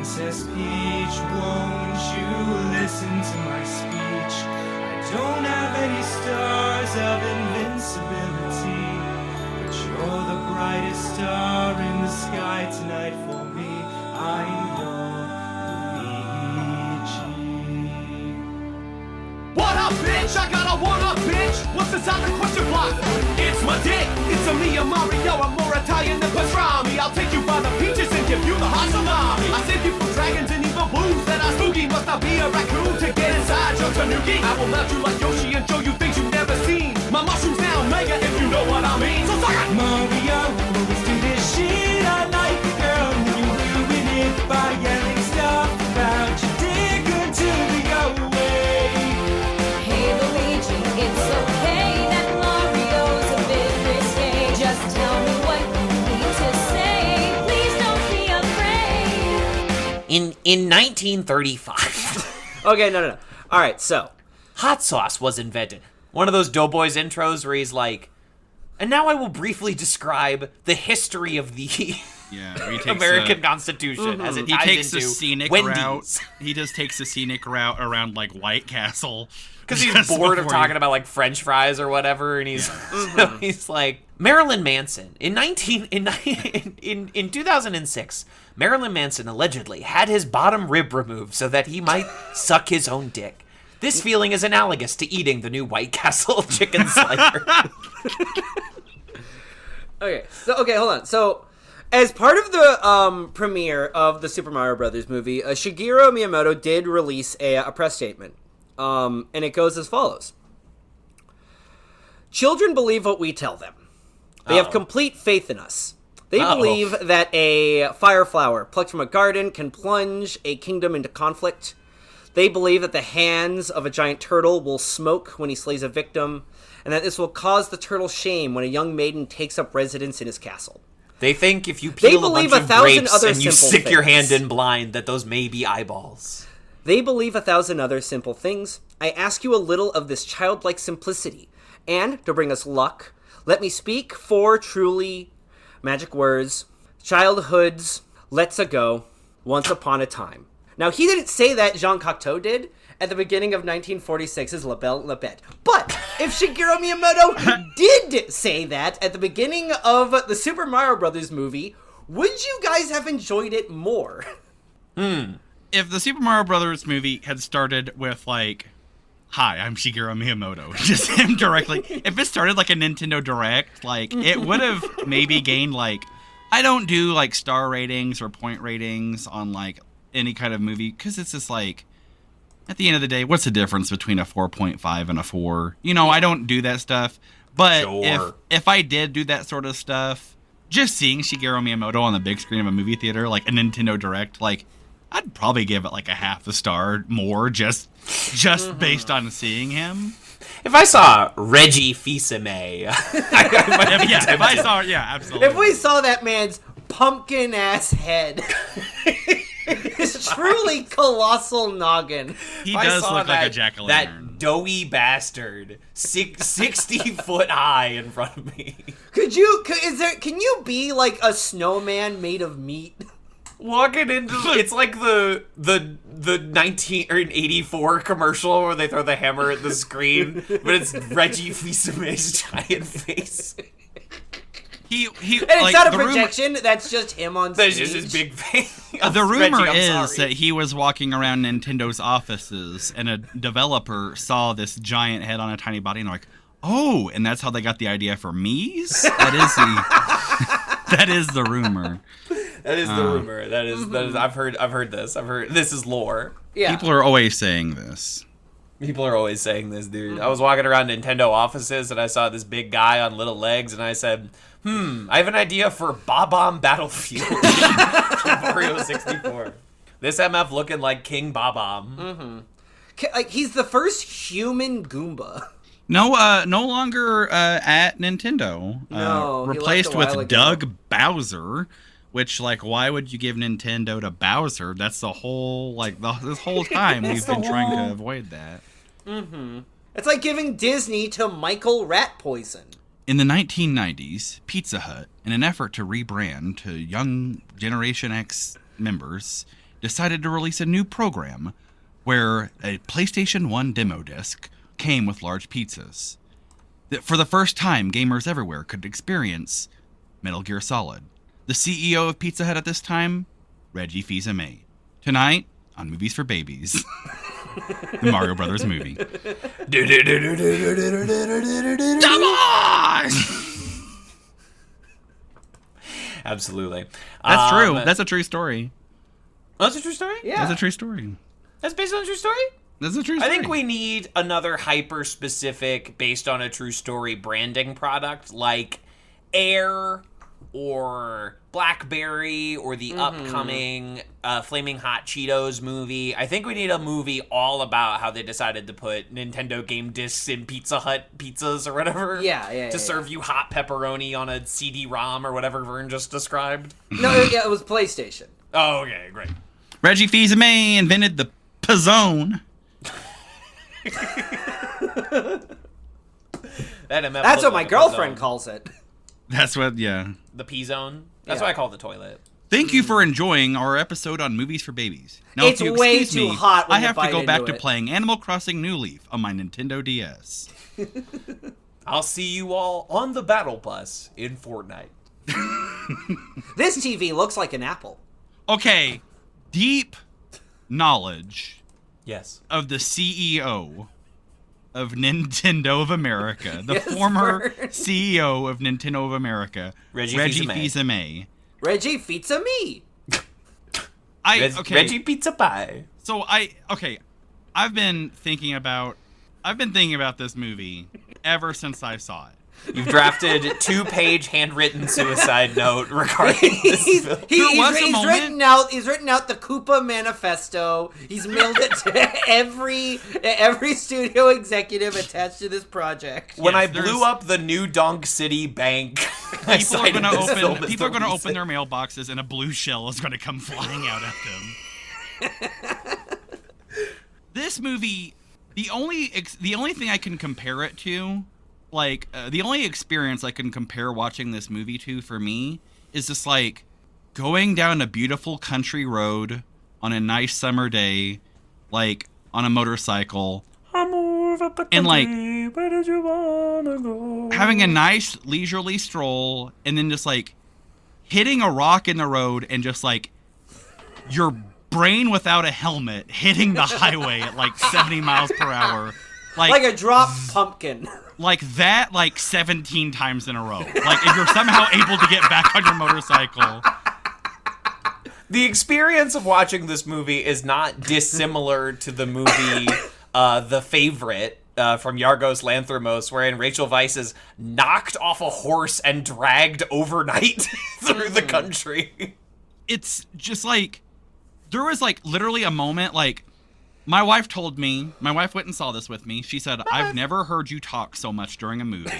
Princess Peach, won't you listen to my speech? I don't have any stars of invincibility, but you're the brightest star in the sky tonight for me. I'm your Luigi. What up, bitch? I got a what up, bitch? What's inside the question block? It's my dick. It's a me, a Mario. I'm more Italian than pastrami. I'll take you by the peaches and give you the hot salami. I save you from dragons and evil blues that are spooky. Must I be a raccoon to get inside your tanuki? I will melt you like Yoshi and show you things you've never seen. My mushroom's now mega, if you know what I mean. So suck it! Mario, let's do this shit. I like the girl, and you ruin it by yelling stuff about you. Dig until we go away. Hey Luigi, it's okay that Mario's a bit risque. Just tell me what you need to say. Please don't be afraid. In 1935, Okay, no. All right, so hot sauce was invented. One of those Doughboys intros where he's like, and now I will briefly describe the history of the Yeah, where he takes American Constitution as it He ties takes the into scenic Wendy's. route. He just takes the scenic route around like White Castle Because he's just bored of before talking about like French fries or whatever, and he's so he's like Marilyn Manson in 2006. Marilyn Manson allegedly had his bottom rib removed so that he might suck his own dick. This feeling is analogous to eating the new White Castle chicken slider. okay, hold on. So, as part of the premiere of the Super Mario Brothers movie, Shigeru Miyamoto did release a press statement, and it goes as follows: Children believe what we tell them. They have complete faith in us. They believe that a fire flower plucked from a garden can plunge a kingdom into conflict. They believe that the hands of a giant turtle will smoke when he slays a victim, and that this will cause the turtle shame when a young maiden takes up residence in his castle. They think if you peel a believe bunch of 1,000 grapes other and you simple stick your hand things. in blind, that those may be eyeballs. They believe 1,000 other simple things. I ask you a little of this childlike simplicity, and, to bring us luck, let me speak 4 truly magic words. Childhood's let's-a go, once upon a time. Now, he didn't say that, Jean Cocteau did, at the beginning of 1946's La Belle La Bête. But, if Shigeru Miyamoto did say that at the beginning of the Super Mario Brothers movie, would you guys have enjoyed it more? If the Super Mario Brothers movie had started with like, "Hi, I'm Shigeru Miyamoto," just him directly. If it started like a Nintendo Direct, like it would have maybe gained like, I don't do like star ratings or point ratings on like any kind of movie because it's just like, at the end of the day, what's the difference between a 4.5 and a 4? You know, I don't do that stuff. But Sure. if I did do that sort of stuff, just seeing Shigeru Miyamoto on the big screen of a movie theater, like a Nintendo Direct, like I'd probably give it like a half a star more just based on seeing him. If I saw Reggie Fils-Aimé, I might be If I tempted. saw, yeah, absolutely. If we saw that man's pumpkin-ass head, his truly colossal noggin. He If I does saw look like a jack-o'-lantern. That doughy bastard, 60 foot high in front of me. Can you be like a snowman made of meat? Walking into it's like the 1984 commercial where they throw the hammer at the screen, but it's Reggie Fils-Aimé's giant face. He And it's like, not a the rumor- projection, that's just him on stage. That's just his big face. The rumor Reggie, I'm is sorry. that he was walking around Nintendo's offices and a developer saw this giant head on a tiny body and they're like, "Oh," and that's how they got the idea for Moviez? That is the rumor. That is the rumor. That is I've heard this. This is lore. Yeah. People are always saying this. People are always saying this, dude. I was walking around Nintendo offices and I saw this big guy on little legs and I said, I have an idea for Bob-omb Battlefield from Mario 64. This MF looking like King Bob-omb. Like, he's the first human Goomba. No longer at Nintendo. No, he replaced left a while with ago. Doug Bowser, which, like, why would you give Nintendo to Bowser? That's the whole, like, this whole time we've been trying to avoid that. It's like giving Disney to Michael Rat Poison. In the 1990s, Pizza Hut, in an effort to rebrand to young Generation X members, decided to release a new program where a PlayStation 1 demo disc came with large pizzas. That for the first time, gamers everywhere could experience Metal Gear Solid. The CEO of Pizza Hut at this time, Reggie Fils-Aimé. Tonight, on Movies for Babies, the Mario Brothers movie. Come on! Absolutely. That's true. That's a true story. That's a true story? Yeah. That's a true story. That's based on a true story? That's a true I story. think we need another hyper-specific, based on a true story branding product, like Air or Blackberry or the upcoming Flaming Hot Cheetos movie. I think we need a movie all about how they decided to put Nintendo game discs in Pizza Hut pizzas or whatever. Yeah. To serve you hot pepperoni on a CD-ROM or whatever Vern just described. No, it was PlayStation. Oh, okay, great. Reggie Fils-Aimé invented the Pizzone. That's what my girlfriend calls it. That's what, yeah. The P-Zone? That's Yeah. what I call the toilet. Thank you for enjoying our episode on Movies for Babies. Now, It's if you way excuse too me, hot when I you have to bite go back into to it. playing Animal Crossing New Leaf on my Nintendo DS. I'll see you all on the battle bus in Fortnite. This TV looks like an apple. Okay, deep knowledge Yes. of the CEO of Nintendo of America, the Yes, former Vern. CEO of Nintendo of America, Reggie Fils-Aimé. Fils-Aimé. Reggie Pizza Me. Reggie Pizza Pie. So I've been thinking about this movie ever since I saw it. You've drafted 2-page handwritten suicide note regarding this film. was a moment- He's written out the Koopa Manifesto. He's mailed it to every studio executive attached to this project. When I Yes, blew there's- up the New Donk City Bank, I People are cited going this film to as people are the going to reason. open their mailboxes and a blue shell is going to come flying out at them. This movie, the only thing I can compare it to, like the only experience I can compare watching this movie to for me is just like going down a beautiful country road on a nice summer day, like on a motorcycle, and like Where did you wanna go? having a nice leisurely stroll, and then just like hitting a rock in the road and just like your brain without a helmet hitting the highway at like 70 miles per hour. Like a dropped pumpkin. Like that, like 17 times in a row. Like if you're somehow able to get back on your motorcycle. The experience of watching this movie is not dissimilar to the movie The Favorite from Yorgos Lanthimos, wherein Rachel Weisz is knocked off a horse and dragged overnight through the country. It's just like, there was like literally a moment, like my wife went and saw this with me. She said, I've never heard you talk so much during a movie.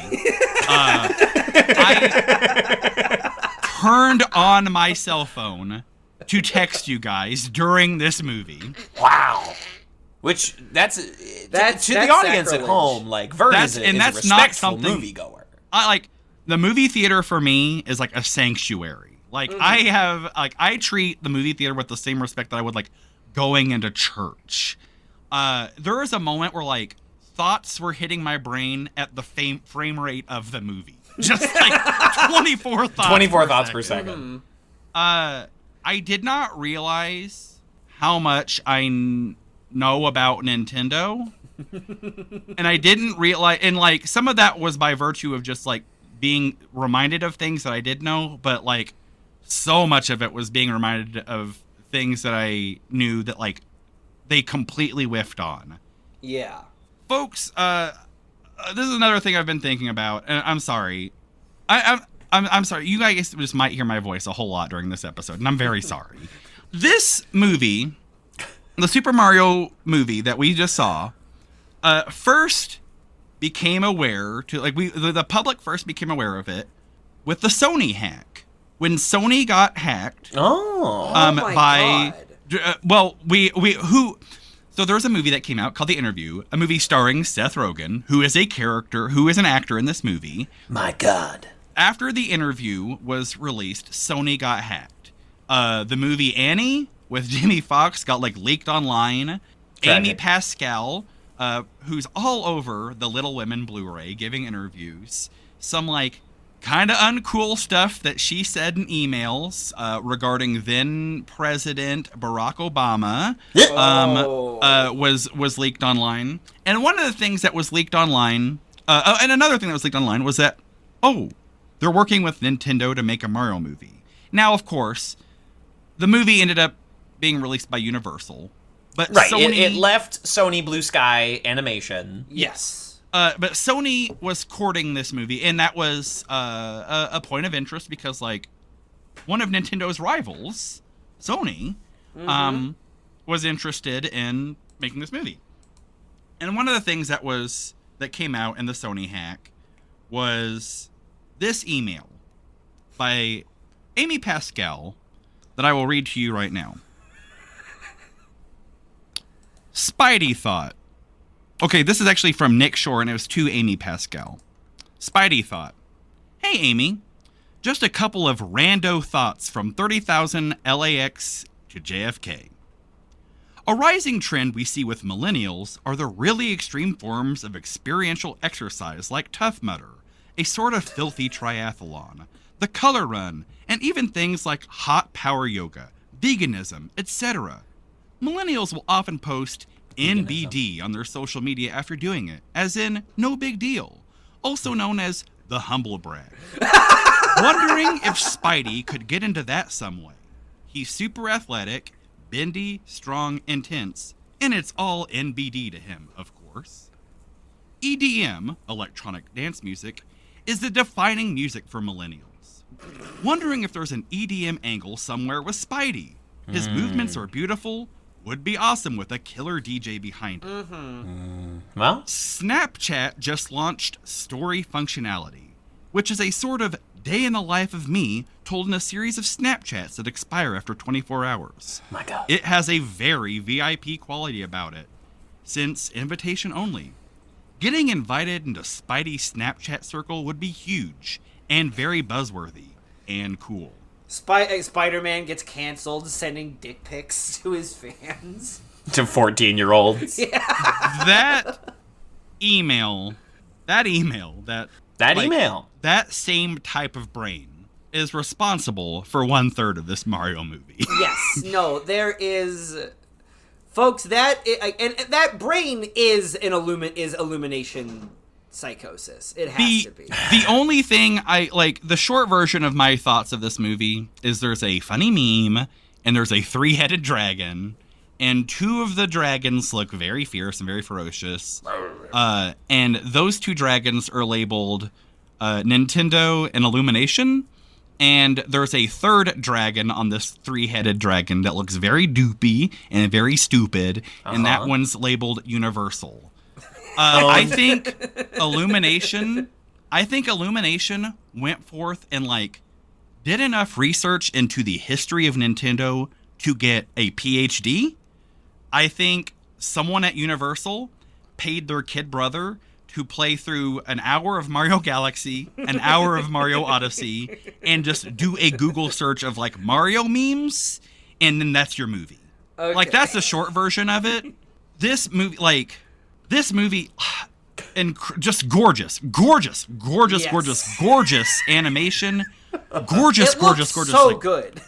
I turned on my cell phone to text you guys during this movie. Wow. Which, that's to the audience sacrilege. at home, like, Vern is a That's respectful not something moviegoer. I like the movie theater for me is like a sanctuary. Like I treat the movie theater with the same respect that I would like going into church. There is a moment where like thoughts were hitting my brain at the frame rate of the movie. Just like 24 thoughts. 24 thoughts per second. I did not realize how much I know about Nintendo. And I didn't realize, and like some of that was by virtue of just like being reminded of things that I did know, but like so much of it was being reminded of things that I knew that like they completely whiffed on. Yeah. Folks, this is another thing I've been thinking about, and I'm sorry. I'm sorry. You guys just might hear my voice a whole lot during this episode, and I'm very sorry. This movie, the Super Mario movie that we just saw, first became aware to like the public first became aware of it with the Sony hack. When Sony got hacked, Oh. my by God. So there was a movie that came out called The Interview, a movie starring Seth Rogen, who is an actor in this movie. My God. After The Interview was released, Sony got hacked. The movie Annie with Jamie Foxx got like leaked online. Tragic. Amy Pascal, who's all over the Little Women Blu-ray, giving interviews. Some like kind of uncool stuff that she said in emails regarding then President Barack Obama was leaked online. And one of the things that was leaked online, and another thing that was leaked online was that, they're working with Nintendo to make a Mario movie. Now, of course, the movie ended up being released by Universal. But Right, Sony, it left Sony Blue Sky Animation. Yes. but Sony was courting this movie, and that was a point of interest because, like, one of Nintendo's rivals, Sony, was interested in making this movie. And one of the things that came out in the Sony hack was this email by Amy Pascal that I will read to you right now. Spidey thought. Okay, this is actually from Nick Shore, and it was to Amy Pascal. Spidey thought, "Hey, Amy, just a couple of rando thoughts from 30,000 LAX to JFK. A rising trend we see with millennials are the really extreme forms of experiential exercise like Tough Mudder, a sort of filthy triathlon, the color run, and even things like hot power yoga, veganism, etc. Millennials will often post NBD on their social media after doing it, as in no big deal, also known as the humble brag. Wondering if Spidey could get into that some way. He's super athletic, bendy, strong, intense, and it's all NBD to him, of course. EDM, electronic dance music, is the defining music for millennials. Wondering if there's an EDM angle somewhere with Spidey. His movements are beautiful, would be awesome with a killer DJ behind it. Well, Snapchat just launched story functionality, which is a sort of day in the life of me told in a series of Snapchats that expire after 24 hours. my God. It has a very VIP quality about it, since invitation only. Getting invited into Spidey's Snapchat circle would be huge and very buzzworthy and cool. Spider-Man gets canceled, sending dick pics to his fans. To 14-year-olds. That email, that same type of brain is responsible for 1/3 of this Mario movie. Yes. No, there is... Folks, that brain is illumination psychosis. It has to be. The only thing the short version of my thoughts of this movie is there's a funny meme and there's a 3-headed dragon and 2 of the dragons look very fierce and very ferocious. And those 2 dragons are labeled Nintendo and Illumination. And there's a 3rd dragon on this 3-headed dragon that looks very doopy and very stupid. And that one's labeled Universal. I think Illumination went forth and did enough research into the history of Nintendo to get a PhD. I think someone at Universal paid their kid brother to play through an hour of Mario Galaxy, an hour of Mario Odyssey, and just do a Google search of Mario memes, and then that's your movie. Okay. That's the short version of it. This movie, and just gorgeous animation, gorgeous. So good.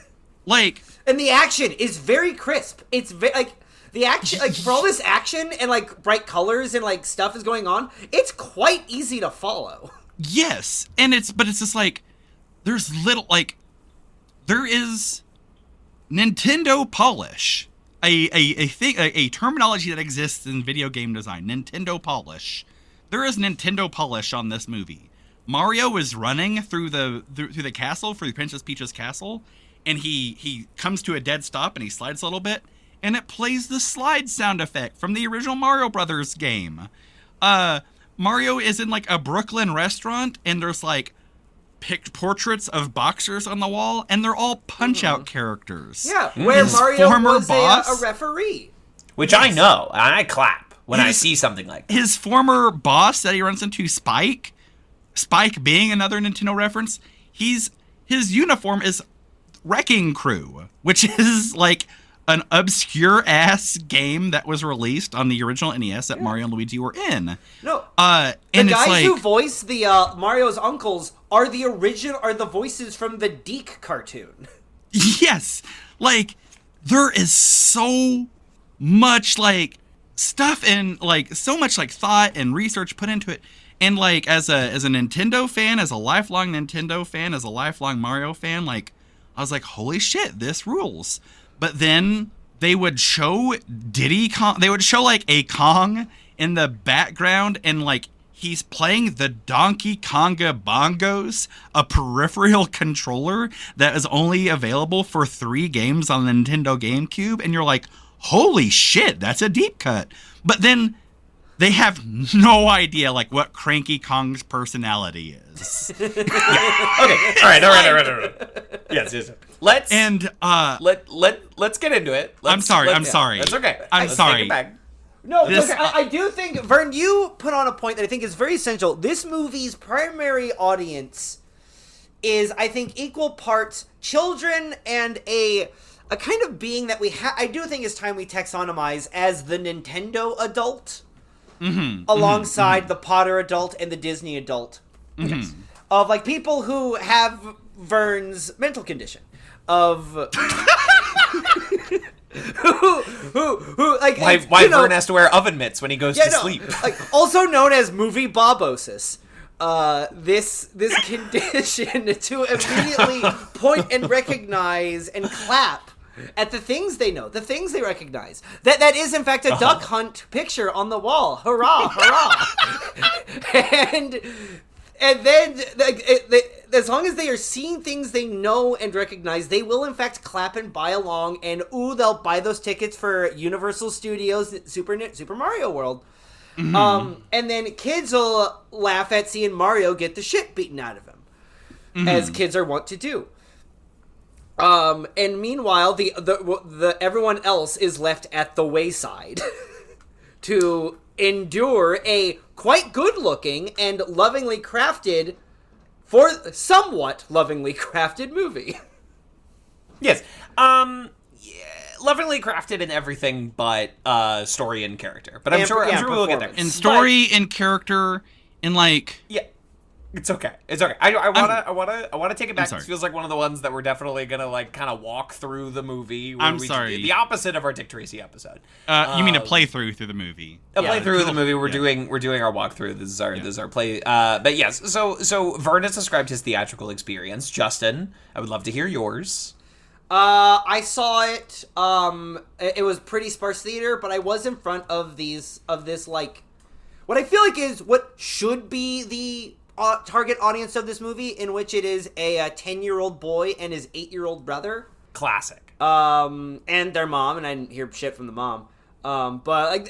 And the action is very crisp. It's very the action, for all this action and bright colors and stuff is going on, it's quite easy to follow. Yes, and it's just there's little there is Nintendo polish. A terminology that exists in video game design, Nintendo polish. There is Nintendo polish on this movie. Mario is running through the castle, through Princess Peach's castle, and he comes to a dead stop and he slides a little bit, and it plays the slide sound effect from the original Mario Brothers game. Mario is in a Brooklyn restaurant, and there's picked portraits of boxers on the wall, and they're all Punch-Out characters. Yeah, where Mario was a referee. Which I know, and I clap when I see something like that. His former boss that he runs into, Spike being another Nintendo reference, his uniform is Wrecking Crew, which is an obscure ass game that was released on the original NES that Mario and Luigi were in. No, And the it's guys like, who voice the Mario's uncles are the voices from the Deke cartoon. yes, like there is so much like stuff and like so much like thought and research put into it. And like as a Nintendo fan, as a lifelong Nintendo fan, as a lifelong Mario fan, like I was like, holy shit, this rules. But then they would show Diddy Kong, they would show like a Kong in the background and like he's playing the Donkey Konga bongos, a peripheral controller that is only available for 3 games on the Nintendo GameCube. And you're like, holy shit, that's a deep cut. But then they have no idea like what Cranky Kong's personality is. Okay. All right. Yes. Let's let's get into it. I'm sorry. That's okay. I'm sorry. Take it back. No, This- okay. I do think, Vern, you put on a point that I think is very essential. This movie's primary audience is, I think, equal parts children and a kind of being that I do think it's time we taxonomize as the Nintendo adult alongside the Potter adult and the Disney adult. Of, like, people who have Vern's mental condition. Of... who like Why Vern has to wear oven mitts when he goes to sleep? Like, also known as movie Bobosis. This condition to immediately point and recognize and clap at the things they know, the things they recognize. That is in fact a duck hunt picture on the wall. Hurrah, hurrah! and then as long as they are seeing things they know and recognize, they will in fact clap and buy along, and they'll buy those tickets for Universal Studios Super Mario World. And then kids will laugh at seeing Mario get the shit beaten out of him, as kids are wont to do. And meanwhile, the everyone else is left at the wayside to endure a quite good-looking and lovingly crafted, somewhat lovingly crafted movie. Yes. Lovingly crafted in everything but story and character. But I'm sure we'll get there. In story and character and like... Yeah. It's okay. I wanna take it back. This feels like one of the ones that we're definitely gonna like kind of walk through the movie. I'm sorry. The opposite of our Dick Tracy episode. You mean a playthrough through the movie? Playthrough of the movie. We're doing our walkthrough. This is our play. But yes. So Vern has described his theatrical experience. Justin, I would love to hear yours. I saw it. It was pretty sparse theater, but I was in front of this like what I feel like is what should be the target audience of this movie, in which it is a 10-year-old boy and his 8-year-old brother. Classic. And their mom, and I didn't hear shit from the mom. But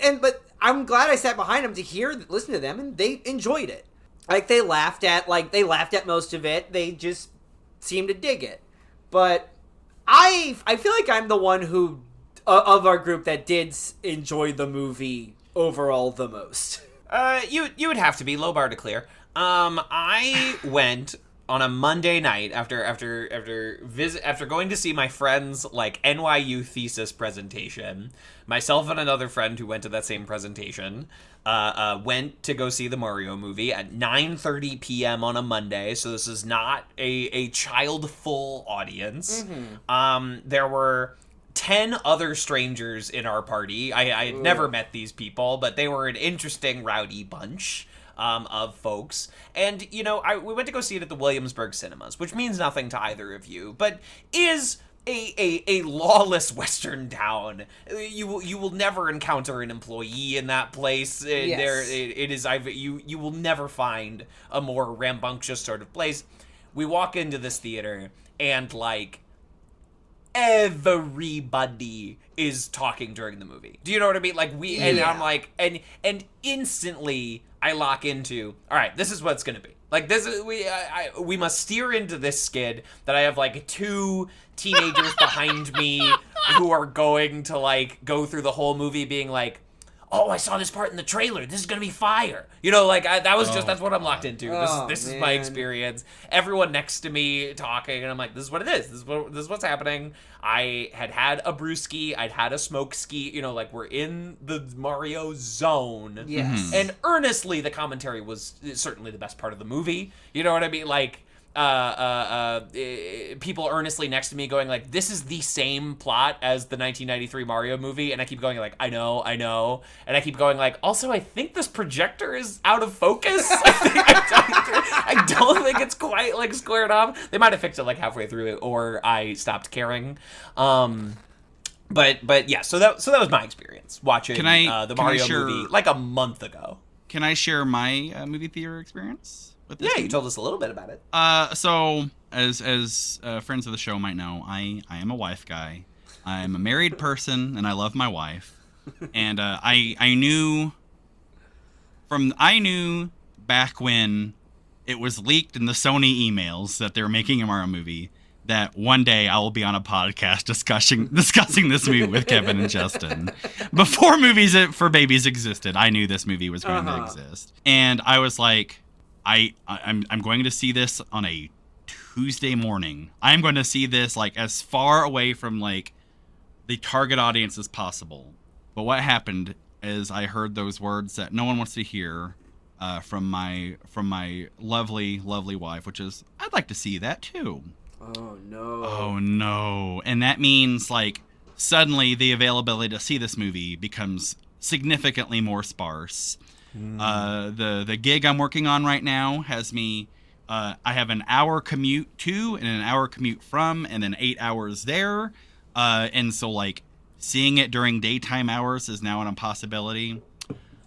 I'm glad I sat behind them to listen to them, and they enjoyed it. Like they laughed at most of it. They just seemed to dig it. But I feel like I'm the one who of our group that did enjoy the movie overall the most. You would have to be low bar to clear. I went on a Monday night after going to see my friend's like NYU thesis presentation. Myself and another friend who went to that same presentation went to go see the Mario movie at 9:30 p.m. on a Monday. So this is not a child full audience. There were 10 other strangers in our party. I had never met these people, but they were an interesting rowdy bunch of folks. And, we went to go see it at the Williamsburg Cinemas, which means nothing to either of you, but is a lawless Western town. You will never encounter an employee in that place. Yes. You will never find a more rambunctious sort of place. We walk into this theater and like everybody is talking during the movie. Do you know what I mean? Like and I'm like, and instantly I lock into, all right, this is what it's gonna be. Like this is we must steer into this skid that I have like 2 teenagers behind me who are going to like go through the whole movie being like, oh, I saw this part in the trailer. This is gonna be fire. You know, like that's what I'm locked into. Oh, This is my experience. Everyone next to me talking, and I'm like, this is what it is. This is what's happening. I had a brewski. I'd had a smoke ski. You know, like we're in the Mario zone. Yes. And earnestly, the commentary was certainly the best part of the movie. You know what I mean? Like, people earnestly next to me going like, this is the same plot as the 1993 Mario movie, and I keep going like, I know, and I keep going like, also I think this projector is out of focus. I don't think it's quite like squared off. They might have fixed it like halfway through it, or I stopped caring. But yeah, so that was my experience watching the Mario movie like a month ago. Can I share my movie theater experience? With this Yeah, movie? you told us a little bit about it. So as friends of the show might know, I am a wife guy. I'm a married person, and I love my wife. And I knew back when it was leaked in the Sony emails that they were making a Mario movie, that one day I will be on a podcast discussing this movie with Kevin and Justin. Before Movies for Babies existed, I knew this movie was going to exist, and I was like, I'm going to see this on a Tuesday morning. I'm going to see this like as far away from like the target audience as possible. But what happened is I heard those words that no one wants to hear from my lovely wife, which is, I'd like to see that too. Oh no. Oh no. And that means like suddenly the availability to see this movie becomes significantly more sparse. The gig I'm working on right now has me, I have an hour commute to and an hour commute from, and then 8 hours there. And so like seeing it during daytime hours is now an impossibility.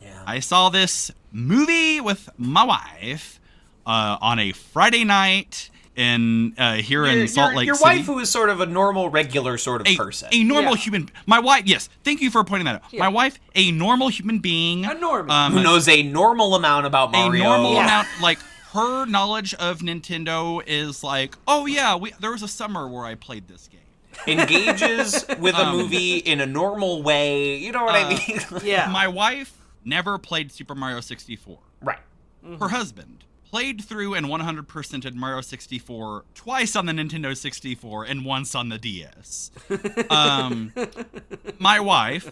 Yeah. I saw this movie with my wife on a Friday night here in Salt Lake your City. wife, who is sort of a normal, regular sort of person. A normal Yeah. human. My wife, yes. Thank you for pointing that out. Yeah. My wife, a normal human being. A normie. who knows a normal amount about Mario. A normal Yeah. amount. Like, her knowledge of Nintendo is like, oh yeah, there was a summer where I played this game. Engages with a movie in a normal way. You know what I mean? Yeah. My wife never played Super Mario 64. Right. Her husband played through and 100%ed Mario 64 twice on the Nintendo 64 and once on the DS. My wife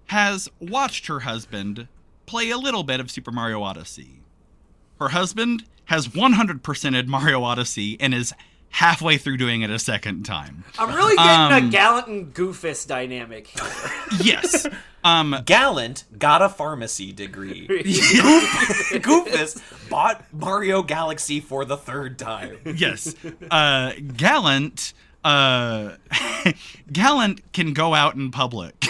has watched her husband play a little bit of Super Mario Odyssey. Her husband has 100%ed Mario Odyssey and is halfway through doing it a second time. I'm really getting a Gallant and Goofus dynamic here. Yes. Gallant got a pharmacy degree. Goofus bought Mario Galaxy for the third time. Yes. Gallant can go out in public.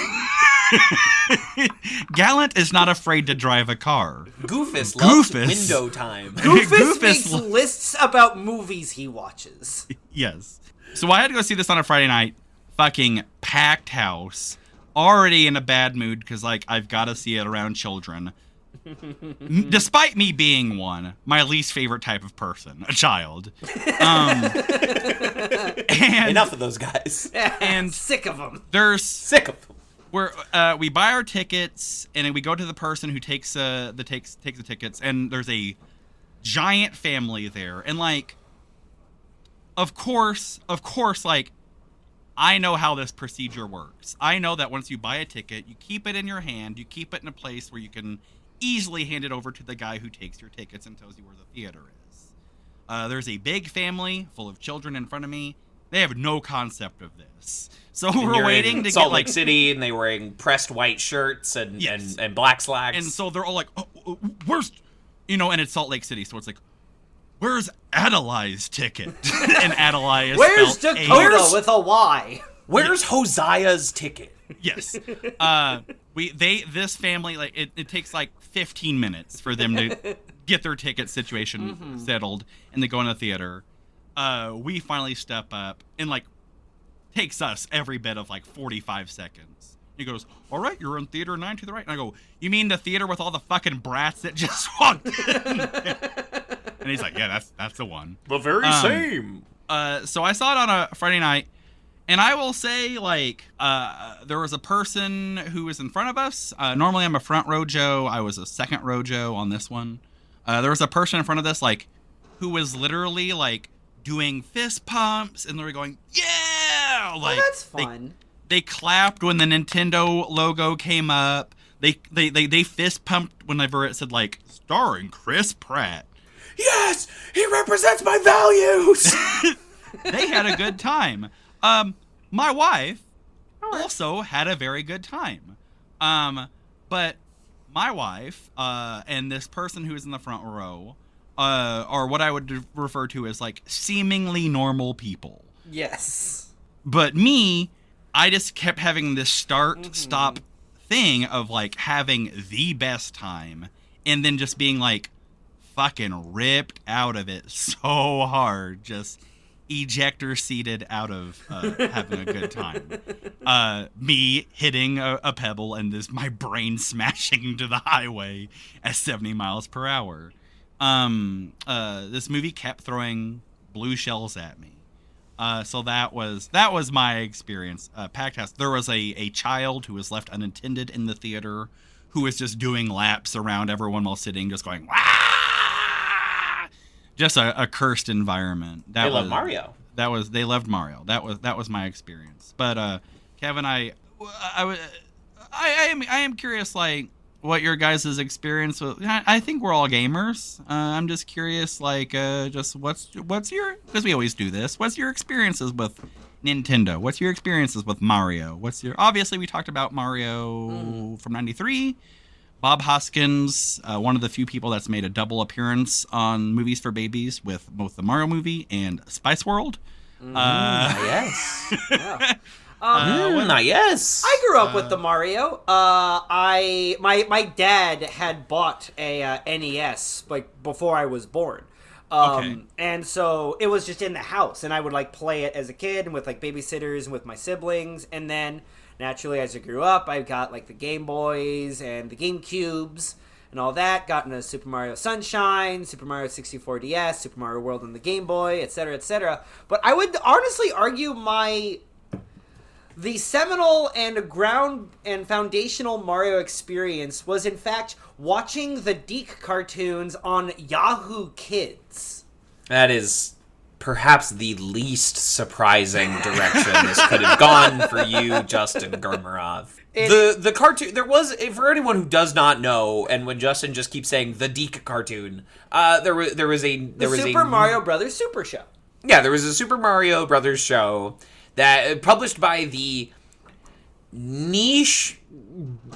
Gallant is not afraid to drive a car. Goofus loves Goofus. window time. Goofus makes lists about movies he watches. Yes. So I had to go see this on a Friday night. Fucking packed house. Already in a bad mood because, like, I've got to see it around children. Despite me being one, my least favorite type of person, a child. And Enough of those guys. And Sick of them. there's Sick of them. we buy our tickets and then we go to the person who takes the tickets, and there's a giant family there, and like, of course, like, I know how this procedure works. I know that once you buy a ticket, you keep it in your hand, you keep it in a place where you can easily hand it over to the guy who takes your tickets and tells you where the theater is. There's a big family full of children in front of me. They have no concept of this. So we're You're waiting in to Salt get Lake like City, and they were wearing pressed white shirts and, Yes. and black slacks. And so they're all like, oh, where's, and it's Salt Lake City, so it's like, where's Adelai's ticket? And Adelai is Where's spelled Dakota with a Y? Where's Hosea's ticket? Yes. This family, like, it takes like 15 minutes for them to get their ticket situation settled, and they go in the theater. We finally step up, and like, takes us every bit of like 45 seconds. He goes, all right, you're in theater 9 to the right. And I go, you mean the theater with all the fucking brats that just walked in? And he's like, yeah, that's the one. The very same. So I saw it on a Friday night, And I will say, like, there was a person who was in front of us. Normally I'm a front row Joe. I was a second row Joe on this one. There was a person in front of us, like, who was literally, like, doing fist pumps, and they were going, yeah! Like, that's fun. They clapped when the Nintendo logo came up. They fist pumped whenever it said, like, starring Chris Pratt. Yes! He represents my values! They had a good time. My wife also had a very good time. But my wife and this person who was in the front row are what I would refer to as, like, seemingly normal people. Yes. But me, I just kept having this start-stop thing of, like, having the best time and then just being, like, fucking ripped out of it so hard, just ejector seated out of having a good time. Me hitting a pebble and my brain smashing into the highway at 70 miles per hour. This movie kept throwing blue shells at me. So that was my experience. Packed house. There was a child who was left unattended in the theater who was just doing laps around everyone while sitting, just going, wah! Just a cursed environment. They love Mario. They loved Mario. That was my experience. But Kevin, I am curious, like, what your guys' experience with. I think we're all gamers. I'm just curious, like, just what's your, because we always do this. What's your experiences with Nintendo? What's your experiences with Mario? Obviously we talked about Mario from '93. Bob Hoskins, one of the few people that's made a double appearance on Movies for Babies with both the Mario movie and Spice World. Yes. Yeah. Yes. I grew up with the Mario. My dad had bought a NES like before I was born. Okay. And so it was just in the house, and I would like play it as a kid and with like babysitters and with my siblings, and then naturally, as I grew up, I got, like, the Game Boys and the GameCubes and all that. Got into Super Mario Sunshine, Super Mario 64 DS, Super Mario World on the Game Boy, etc., etc. But I would honestly argue the seminal and ground and foundational Mario experience was, in fact, watching the Deke cartoons on Yahoo Kids. That is perhaps the least surprising direction this could have gone for you, Justin Gurmarov. The cartoon, there was, for anyone who does not know, and when Justin just keeps saying the Deke cartoon, there was Super Mario Brothers Super Show. Yeah, there was a Super Mario Brothers show that published by the niche,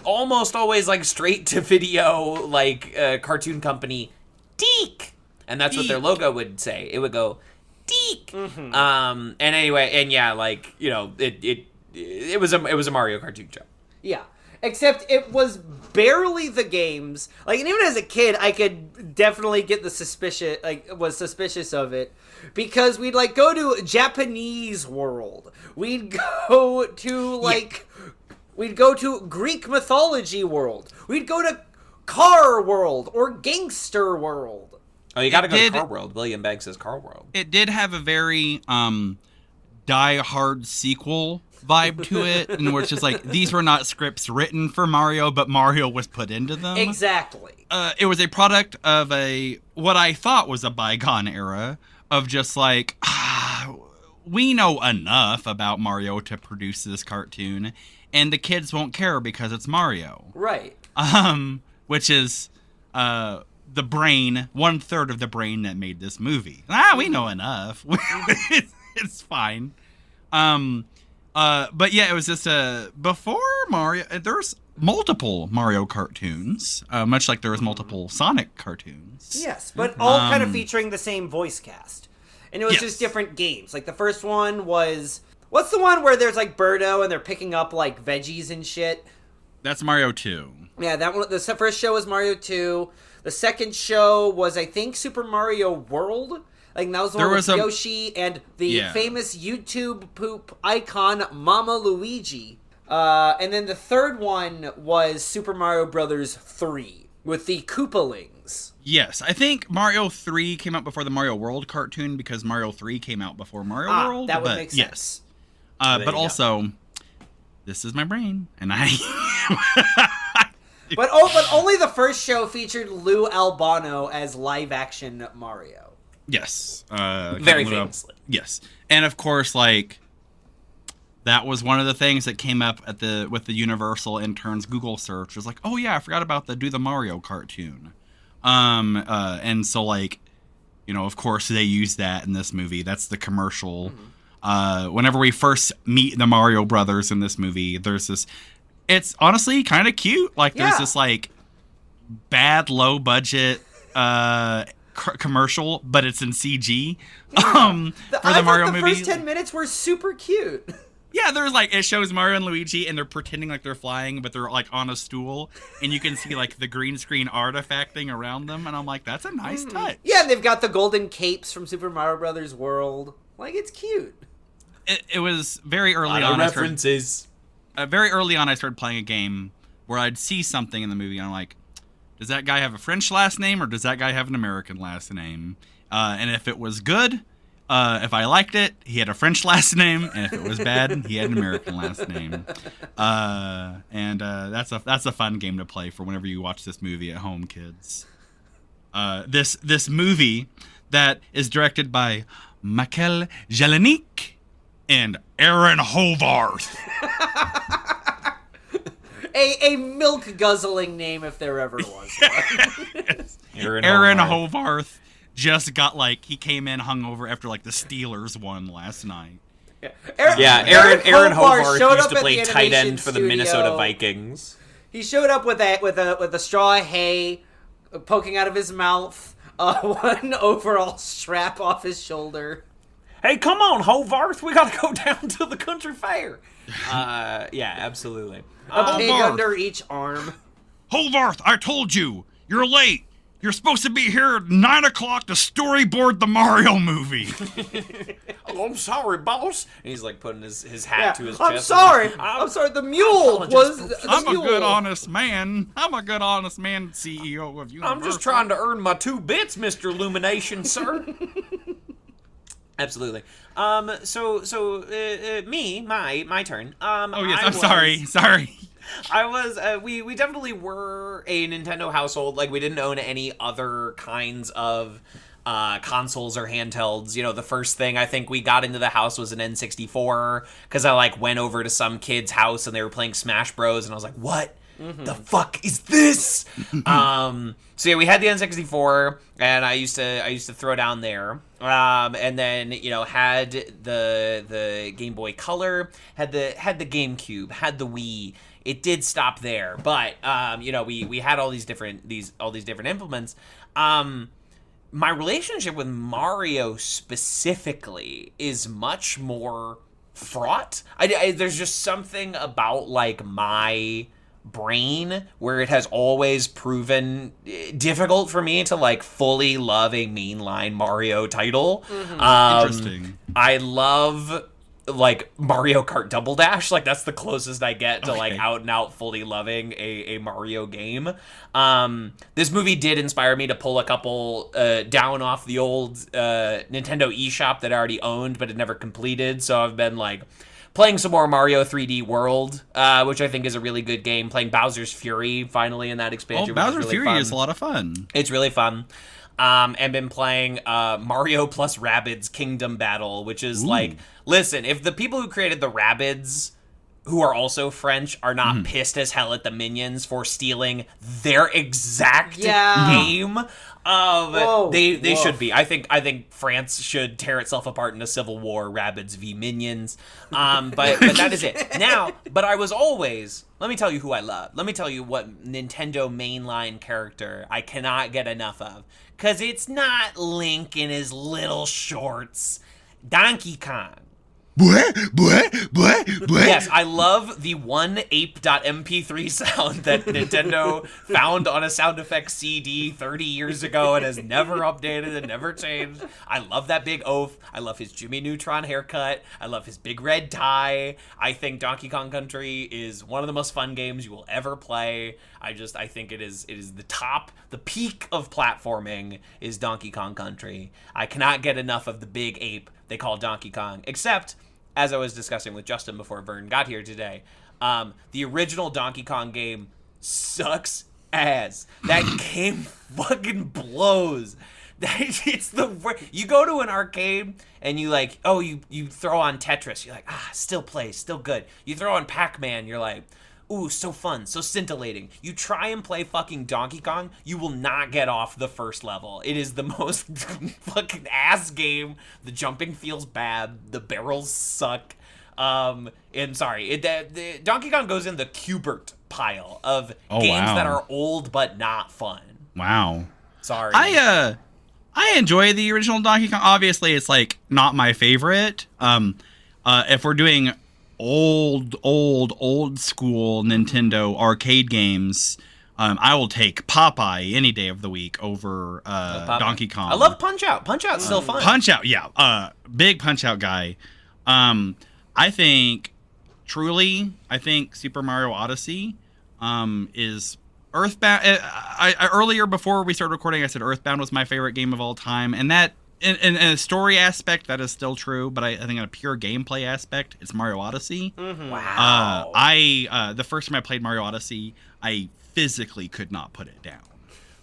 almost always like straight to video like cartoon company Deke, and that's what their logo would say. It would go Deke. And anyway, and yeah, like, you know, it was a Mario cartoon show. Yeah. Except it was barely the games. Like, and even as a kid, I could definitely get was suspicious of it. Because we'd, like, go to Japanese world. We'd go to, we'd go to Greek mythology world. We'd go to car world or gangster world. Oh, you gotta go to Car World. William Beggs says Car World. It did have a very Die Hard sequel vibe to it, in which is like, these were not scripts written for Mario, but Mario was put into them. Exactly. It was a product of what I thought was a bygone era of just like, we know enough about Mario to produce this cartoon, and the kids won't care because it's Mario. Right. Which is the brain, 1/3 of the brain that made this movie. We know enough. It's fine. But yeah, it was just before Mario. There's multiple Mario cartoons, much like there was multiple Sonic cartoons. Yes, but all kind of featuring the same voice cast, and it was just different games. Like the first one was, what's the one where there's like Birdo and they're picking up like veggies and shit? That's Mario 2. Yeah, that one. The first show was Mario 2. The second show was, I think, Super Mario World. Like, that was the one with Yoshi and the famous YouTube poop icon, Mama Luigi. And then the third one was Super Mario Brothers 3 with the Koopalings. Yes, I think Mario 3 came out before the Mario World cartoon because Mario 3 came out before Mario World. That would make sense. But you also, this is my brain, and I. But only the first show featured Lou Albano as live-action Mario. Yes. Very famously. Yes. And of course, like, that was one of the things that came up with the Universal interns Google search. It was like, oh yeah, I forgot about the Do the Mario cartoon. And so, like, of course they use that in this movie. That's the commercial. Whenever we first meet the Mario brothers in this movie, there's this, it's honestly kind of cute. Like, there's this, like, bad, low budget, commercial, but it's in CG. For the Mario movie. The first 10 minutes were super cute. Yeah, there's like, it shows Mario and Luigi and they're pretending like they're flying, but they're like on a stool, and you can see like the green screen artifact thing around them, and I'm like, that's a nice touch. Yeah, and they've got the golden capes from Super Mario Brothers World. Like, it's cute. It was very early on. references. Very early on, I started playing a game where I'd see something in the movie, and I'm like, does that guy have a French last name, or does that guy have an American last name? And if it was good, if I liked it, he had a French last name, and if it was bad, he had an American last name. And that's a fun game to play for whenever you watch this movie at home, kids. This movie that is directed by Michael Jelenic and Aaron Hovarth. A milk guzzling name if there ever was one. Aaron Hovarth just got, like, he came in hungover after, like, the Steelers won last night. Aaron Hovarth showed used up to at play the tight animation end for the studio. Minnesota Vikings. He showed up with a straw of hay poking out of his mouth, one overall strap off his shoulder. Hey, come on, Hovarth, we gotta go down to the country fair. Yeah, absolutely. A pig Hovarth. under each arm. Hovarth, I told you, you're late. You're supposed to be here at 9 o'clock to storyboard the Mario movie. Oh, I'm sorry, boss. And he's like putting his hat to his chest. I'm sorry. I'm sorry. The mule was. I'm a good, honest man. CEO of Universal. I'm just trying to earn my 2 bits, Mr. Illumination, sir. Absolutely. So my turn. Oh yes, I'm sorry. I was, we definitely were a Nintendo household. Like, we didn't own any other kinds of consoles or handhelds. The first thing I think we got into the house was an N64, because I, like, went over to some kid's house and they were playing Smash Bros. And I was like, what the fuck is this? So yeah, we had the N64, and I used to throw down there. And then, had the Game Boy Color, had the GameCube, had the Wii. It did stop there, but we had all these different implements. My relationship with Mario specifically is much more fraught. There's just something about, like, my brain where it has always proven difficult for me to, like, fully love a mainline Mario title. Interesting. I love, like, Mario Kart Double Dash. Like, that's the closest I get to, like, out and out fully loving a Mario game. This movie did inspire me to pull a couple down off the old Nintendo eShop that I already owned but had never completed. So I've been, like, playing some more Mario 3D World, which I think is a really good game. Playing Bowser's Fury finally in that expansion. Bowser's Fury is a lot of fun. It's really fun. And been playing Mario plus Rabbids Kingdom Battle, which is like, listen, if the people who created the Rabbids, who are also French, are not pissed as hell at the Minions for stealing their exact game, they should be. I think France should tear itself apart in a civil war, Rabbids v Minions. But that is it. Now, but I was always, let me tell you who I love. Let me tell you what Nintendo mainline character I cannot get enough of. Because it's not Link in his little shorts. Donkey Kong. Yes, I love the one ape.mp3 sound that Nintendo found on a sound effects CD 30 years ago and has never updated and never changed. I love that big oaf. I love his Jimmy Neutron haircut. I love his big red tie. I think Donkey Kong Country is one of the most fun games you will ever play. I think it is the peak of platforming is Donkey Kong Country. I cannot get enough of the big ape they call Donkey Kong, except as I was discussing with Justin before Vern got here today, the original Donkey Kong game sucks ass. That game fucking blows. It's the worst. You go to an arcade and you like, oh, you throw on Tetris. You're like, still plays, still good. You throw on Pac-Man. You're like, ooh, so fun, so scintillating. You try and play fucking Donkey Kong, you will not get off the first level. It is the most fucking ass game. The jumping feels bad. The barrels suck. And sorry, the Donkey Kong goes in the Q*bert pile of games that are old but not fun. Wow. Sorry. I enjoy the original Donkey Kong. Obviously, it's like not my favorite. If we're doing old school Nintendo arcade games, I will take Popeye any day of the week over Donkey Kong. I love Punch-Out. Punch-Out's still fun. Punch-Out, yeah. Big Punch-Out guy. I think Super Mario Odyssey is Earthbound. Earlier, before we started recording, I said Earthbound was my favorite game of all time, and that in a story aspect, that is still true. But I think in a pure gameplay aspect, it's Mario Odyssey. Mm-hmm. Wow. The first time I played Mario Odyssey, I physically could not put it down.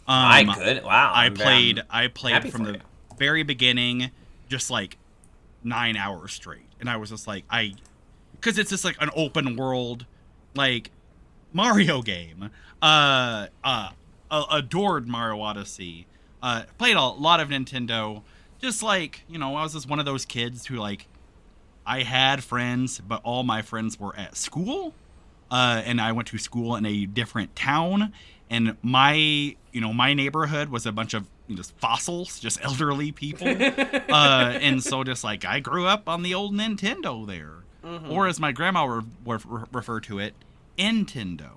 I could. Wow. I played from the you. very beginning, just like 9 hours straight, and I was just like, because it's just like an open world, like Mario game. Adored Mario Odyssey. Played a lot of Nintendo. Just like, I was just one of those kids who like, I had friends, but all my friends were at school. And I went to school in a different town, and my neighborhood was a bunch of just fossils, just elderly people. And so just like, I grew up on the old Nintendo there. Mm-hmm. Or as my grandma referred to it, Nintendo.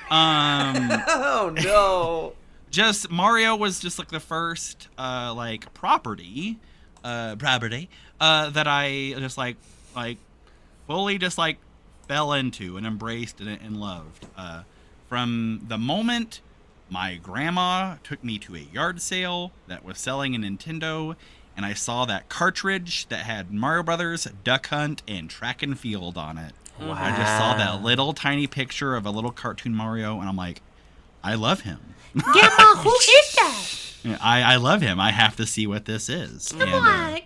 Oh no. Just Mario was just like the first like property that I just like fully just like fell into and embraced and loved. From the moment my grandma took me to a yard sale that was selling a Nintendo, and I saw that cartridge that had Mario Brothers, Duck Hunt, and Track and Field on it. Wow. I just saw that little tiny picture of a little cartoon Mario, and I'm like, I love him. Grandma, who is that? I love him. I have to see what this is. Grandma,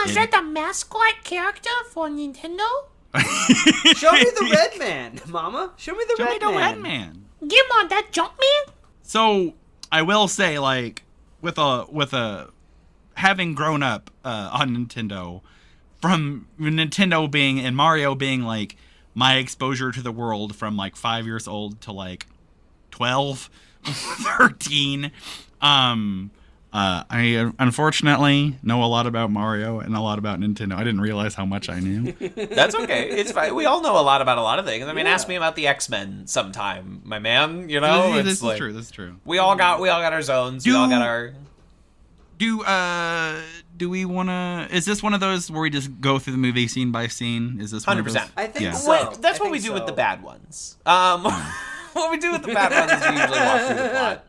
is that the mascot character for Nintendo? Show me the red man, Mama. Show me the red man. Grandma, that Jumpman? So I will say, like, with a having grown up on Nintendo, from Nintendo being and Mario being like my exposure to the world from like 5 years old to like 12, 13. I unfortunately know a lot about Mario and a lot about Nintendo. I didn't realize how much I knew. That's okay. It's fine. We all know a lot about a lot of things. I mean, ask me about the X-Men sometime, my man. This is true. This is true. We all got our zones. We all got our. Do we want to? Is this one of those where we just go through the movie scene by scene? Is this 100%? I think Yeah. so. That's what we do with the bad ones. What we do with the bad ones is we usually walk through the plot.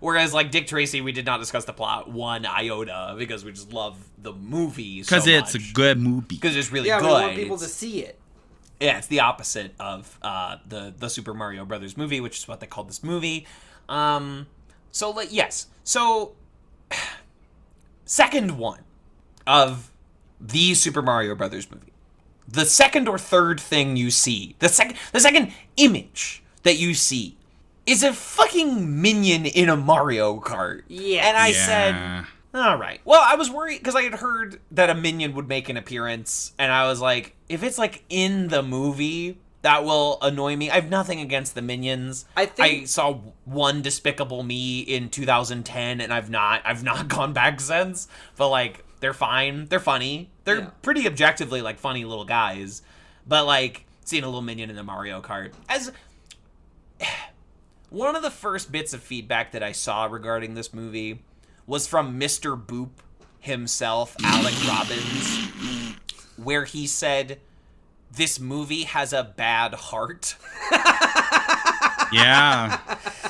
Whereas, like Dick Tracy, we did not discuss the plot one iota because we just love the movie so much. Because it's a good movie. Because it's really Yeah, good. we want people to see it. Yeah, it's the opposite of the Super Mario Brothers movie, which is what they called this movie. So second one of the Super Mario Brothers movie. The second or third thing you see, the second image that you see is a fucking minion in a Mario Kart. Yeah. And I said, all right. Well, I was worried because I had heard that a minion would make an appearance, and I was like, if it's like in the movie, that will annoy me. I have nothing against the minions. I saw one Despicable Me in 2010, and I've not gone back since. But like, they're fine. They're funny. They're pretty objectively like funny little guys. But like, seeing a little minion in a Mario Kart as one of the first bits of feedback that I saw regarding this movie was from Mr. Boop himself, Alec Robbins, where he said, this movie has a bad heart. Yeah.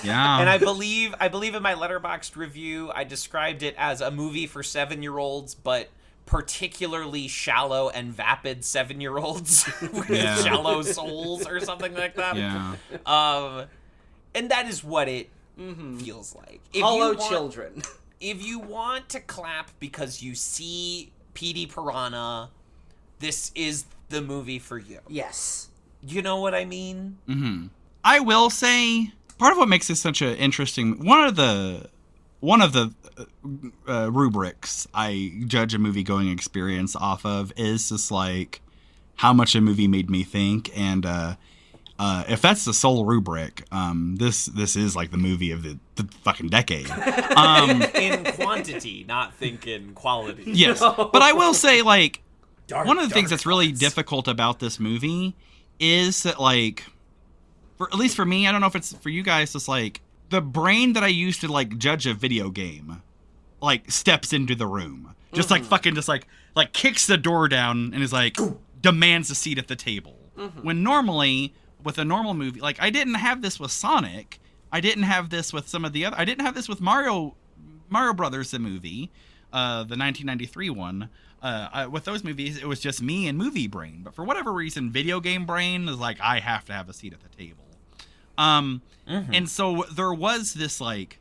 And I believe in my Letterboxd review, I described it as a movie for 7-year-olds, but particularly shallow and vapid 7-year-olds with Yeah. shallow souls or something like that. Yeah. And that is what it feels like. Hollow children. If you want to clap because you see Petey Piranha, this is the movie for you. Yes. You know what I mean? Mm-hmm. I will say part of what makes this such an interesting one of the rubrics I judge a movie going experience off of is just like how much a movie made me think, and if that's the sole rubric, this is like the movie of the fucking decade. In quantity, not think in quality. Yes, but I will say like one of the things dark that's really thoughts. difficult about this movie is that like, at least for me, I don't know if it's for you guys, it's like the brain that I used to like judge a video game, like steps into the room, just like fucking just like kicks the door down and is like demands a seat at the table. When normally with a normal movie, like I didn't have this with Sonic, I didn't have this with some of the other, I didn't have this with Mario Brothers the movie, the 1993 one. With those movies, it was just me and movie brain. But for whatever reason, video game brain is like, I have to have a seat at the table. And so there was this like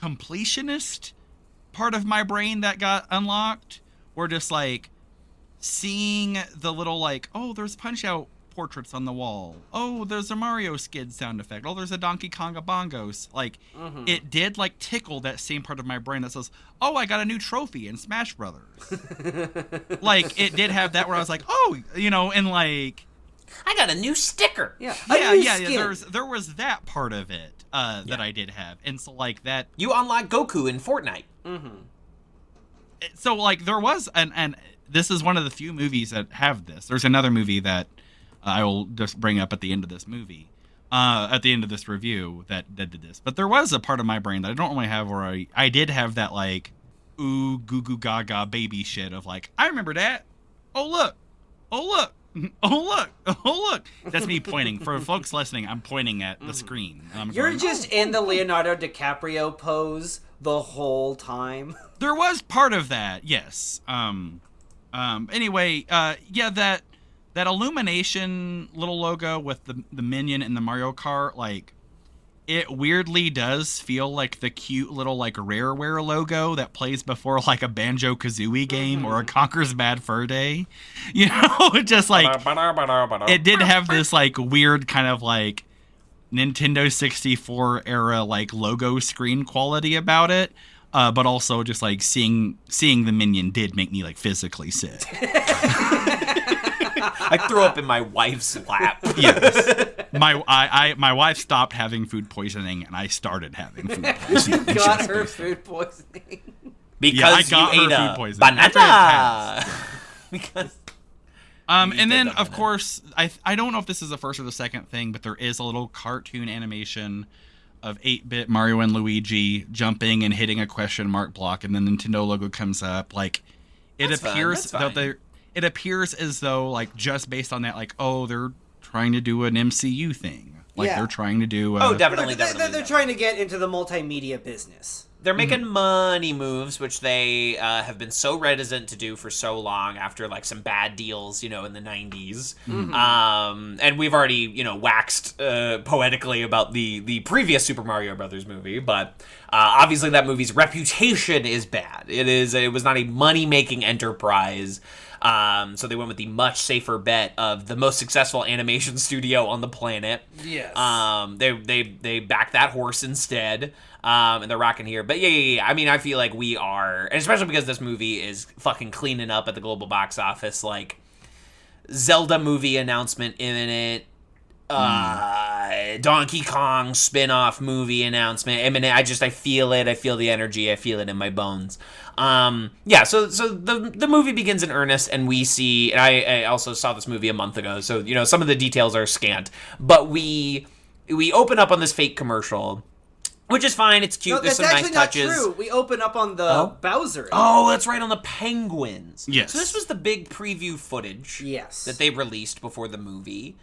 completionist part of my brain that got unlocked, where just like seeing the little like, oh, there's Punch Out portraits on the wall. Oh, there's a Mario skid sound effect. Oh, there's a Donkey Konga bongos. Like, it did like tickle that same part of my brain that says, oh, I got a new trophy in Smash Brothers. Like, it did have that where I was like, oh, you know, and like, I got a new sticker. Yeah. yeah. There was that part of it that I did have, and so like that. You unlock Goku in Fortnite. So like there was and this is one of the few movies that have this. There's another movie that I will just bring up at the end of this movie, at the end of this review that did this. But there was a part of my brain that I don't really have where I did have that like, ooh, goo goo gaga baby shit of like, I remember that. Oh look, oh look, oh look, oh look. That's me pointing. For folks listening, I'm pointing at the screen. And I'm You're going, just in the Leonardo DiCaprio pose the whole time. There was part of that, yes. Anyway, yeah, that Illumination little logo with the minion and the Mario Kart, like, it weirdly does feel like the cute little, like, Rareware logo that plays before, like, a Banjo-Kazooie game or a Conker's Bad Fur Day. You know, just, like, it did have this, like, weird kind of, like, Nintendo 64 era, like, logo screen quality about it. But also just, like, seeing the minion did make me, like, physically sick. I threw up in my wife's lap. Yes. My wife stopped having food poisoning, and I started having food poisoning. Got her food poisoning. Because I got you her ate food a poisoning. banana. Because And then, of course, I don't know if this is the first or the second thing, but there is a little cartoon animation of 8-bit Mario and Luigi jumping and hitting a question mark block, and the Nintendo logo comes up. Like, it appears as though, like, just based on that, like, oh, they're trying to do an MCU thing. Like, Yeah. they're trying to do Oh, definitely. They're trying to get into the multimedia business. They're making money moves, which they have been so reticent to do for so long after, like, some bad deals, you know, in the 90s. And we've already, you know, waxed poetically about the previous Super Mario Brothers movie, but obviously that movie's reputation is bad. It was not a money-making enterprise. So they went with the much safer bet of the most successful animation studio on the planet. Yes. They backed that horse instead. And they're rocking here. But yeah. I mean, I feel like we are, and especially because this movie is fucking cleaning up at the global box office, like, Zelda movie announcement imminent, Donkey Kong spin-off movie announcement imminent. I feel it. I feel the energy. I feel it in my bones. Yeah, so the movie begins in earnest, and we see, and I also saw this movie a month ago, so, you know, some of the details are scant, but we open up on this fake commercial, which is fine. It's cute. No, There's that's some actually nice touches. not true. We open up on the Bowser. Oh, that's right, on the penguins. Yes. So this was the big preview footage Yes. that they released before the movie.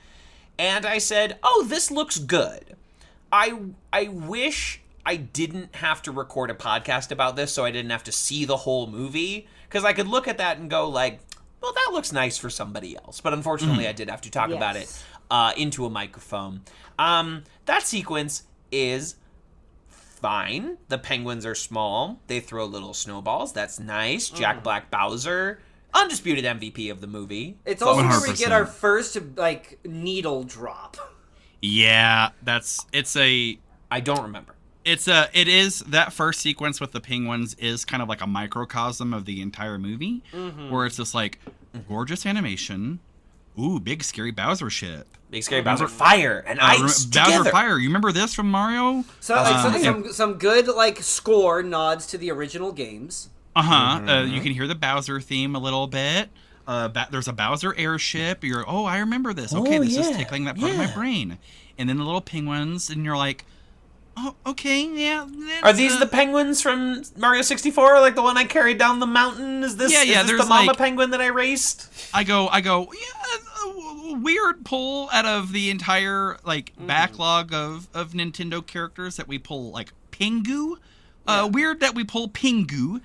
And I said, oh, this looks good. I wish I didn't have to record a podcast about this, so I didn't have to see the whole movie, because I could look at that and go like, well, that looks nice for somebody else. But unfortunately, I did have to talk about it into a microphone. That sequence is fine. The penguins are small. They throw little snowballs. That's nice. Jack Black Bowser, undisputed MVP of the movie. It's also where 100%. we get our first, like, needle drop. Yeah, I don't remember. it is that first sequence with the penguins is kind of like a microcosm of the entire movie, where it's just like gorgeous animation. Ooh, big scary Bowser ship. Big scary Bowser fire and ice Bowser together. fire. You remember this from Mario? So like some good like score nods to the original games. You can hear the Bowser theme a little bit. There's a Bowser airship. I remember this. Okay, this is tickling that part of my brain. And then the little penguins, and you're like, oh, okay, yeah. Are these the penguins from Mario 64? Like the one I carried down the mountain? Is this, is this there's the mama like- penguin that I raced? I go, weird pull out of the entire like backlog of Nintendo characters that we pull like Pingu. Weird that we pull Pingu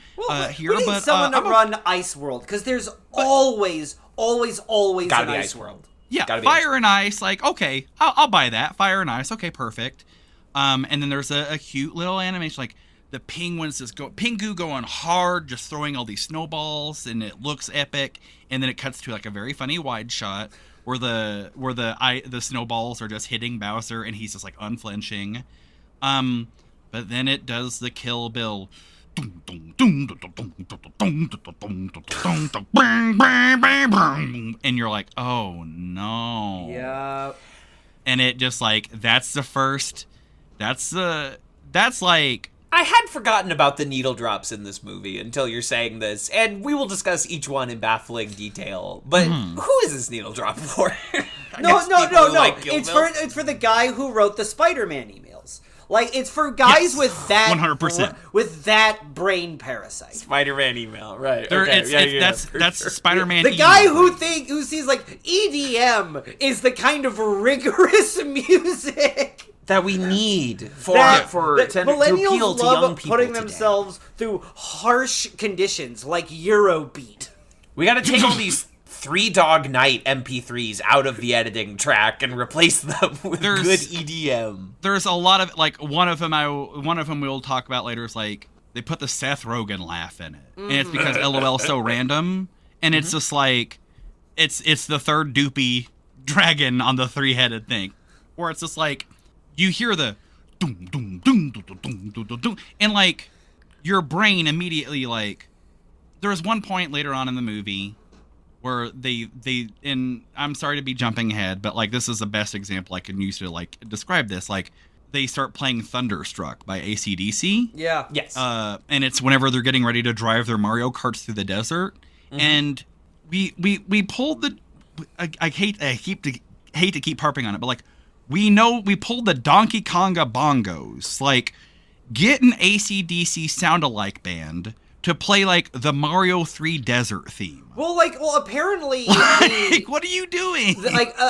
here, we need but someone to run Ice World because there's always Gotta an be Ice World. Yeah, Gotta be fire and ice. Like, okay, I'll buy that. Fire and ice. Okay, perfect. And then there's a cute little animation, like the penguins Pingu going hard, just throwing all these snowballs, and it looks epic. And then it cuts to like a very funny wide shot where the snowballs are just hitting Bowser, and he's just like unflinching. But then it does the Kill Bill. And you're like, oh no. Yeah. And it just like, that's like, I had forgotten about the needle drops in this movie until you're saying this, and we will discuss each one in baffling detail. But who is this needle drop for? No. It's It's for the guy who wrote the Spider-Man emails. Like, it's for guys Yes, with that 100%. with that brain parasite. Spider-Man email, right? there, Okay, that's sure. Spider-Man. The guy emo. who sees like EDM is the kind of rigorous music that we need for that to millennials appeal to love young people putting today. themselves through harsh conditions like Eurobeat. We got to take all these Three Dog Night MP3s out of the editing track and replace them with good EDM. There's a lot of like one of them we'll talk about later is like they put the Seth Rogen laugh in it, and it's because LOL is so random, and it's just like it's the third doopy dragon on the three-headed thing, where it's just like you hear the doom doom doom doom doom doom doom doom, and like your brain immediately like there's one point later on in the movie where they and I'm sorry to be jumping ahead, but like this is the best example I can use to like describe this. Like they start playing Thunderstruck by AC/DC. Yeah. Yes. And it's whenever they're getting ready to drive their Mario Karts through the desert, and we pulled the. I hate to keep harping on it, but like we pulled the Donkey Konga bongos. Like get an AC/DC sound-alike band to play like the Mario 3 desert theme. Well, apparently, Like, what are you doing?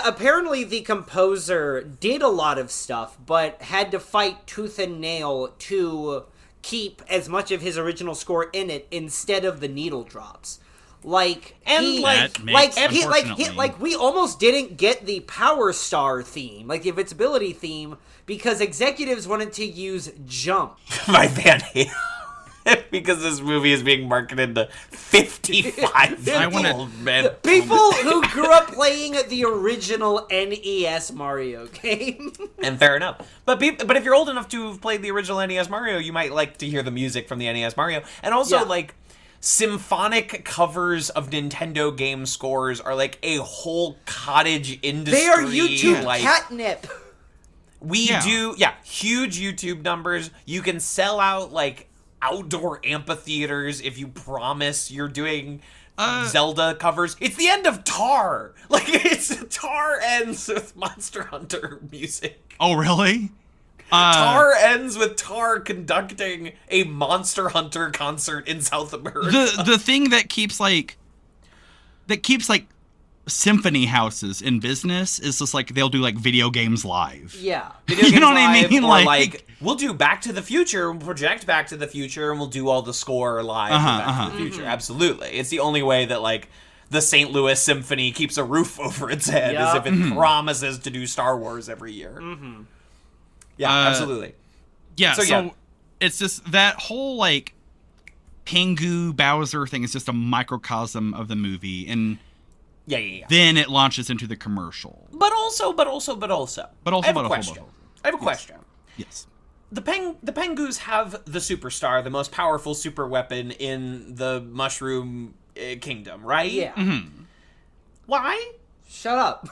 Apparently the composer did a lot of stuff, but had to fight tooth and nail to keep as much of his original score in it instead of the needle drops. Like, we almost didn't get the Power Star theme, like the Invincibility theme, because executives wanted to use Jump. My Van Halen. Because this movie is being marketed to 55-year-old men. People who grew up playing the original NES Mario game. And fair enough. But if you're old enough to have played the original NES Mario, you might like to hear the music from the NES Mario. And also, like, symphonic covers of Nintendo game scores are like a whole cottage industry. They are YouTube like, catnip. We do, huge YouTube numbers. You can sell out, like, outdoor amphitheaters if you promise you're doing Zelda covers. It's the end of Tar. Like, Tar ends with Monster Hunter music. Oh, really? Tar ends with Tar conducting a Monster Hunter concert in South America. The thing that keeps symphony houses in business is just like they'll do like video games live. Yeah. Video You games know what I live, mean? Or Like- like we'll do Back to the Future, we'll project Back to the Future, and we'll do all the score live for Back to the Future. Absolutely, it's the only way that like the St. Louis Symphony keeps a roof over its head, as if it promises to do Star Wars every year. Yeah, absolutely. Yeah, So, so, yeah. it's just that whole like Pingu Bowser thing is just a microcosm of the movie, and Yeah. then it launches into the commercial. But also. I have a question. Yes. The Pengus have the superstar, the most powerful super weapon in the Mushroom Kingdom, right? Yeah. Why? Shut up.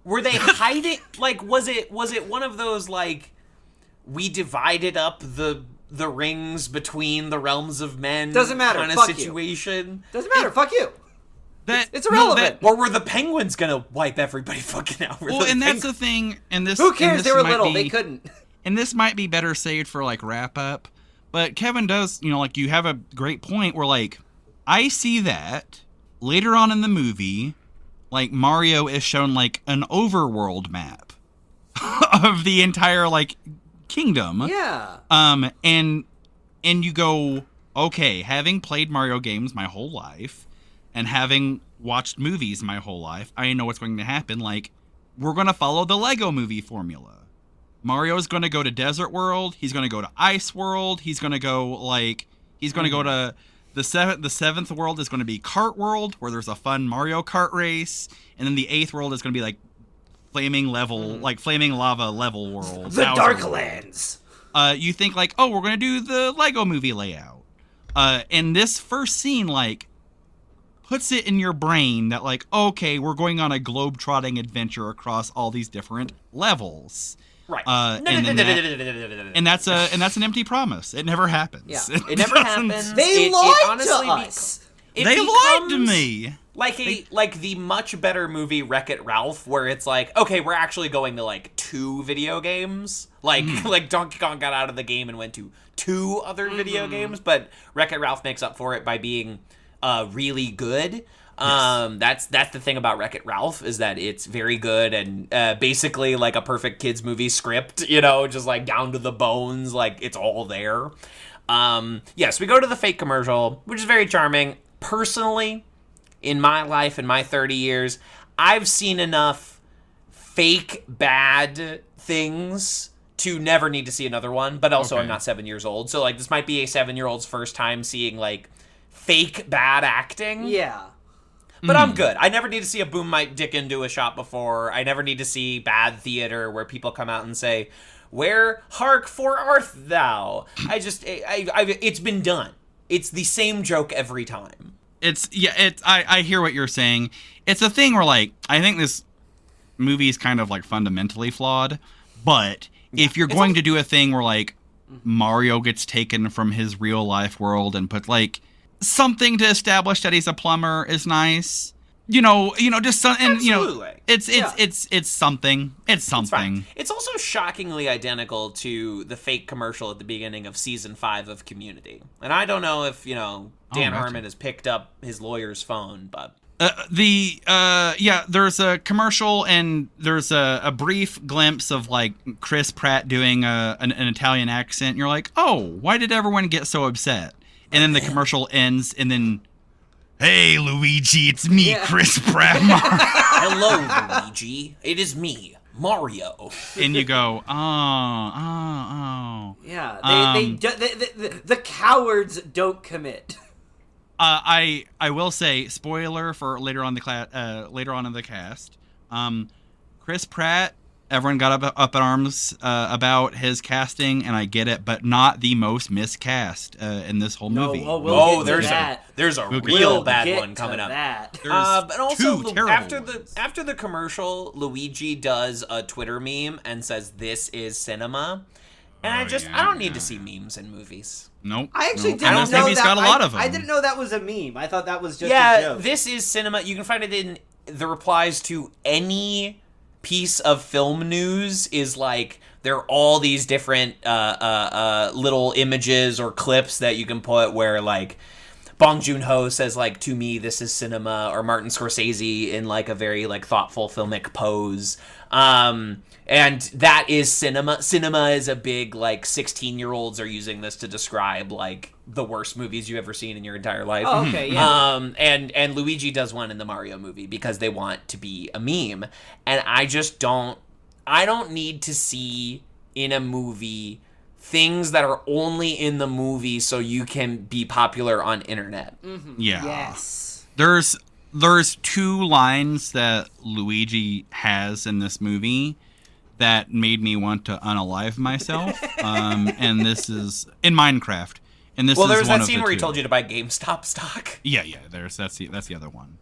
Were they hiding? Like, was it one of those like we divided up the rings between the realms of men? Doesn't matter. Kind of Fuck you. situation. Doesn't matter. Fuck you. It's irrelevant. Or were the penguins gonna wipe everybody fucking out? Well, and that's the thing. And this. Who and cares? this They were might little. be- They couldn't. And this might be better saved for like wrap up. But Kevin does, like you have a great point where like I see that later on in the movie, like Mario is shown like an overworld map of the entire like kingdom. Yeah. And you go, okay, having played Mario games my whole life and having watched movies my whole life, I know what's going to happen. Like, we're going to follow the Lego movie formula. Mario's going to go to Desert World. He's going to go to Ice World. He's going to go, go to the seventh world is going to be Kart World, where there's a fun Mario Kart race. And then the eighth world is going to be, like, flaming lava level world. The Bowser World. Darklands. You think like, oh, we're gonna do the Lego movie layout. And this first scene like puts it in your brain that like, okay, we're going on a globe-trotting adventure across all these different levels. Right. And that's an empty promise. It never happens. Yeah. It never happens. They It lied honestly to us. It They lied to becomes me. Like the much better movie Wreck-It Ralph, where it's like, okay, we're actually going to like 2 video games. Like like Donkey Kong got out of the game and went to 2 other video games, but Wreck-It Ralph makes up for it by being really good. That's the thing about Wreck-It Ralph, is that it's very good and basically like a perfect kids movie script, just like down to the bones, like it's all there. Yes, we go to the fake commercial, which is very charming. Personally, in my life, in my 30 years, I've seen enough fake bad things to never need to see another one, but also Okay. I'm not 7 years old, so like this might be a 7-year-old's first time seeing like fake bad acting. Yeah. But I'm good. I never need to see a boom mic dick into a shot before. I never need to see bad theater where people come out and say, "Where hark for art thou?" It's been done. It's the same joke every time. I hear what you're saying. It's a thing where like I think this movie is kind of like fundamentally flawed, but if you're going to do a thing where like Mario gets taken from his real life world and put like something to establish that he's a plumber is nice. Just some, and Absolutely. it's something. It's something. It's fine. It's also shockingly identical to the fake commercial at the beginning of season 5 of Community. And I don't know if, Dan gotcha. Harmon has picked up his lawyer's phone, but There's a commercial and there's a brief glimpse of like Chris Pratt doing an Italian accent. And you're like, oh, why did everyone get so upset? And then the commercial ends, and then, hey, Luigi, it's me, Yeah. Chris Pratt. hello, Luigi. It is me, Mario. And you go, oh. Yeah. Um, The cowards don't commit. I will say, spoiler for later on in the cast. Chris Pratt, everyone got up in arms about his casting, and I get it, but not the most miscast in this whole movie. We'll get to that. there's a We'll get real We'll bad get one coming to up. that. But also, two terrible ones. after the commercial, Luigi does a Twitter meme and says, "This is cinema," and I don't need to see memes in movies. Nope. I actually nope. didn't And this know movie's that. got a lot of them. I didn't know that was a meme. I thought that was just a Yeah, joke. this is cinema. You can find it in the replies to any piece of film news. Is like there are all these different little images or clips that you can put where like Bong Joon-ho says, like, to me, this is cinema, or Martin Scorsese in, like, a very, like, thoughtful filmic pose. And that is cinema. Cinema is a big, like, 16-year-olds are using this to describe, like, the worst movies you've ever seen in your entire life. Oh, okay, yeah. And Luigi does one in the Mario movie because they want to be a meme. And I don't need to see in a movie things that are only in the movie so you can be popular on internet. Yeah. Yes. There's two lines that Luigi has in this movie that made me want to unalive myself. And this is in Minecraft. And this Well, is there's one that of scene the where he two. told you to buy GameStop stock. Yeah, that's the other one.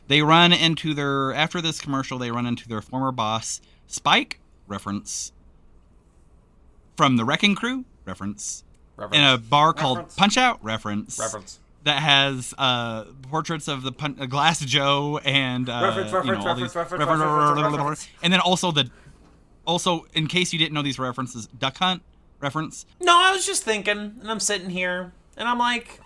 They run into after this commercial, they run into their former boss, Spike, reference from the Wrecking Crew, reference. In a bar called Punch Out, reference. That has portraits of the Glass Joe and Reference. and then also in case you didn't know these references, Duck Hunt reference. No, I was just thinking, and I'm sitting here, and I'm like,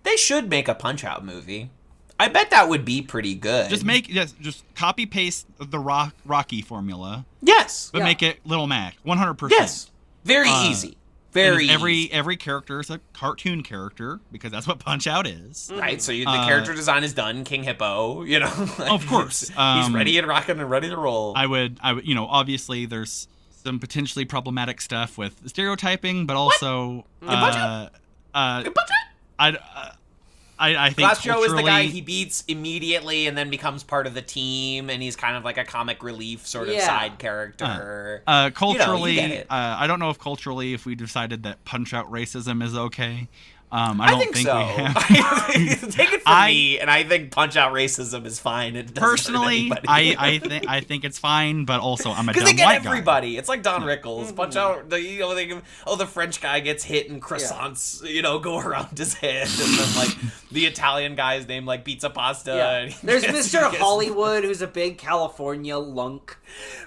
they should make a Punch-Out movie. I bet that would be pretty good. Just copy paste the Rocky formula, Yes. but make it Little Mac, 100%. Yes. Very easy. Very easy. Every character is a cartoon character because that's what Punch Out is. Right, so the character design is done. King Hippo, you know. Like, Of course. he's ready and rocking and ready to roll. I would, obviously there's some potentially problematic stuff with stereotyping, but also, I think Glass Joe is the guy culturally- he beats immediately and then becomes part of the team, and he's kind of like a comic relief sort of Yeah. side character. Culturally, you get it. I don't know if culturally, if we decided that Punch Out racism is okay. I don't think so. we have. Take it from me, and I think Punch Out racism is fine. It doesn't hurt Personally, anybody. I think it's fine, but also I'm a Because dumb they get white guy. everybody. It's like Don Rickles. Punch Out. The French guy gets hit and croissants, go around his head, and then like the Italian guy's name like pizza pasta. Yeah. And he There's gets- Mr. he gets- Hollywood, who's a big California lunk.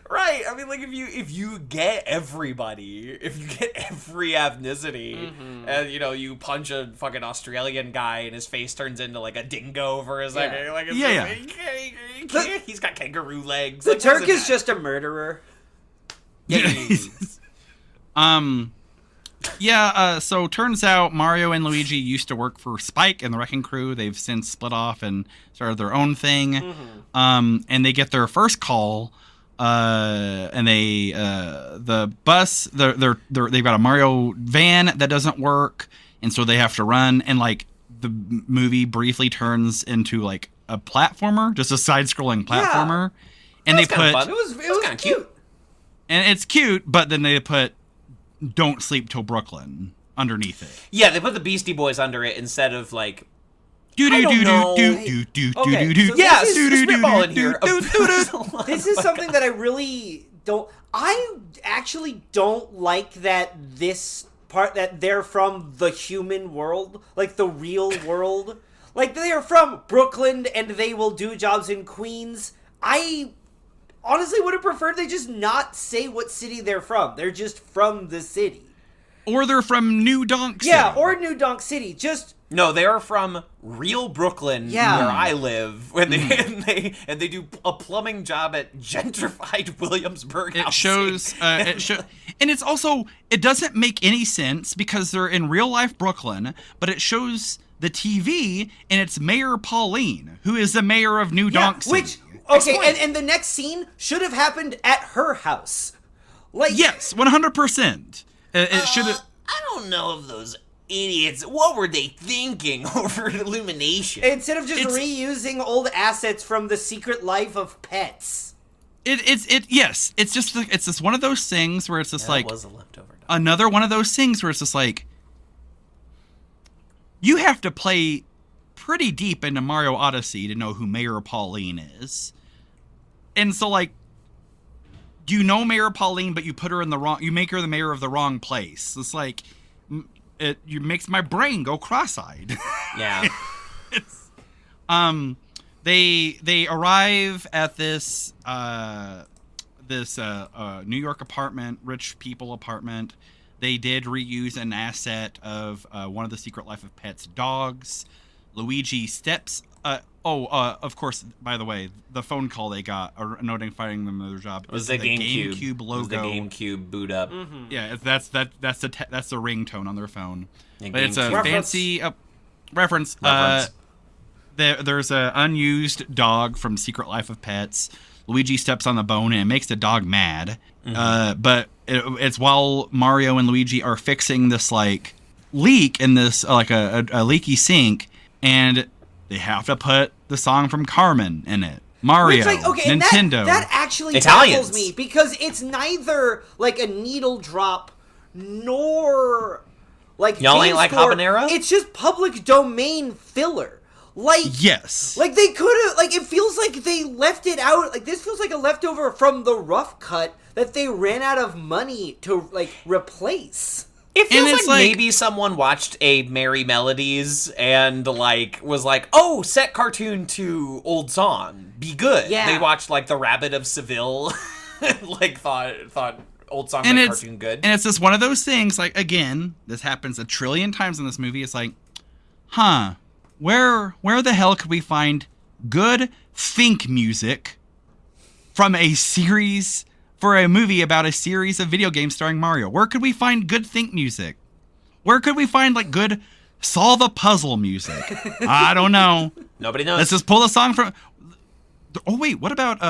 Right. I mean, like if you get everybody, if you get every ethnicity, and you punch a fucking Australian guy and his face turns into like a dingo for a second, Yeah. like it's Yeah. he can't- he's got kangaroo legs. The Like, what Turk does it is just a murderer. So turns out Mario and Luigi used to work for Spike and the Wrecking Crew. They've since split off and started their own thing. And they get their first call, and they've got a Mario van that doesn't work, and so they have to run. And like the movie briefly turns into like a platformer, just a side-scrolling platformer. And they That's kinda put fun. It was kind of cute. and it's cute, but then they put "Don't Sleep Till Brooklyn" underneath it. Yeah, they put the Beastie Boys under it instead of like. Do I do don't do know. do do do Okay, do do. so Yeah, this is- spitball in here. This is something that I really don't. I actually don't like that this part that they're from the human world, like the real world. Like they are from Brooklyn and they will do jobs in Queens. I honestly would have preferred they just not say what city they're from. They're just from the city. Or they're from New Donk City. Yeah, or New Donk City. Just No, they are from real Brooklyn, Yeah. where I live. When they and they do a plumbing job at gentrified Williamsburg. It housing. shows, and it's also, it doesn't make any sense because they're in real life Brooklyn, but it shows the TV and it's Mayor Pauline, who is the mayor of New Donk City. which okay, Explain. and the next scene should have happened at her house. Like Yes, 100%. It should have. I don't know if those idiots. What were they thinking over Illumination? instead of just It's- reusing old assets from The Secret Life of Pets. Yes, it's just one of those things where it's just That like was a leftover. another one of those things where it's just like you have to play pretty deep into Mario Odyssey to know who Mayor Pauline is. And so like you know Mayor Pauline, but you put her in you make her the mayor of the wrong place. It's like it makes my brain go cross-eyed. Yeah. They arrive at this New York apartment, rich people apartment. They did reuse an asset of one of the Secret Life of Pets dogs. Luigi steps. Of course, by the way, the phone call they got notifying them of their job was the GameCube logo. Was the GameCube boot up. Mm-hmm. Yeah, that's the ringtone on their phone. Yeah, But it's a GameCube. fancy reference. There's an unused dog from Secret Life of Pets. Luigi steps on the bone and it makes the dog mad. But it's while Mario and Luigi are fixing this like leak in this like a leaky sink, and they have to put the song from Carmen in it. Mario, and Nintendo. that actually Italians. baffles me because it's neither like a needle drop nor like Y'all ain't game like score. habanero? It's just public domain filler. Like Yes. Like they could have like it feels like they left it out. Like this feels like a leftover from the rough cut that they ran out of money to like replace. It feels it's like like- maybe someone watched a Merry Melodies and like was like, "Oh, set cartoon to old song, be good." Yeah. They watched like The Rabbit of Seville, like thought old song and made it's cartoon good. And it's just one of those things. Like again, this happens a trillion times in this movie. It's like, where the hell could we find good think music from a series for a movie about a series of video games starring Mario? Where could we find good think music? Where could we find like good solve a puzzle music? I don't know. Nobody knows. Let's just pull a song from. Oh wait, what about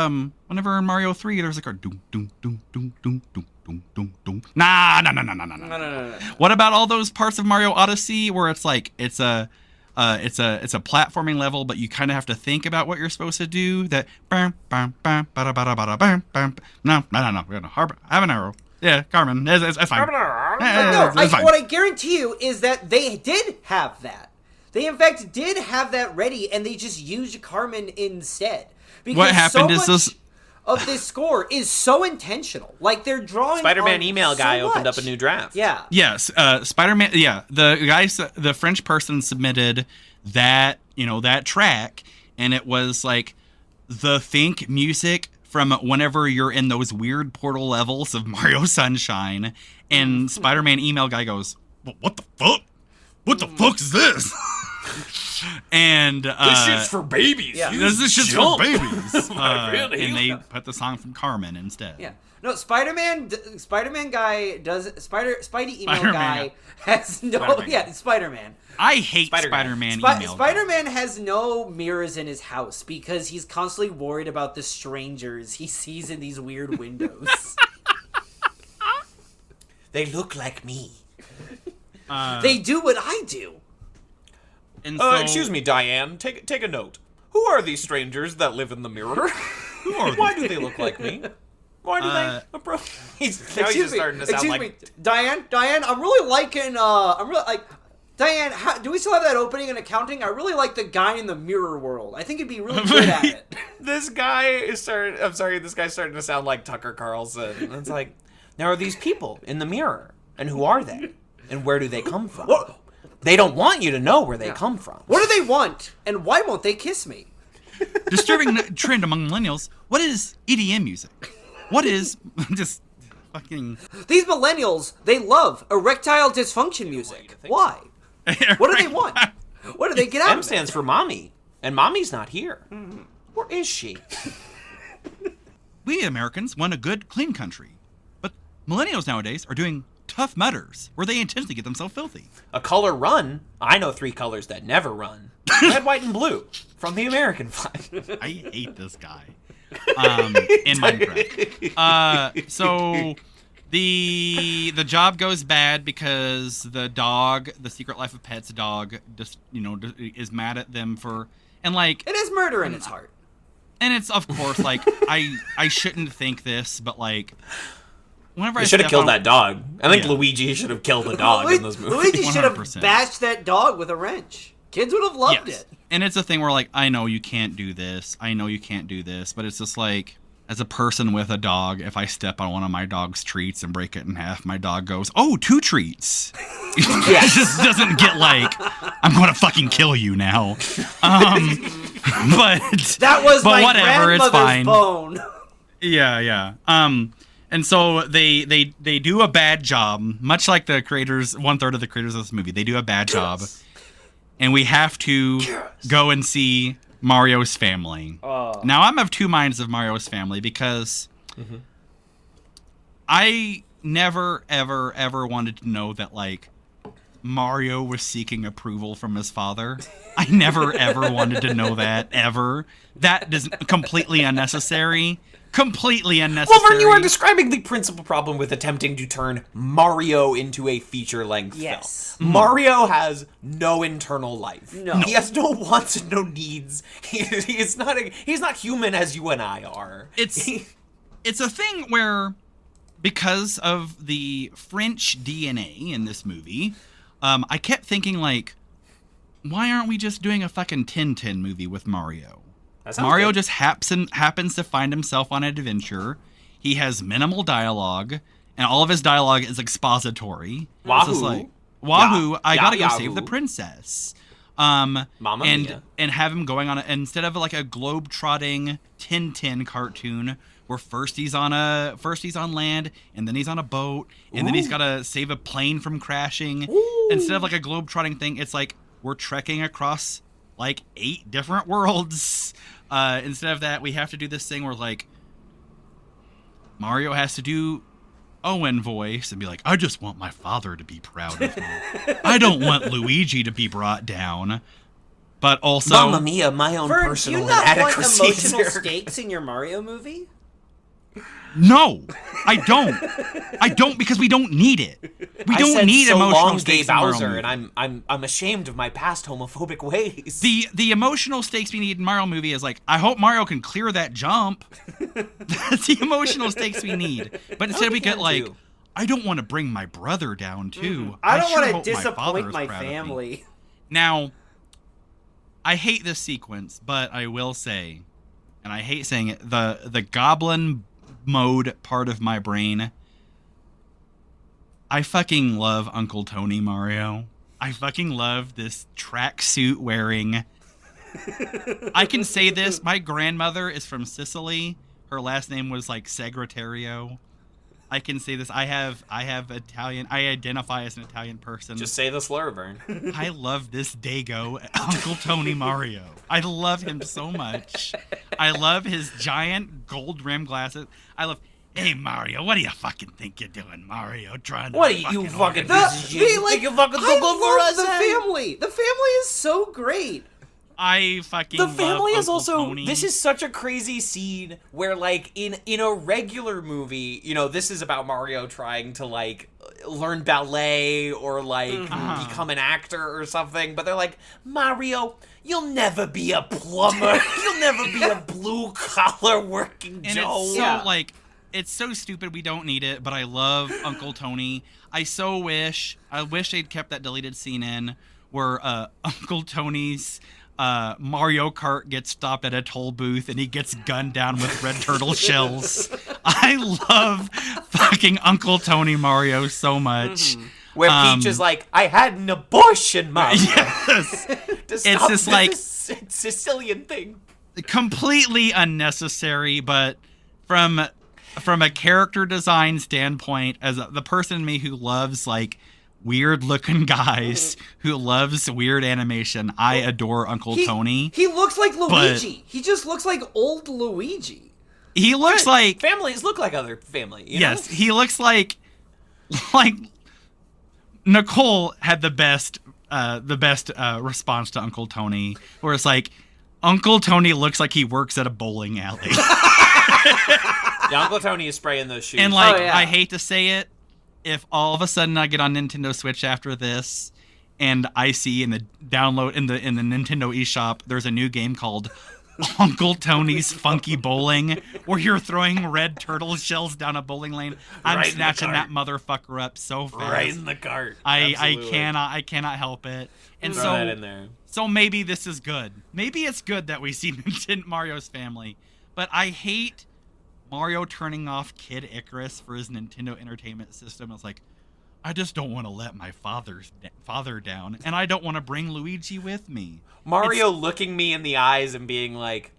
whenever in Mario 3 there's like a doom doom doom doom doom doom doom doom doom. Nah. No. What about all those parts of Mario Odyssey where it's like it's a platforming level, but you kind of have to think about what you're supposed to do. That no, we're gonna have an arrow. Yeah, Carmen, it's fine. It's fine. What I guarantee you is that they did have that. They in fact did have that ready, and they just used Carmen instead. Because What happened so is much this. of this score is so intentional. Like they're drawing. Spider-Man on email so guy opened much. up a new draft. Yeah. Yes, Spider-Man. Yeah, the French person submitted that that track, and it was like the think music from whenever you're in those weird portal levels of Mario Sunshine. And Spider-Man email guy goes, "What the fuck? What the fuck is this?" And This shit's for babies. Yeah. You this is just for jump. babies. Really? And they put the song from Carmen instead. Yeah. No, Spider-Man guy does Spidey email Spider-Man, guy has no Spider-Man. Spider-Man. I hate Spider-Man. Spider-Man email. Spider-Man has no mirrors in his house because he's constantly worried about the strangers he sees in these weird windows. They look like me. They do what I do. And so, Excuse me, Diane. Take a note. Who are these strangers that live in the mirror? Who are Why do they look like me? Why do they approach? He's just starting to sound excuse like. me, Diane, I'm really liking. Diane, do we still have that opening in accounting? I really like the guy in the mirror world. I think he'd be really good at it. This guy is starting. I'm sorry. This guy's starting to sound like Tucker Carlson. And it's like, there are these people in the mirror, and who are they, and where do they come from? They don't want you to know where they come from. What do they want, and why won't they kiss me? disturbing trend among millennials. What is EDM music? What is just fucking? These millennials, they love erectile dysfunction music. Why? What do they want? What do they get out M of it? stands for mommy, and mommy's not here. Where is she? We Americans want a good, clean country, but millennials nowadays are doing tough mutters where they intentionally get themselves filthy. A color run. I know 3 colors that never run. Red, white, and blue from the American flag. I hate this guy. In Minecraft. So the job goes bad because the dog, the Secret Life of Pets dog, just is mad at them for and like It has murder in its heart. and it's of course like I shouldn't think this, but like whenever They I should have step killed on- that dog. I think Yeah. Luigi should have killed the dog in this movie. Luigi should have 100%. bashed that dog with a wrench. Kids would have loved Yes. it. And it's a thing where like I know you can't do this. I know you can't do this, but it's just like as a person with a dog, if I step on one of my dog's treats and break it in half, my dog goes, "Oh, 2 treats." It just doesn't get like I'm going to fucking kill you now. But That was but my whatever, it's grandmother's fine. bone. Yeah. And so they do a bad job, much like the creators, 1/3 of the creators of this movie. They do a bad job, and we have to go and see Mario's family. Now I'm of two minds of Mario's family because I never ever wanted to know that like Mario was seeking approval from his father. I never ever wanted to know that ever. That is completely unnecessary. Completely unnecessary. Well, Vern, you are describing the principal problem with attempting to turn Mario into a feature-length film. Mario has no internal life. No. He has no wants and no needs. He's not human as you and I are. It's a thing where, because of the French DNA in this movie, I kept thinking, like, why aren't we just doing a fucking Tintin movie with Mario? Mario just happens to find himself on an adventure. He has minimal dialogue, and all of his dialogue is expository. Wahoo. It's just like, Wahoo, I gotta go Yahoo. save the princess. Mamma mia. And have him going on instead of like a globe-trotting Tintin cartoon where first he's on land and then he's on a boat and then he's got to save a plane from crashing. Instead of like a globe-trotting thing, it's like we're trekking across like 8 different worlds. Instead of that, we have to do this thing where like Mario has to do Owen voice and be like, I just want my father to be proud of me. I don't want Luigi to be brought down. But also, Mamma mia, my own Vern, do personal you not want inadequacies emotional here. stakes in your Mario movie? no, I don't. I don't, because we don't need it. We don't said need so emotional long, stakes Gay in Mario Bowser, movie. and I'm ashamed of my past homophobic ways. The emotional stakes we need in Mario movie is like, I hope Mario can clear that jump. That's the emotional stakes we need. But instead we get can like, do. I don't want to bring my brother down too. I don't sure want hope to my father disappoint is my proud of me." family. Now, I hate this sequence, but I will say, and I hate saying it, the goblin mode part of my brain, I fucking love Uncle Tony Mario. I fucking love this tracksuit wearing. I can say this, my grandmother is from Sicily. Her last name was like Segretario. I can say this. I have Italian. I identify as an Italian person. Just say the slur, Vern. I love this Dago, Uncle Tony Mario. I love him so much. I love his giant gold rim glasses. I love. Hey Mario, what do you fucking think you're doing, Mario? Trying to What are you fucking organize- piece of shit? You think you fucking took over I us, love the eh? family. The family is so great. I fucking The love family is Uncle also Tony. this is such a crazy scene where like in a regular movie, you know, this is about Mario trying to like learn ballet or like become an actor or something, but they're like, Mario, you'll never be a plumber. You'll never be a blue collar working And Joe. it's so like, it's so stupid we don't need it, but I love Uncle Tony. I wish they'd kept that deleted scene in where Uncle Tony's Mario Kart gets stopped at a toll booth and he gets gunned down with red turtle shells. I love fucking Uncle Tony Mario so much. Where Peach is like, I had an abortion, Mario. Yes. To stop just like- this Sicilian thing. Completely unnecessary, but from a character design standpoint, as the person in me who loves like weird looking guys, who loves weird animation, I adore Uncle Tony. He looks like Luigi. He just looks like old Luigi. He looks like, Families look like other family. You yes, know? he looks like Nicole had the best response to Uncle Tony, where it's like, Uncle Tony looks like he works at a bowling alley. Yeah, Uncle Tony is spraying those shoes. And like, Oh, yeah. I hate to say it, if all of a sudden I get on Nintendo Switch after this, and I see in the download in the Nintendo eShop, there's a new game called Uncle Tony's Funky Bowling, where you're throwing red turtle shells down a bowling lane. I'm Right in the snatching that cart. motherfucker up so fast. right in the cart. I Absolutely. cannot help it. And Throw that in there. so maybe this is good. Maybe it's good that we see Mario's family. But I hate Mario turning off Kid Icarus for his Nintendo Entertainment System. It's like, I just don't want to let my father down, and I don't want to bring Luigi with me. Mario looking me in the eyes and being like,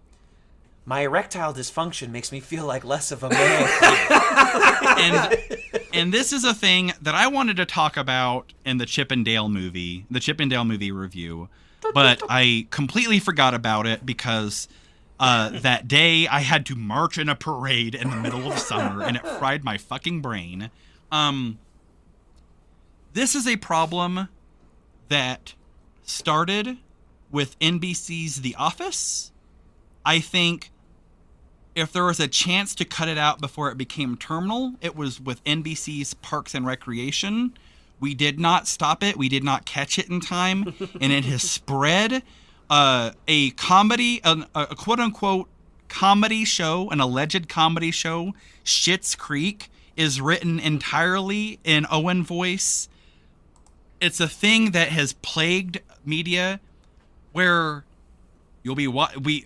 my erectile dysfunction makes me feel like less of a man. And this is a thing that I wanted to talk about in the Chip and Dale movie review, but I completely forgot about it because that day I had to march in a parade in the middle of summer, and it fried my fucking brain. This is a problem that started with NBC's The Office. I think if there was a chance to cut it out before it became terminal, it was with NBC's Parks and Recreation. We did not stop it. We did not catch it in time. And it has spread. A comedy, a quote-unquote comedy show, an alleged comedy show, Schitt's Creek, is written entirely in Owen voice. It's a thing that has plagued media where you'll be...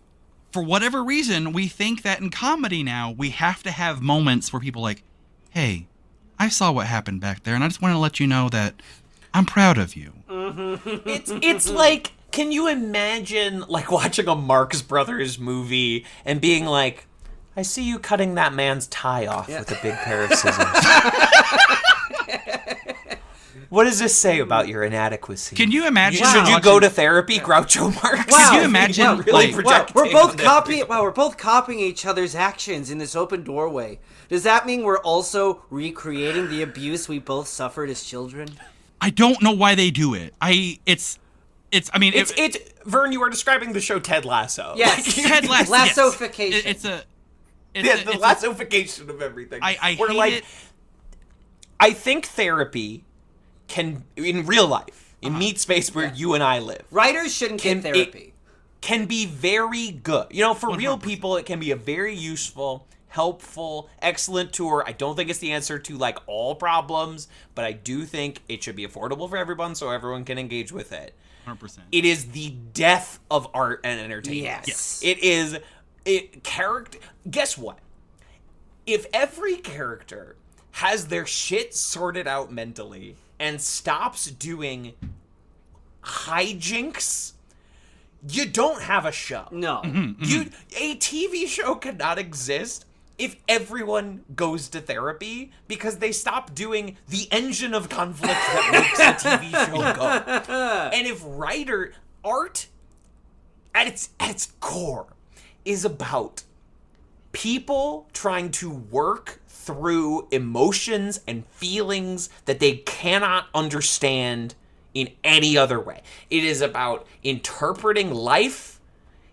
For whatever reason, we think that in comedy now, we have to have moments where people are like, hey, I saw what happened back there, and I just want to let you know that I'm proud of you. It's like, can you imagine like watching a Marx Brothers movie and being like, I see you cutting that man's tie off with a big pair of scissors. What does this say about your inadequacy? Can you imagine? Should you go to therapy, Groucho Marx? Wow. Can you imagine? Really We're both copying each other's actions in this open doorway. Does that mean we're also recreating the abuse we both suffered as children? I don't know why they do it. Vern, you are describing the show Ted Lasso. Yes. Ted Lasso. Lassofication. It's the lassofication of everything. I hate it. I think therapy can, in real life, in meat space where you and I live, Writers shouldn't get therapy. Can be very good. For real people, it can be a very useful, helpful, excellent tour. I don't think it's the answer to like all problems, but I do think it should be affordable for everyone so everyone can engage with it. 100%. It is the death of art and entertainment. Yes. It is character. Guess what? If every character has their shit sorted out mentally and stops doing hijinks, you don't have a show. No. A TV show cannot exist if everyone goes to therapy because they stop doing the engine of conflict that makes a TV show go. And if art at its core is about people trying to work through emotions and feelings that they cannot understand in any other way. It is about interpreting life,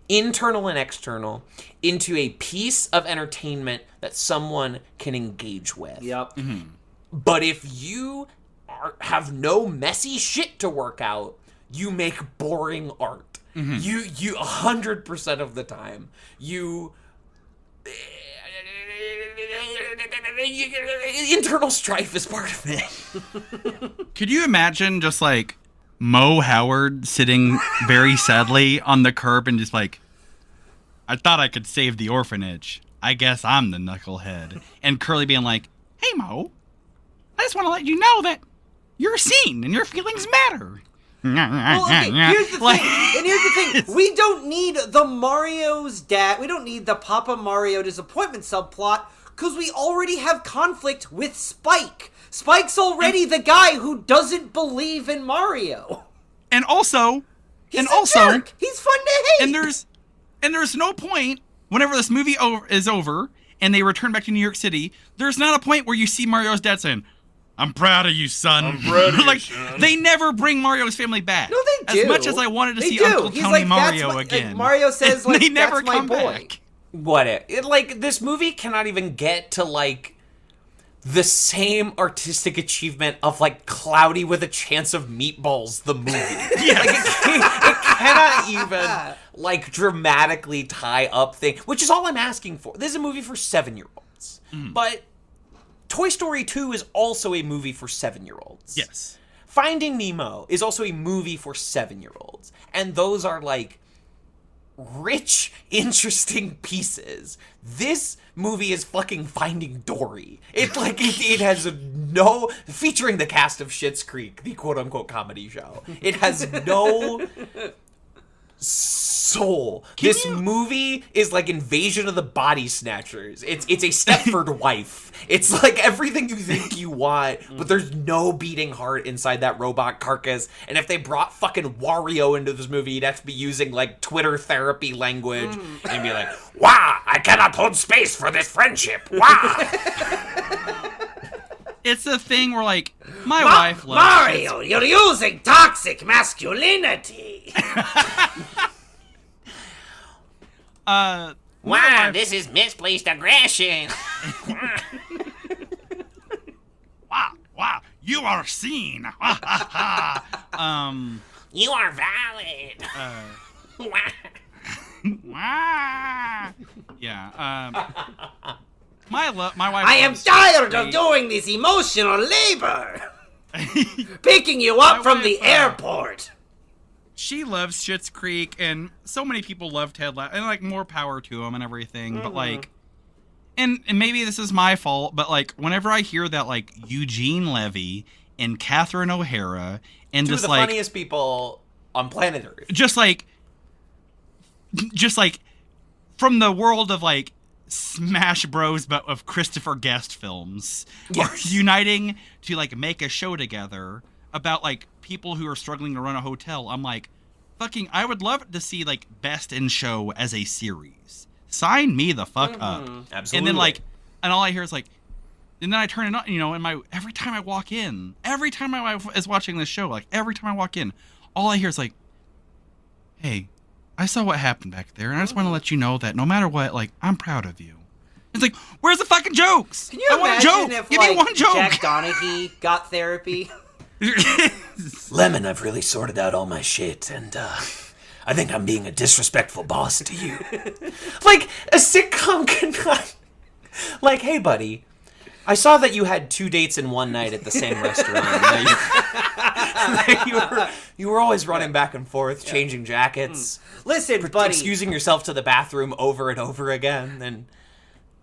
internal and external, into a piece of entertainment that someone can engage with. Yep. Mm-hmm. But if you have no messy shit to work out, you make boring art. Mm-hmm. You 100% of the time, internal strife is part of it. Could you imagine just like Mo Howard sitting very sadly on the curb and just like, I thought I could save the orphanage. I guess I'm the knucklehead. And Curly being like, hey Mo, I just want to let you know that you're seen and your feelings matter. Well, okay, here's the thing. We don't need the Mario's dad. We don't need the Papa Mario disappointment subplot because we already have conflict with Spike. Spike's already the guy who doesn't believe in Mario. And also, He's a jerk. He's fun to hate. and there's no point whenever this movie is over and they return back to New York City. There's not a point where you see Mario's dad saying, I'm proud of you, son. I'm proud of you, like, son. They never bring Mario's family back. No, they do. As much as I wanted to They see do. Uncle He's Tony like, Mario that's my, again. Mario says, like, they never that's my come boy. back. This movie cannot even get to like the same artistic achievement of like Cloudy with a Chance of Meatballs, the movie. It cannot even like dramatically tie up things, which is all I'm asking for. This is a movie for 7-year-olds, but Toy Story 2 is also a movie for 7-year-olds. Yes. Finding Nemo is also a movie for 7-year-olds, and those are like rich, interesting pieces. This movie is fucking Finding Dory. It has no, featuring the cast of Schitt's Creek, the quote-unquote comedy show. It has no soul. This movie is like Invasion of the Body Snatchers. It's a Stepford wife. It's like everything you think you want, but there's no beating heart inside that robot carcass. And if they brought fucking Wario into this movie, you'd have to be using like Twitter therapy language and be like, "Wow, I cannot hold space for this friendship. Wow." It's a thing where, like, my wife loves Mario, you're using toxic masculinity. Wow, this is misplaced aggression. Wow, you are seen. You are valid. Yeah. My wife. I am loves tired me. of doing this emotional labor. Picking you up My from wife, the airport. She loves Schitt's Creek, and so many people love Ted Lasso, and like more power to him and everything. But like, and maybe this is my fault, but like, whenever I hear that like Eugene Levy and Catherine O'Hara and Two of just the like funniest people on planet Earth. just like from the world of like Smash Bros, but of Christopher Guest films, are uniting to like make a show together about like people who are struggling to run a hotel. I'm like, fucking, I would love to see like Best in Show as a series. Sign me the fuck up. Absolutely. And then like, and all I hear is like, and then I turn it on, you know, and every time I walk in, every time my wife is watching this show, like every time I walk in, all I hear is like, hey, I saw what happened back there, and I just want to let you know that no matter what, like, I'm proud of you. It's like, where's the fucking jokes? Can you I want a imagine joke. if Give me like one joke. Jack Donaghy got therapy? Lemon, I've really sorted out all my shit, and I think I'm being a disrespectful boss to you. Like, a sitcom cannot... Like, hey, buddy, I saw that you had 2 dates in one night at the same restaurant. You were always running back and forth, changing jackets. Listen, buddy. Excusing yourself to the bathroom over and over again, and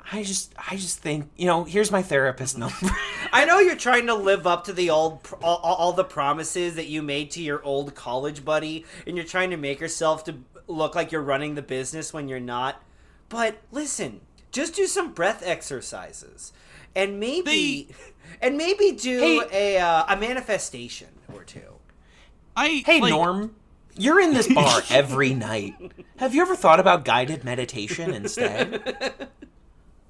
I just think, you know, here's my therapist number. I know you're trying to live up to the all the promises that you made to your old college buddy, and you're trying to make yourself to look like you're running the business when you're not. But listen, just do some breath exercises, and maybe do a manifestation or two. Hey, Norm, you're in this bar every night. Have you ever thought about guided meditation instead?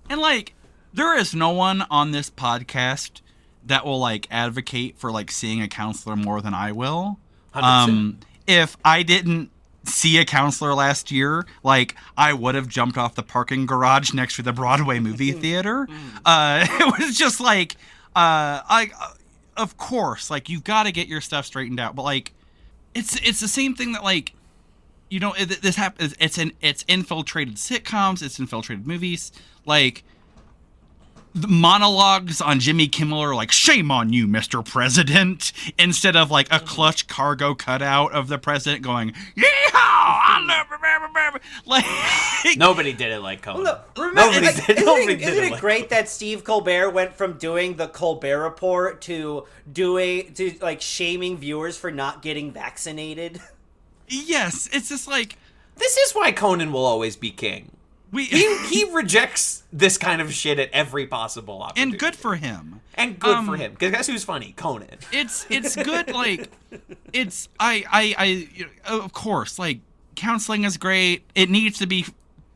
And like, there is no one on this podcast that will like advocate for like seeing a counselor more than I will. 100%. If I didn't see a counselor last year, like I would have jumped off the parking garage next to the Broadway movie theater. It was just like, of course, like you've got to get your stuff straightened out, but like, it's the same thing that like, you know, this happens. It's infiltrated sitcoms. It's infiltrated movies. Like the monologues on Jimmy Kimmel are like, "Shame on you, Mr. President," instead of like a clutch cargo cutout of the president going, "Yeehaw! I never." Like Nobody did it like Conan. Look, Nobody did Isn't it it like great that Steve Colbert went from doing the Colbert Report to like shaming viewers for not getting vaccinated? yes, it's just like This is why Conan will always be king. He rejects this kind of shit at every possible opportunity. and good for him. And good for him. Because guess who's funny? Conan. It's good. Like it's I of course, like counseling is great. It needs to be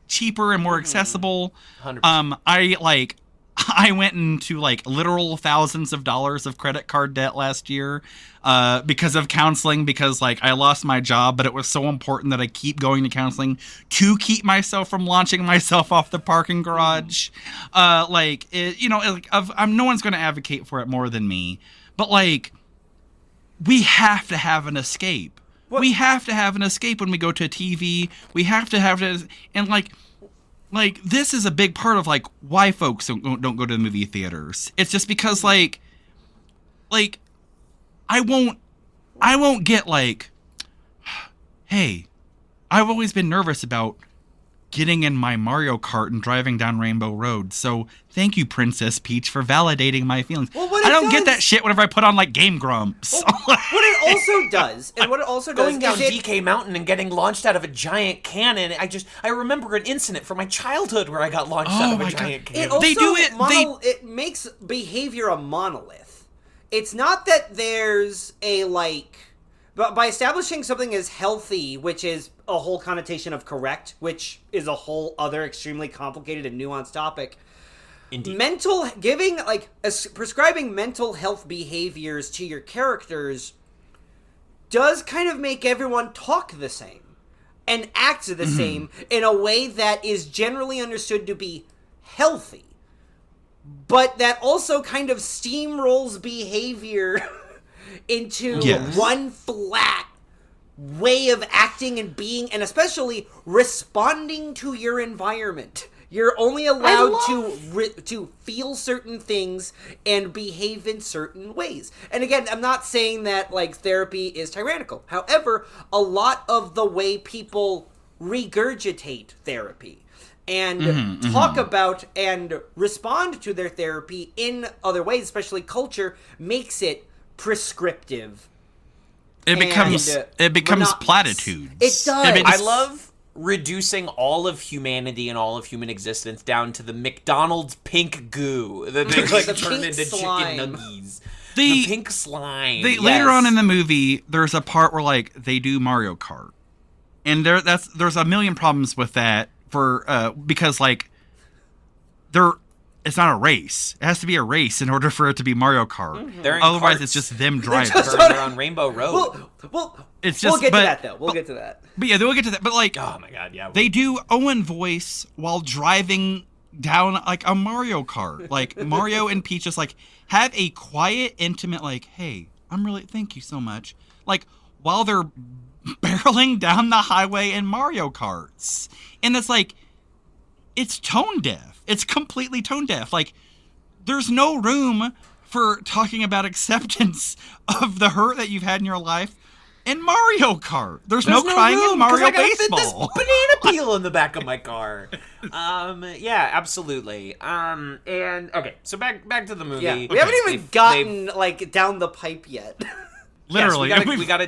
cheaper and more accessible. 100%. I went into like literal thousands of dollars of credit card debt last year because of counseling, because like I lost my job, but it was so important that I keep going to counseling to keep myself from launching myself off the parking garage. No one's going to advocate for it more than me, but like we have to have an escape. We have to have an escape when we go to TV. We have to and like this is a big part of like why folks don't go to the movie theaters. It's just because like I won't get like, hey, I've always been nervous about getting in my Mario Kart and driving down Rainbow Road. So thank you, Princess Peach, for validating my feelings. Well, what I it don't get does- that shit whenever I put on like Game Grumps. What it also does, and what it also does Going down is DK Mountain and getting launched out of a giant cannon. I remember an incident from my childhood where I got launched out of a giant cannon. It also They do it- it makes behavior a monolith. It's not that there's a but by establishing something as healthy, which is a whole connotation of correct, which is a whole other extremely complicated and nuanced topic. Indeed. Prescribing mental health behaviors to your characters does kind of make everyone talk the same and act the same in a way that is generally understood to be healthy, but that also kind of steamrolls behavior into one flat way of acting and being, and especially responding to your environment. You're only allowed to feel certain things and behave in certain ways. And again, I'm not saying that therapy is tyrannical. However, a lot of the way people regurgitate therapy and talk about and respond to their therapy in other ways, especially culture, makes it prescriptive. It becomes monotonous. platitudes. It does. I love reducing all of humanity and all of human existence down to the McDonald's pink goo that they The turn pink into slime. chicken nuggies. The- The pink slime. Later on in the movie, there's a part where they do Mario Kart, and there's a million problems with that because it's not a race. It has to be a race in order for it to be Mario Kart. They're in Otherwise, carts. it's just them driving. They're on Rainbow Road. We'll It's get just- to but- that though. We'll get to that. But yeah, we'll get to that. But Oh my god, yeah. they do Owen voice while driving down a Mario Kart. Mario and Peach just have a quiet, intimate hey, thank you so much. While they're barreling down the highway in Mario Karts. And it's it's tone deaf. It's completely tone deaf. There's no room for talking about acceptance of the hurt that you've had in your life in Mario Kart. There's no crying room, in Mario 'cause I gotta fit Baseball. this banana peel in the back of my car. Yeah, absolutely. And okay, so back to the movie. Yeah, we haven't even gotten down the pipe yet. Literally. Yes,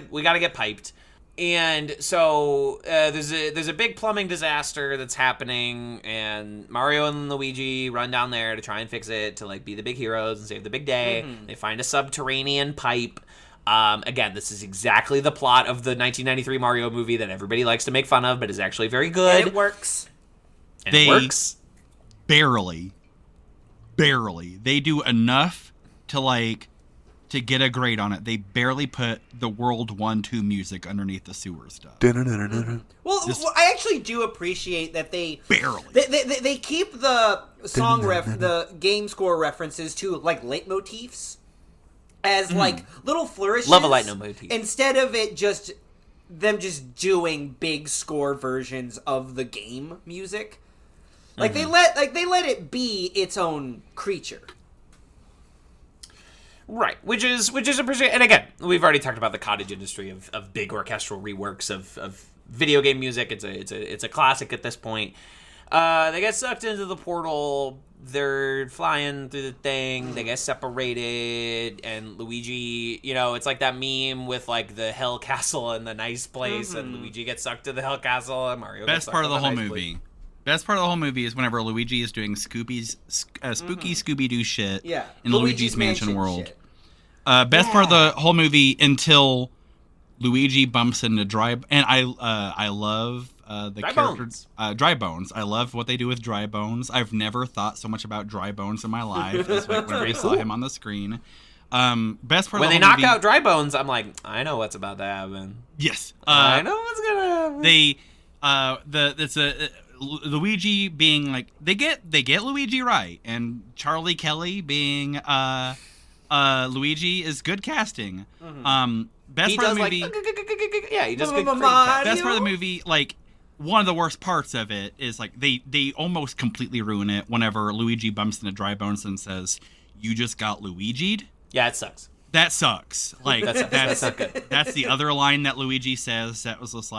we gotta get piped. And so there's a big plumbing disaster that's happening, and Mario and Luigi run down there to try and fix it, to be the big heroes and save the big day. They find a subterranean pipe. Again, this is exactly the plot of the 1993 Mario movie that everybody likes to make fun of, but is actually very good. And it works. And it works. Barely. They do enough to get a grade on it. They barely put the World 1-2 music underneath the sewer stuff. Well, I actually do appreciate that they Barely. they keep the the game score references to leitmotifs as little flourishes. Love a leitmotif. Instead of it just doing big score versions of the game music. They let it be its own creature. Right, which is appreciated. And again, we've already talked about the cottage industry of big orchestral reworks of video game music. It's a classic at this point. They get sucked into the portal. They're flying through the thing. They get separated, and Luigi, it's like that meme with the Hell Castle and the nice place, and Luigi gets sucked to the Hell Castle, and Mario. Best part of the whole movie. Best part of the whole movie is whenever Luigi is doing spooky Scooby-Doo shit in Luigi's Mansion World. shit. Best part of the whole movie until Luigi bumps into Dry... And I love the Dry character... Bones. Dry Bones. I love what they do with Dry Bones. I've never thought so much about Dry Bones in my life as whenever I saw him on the screen. Best part When of they the whole knock movie, out Dry Bones, I'm like, I know what's about to happen. Yes. I know what's gonna happen. Luigi being they get Luigi right, and Charlie Kelly being Luigi is good casting. Best He part does of the movie. yeah, he does good. Best part of the movie, one of the worst parts of it is they almost completely ruin it whenever Luigi bumps into Dry Bones and says, "You just got Luigi'd." Yeah, it sucks. That sucks. That's not good. That's the other line that Luigi says that was just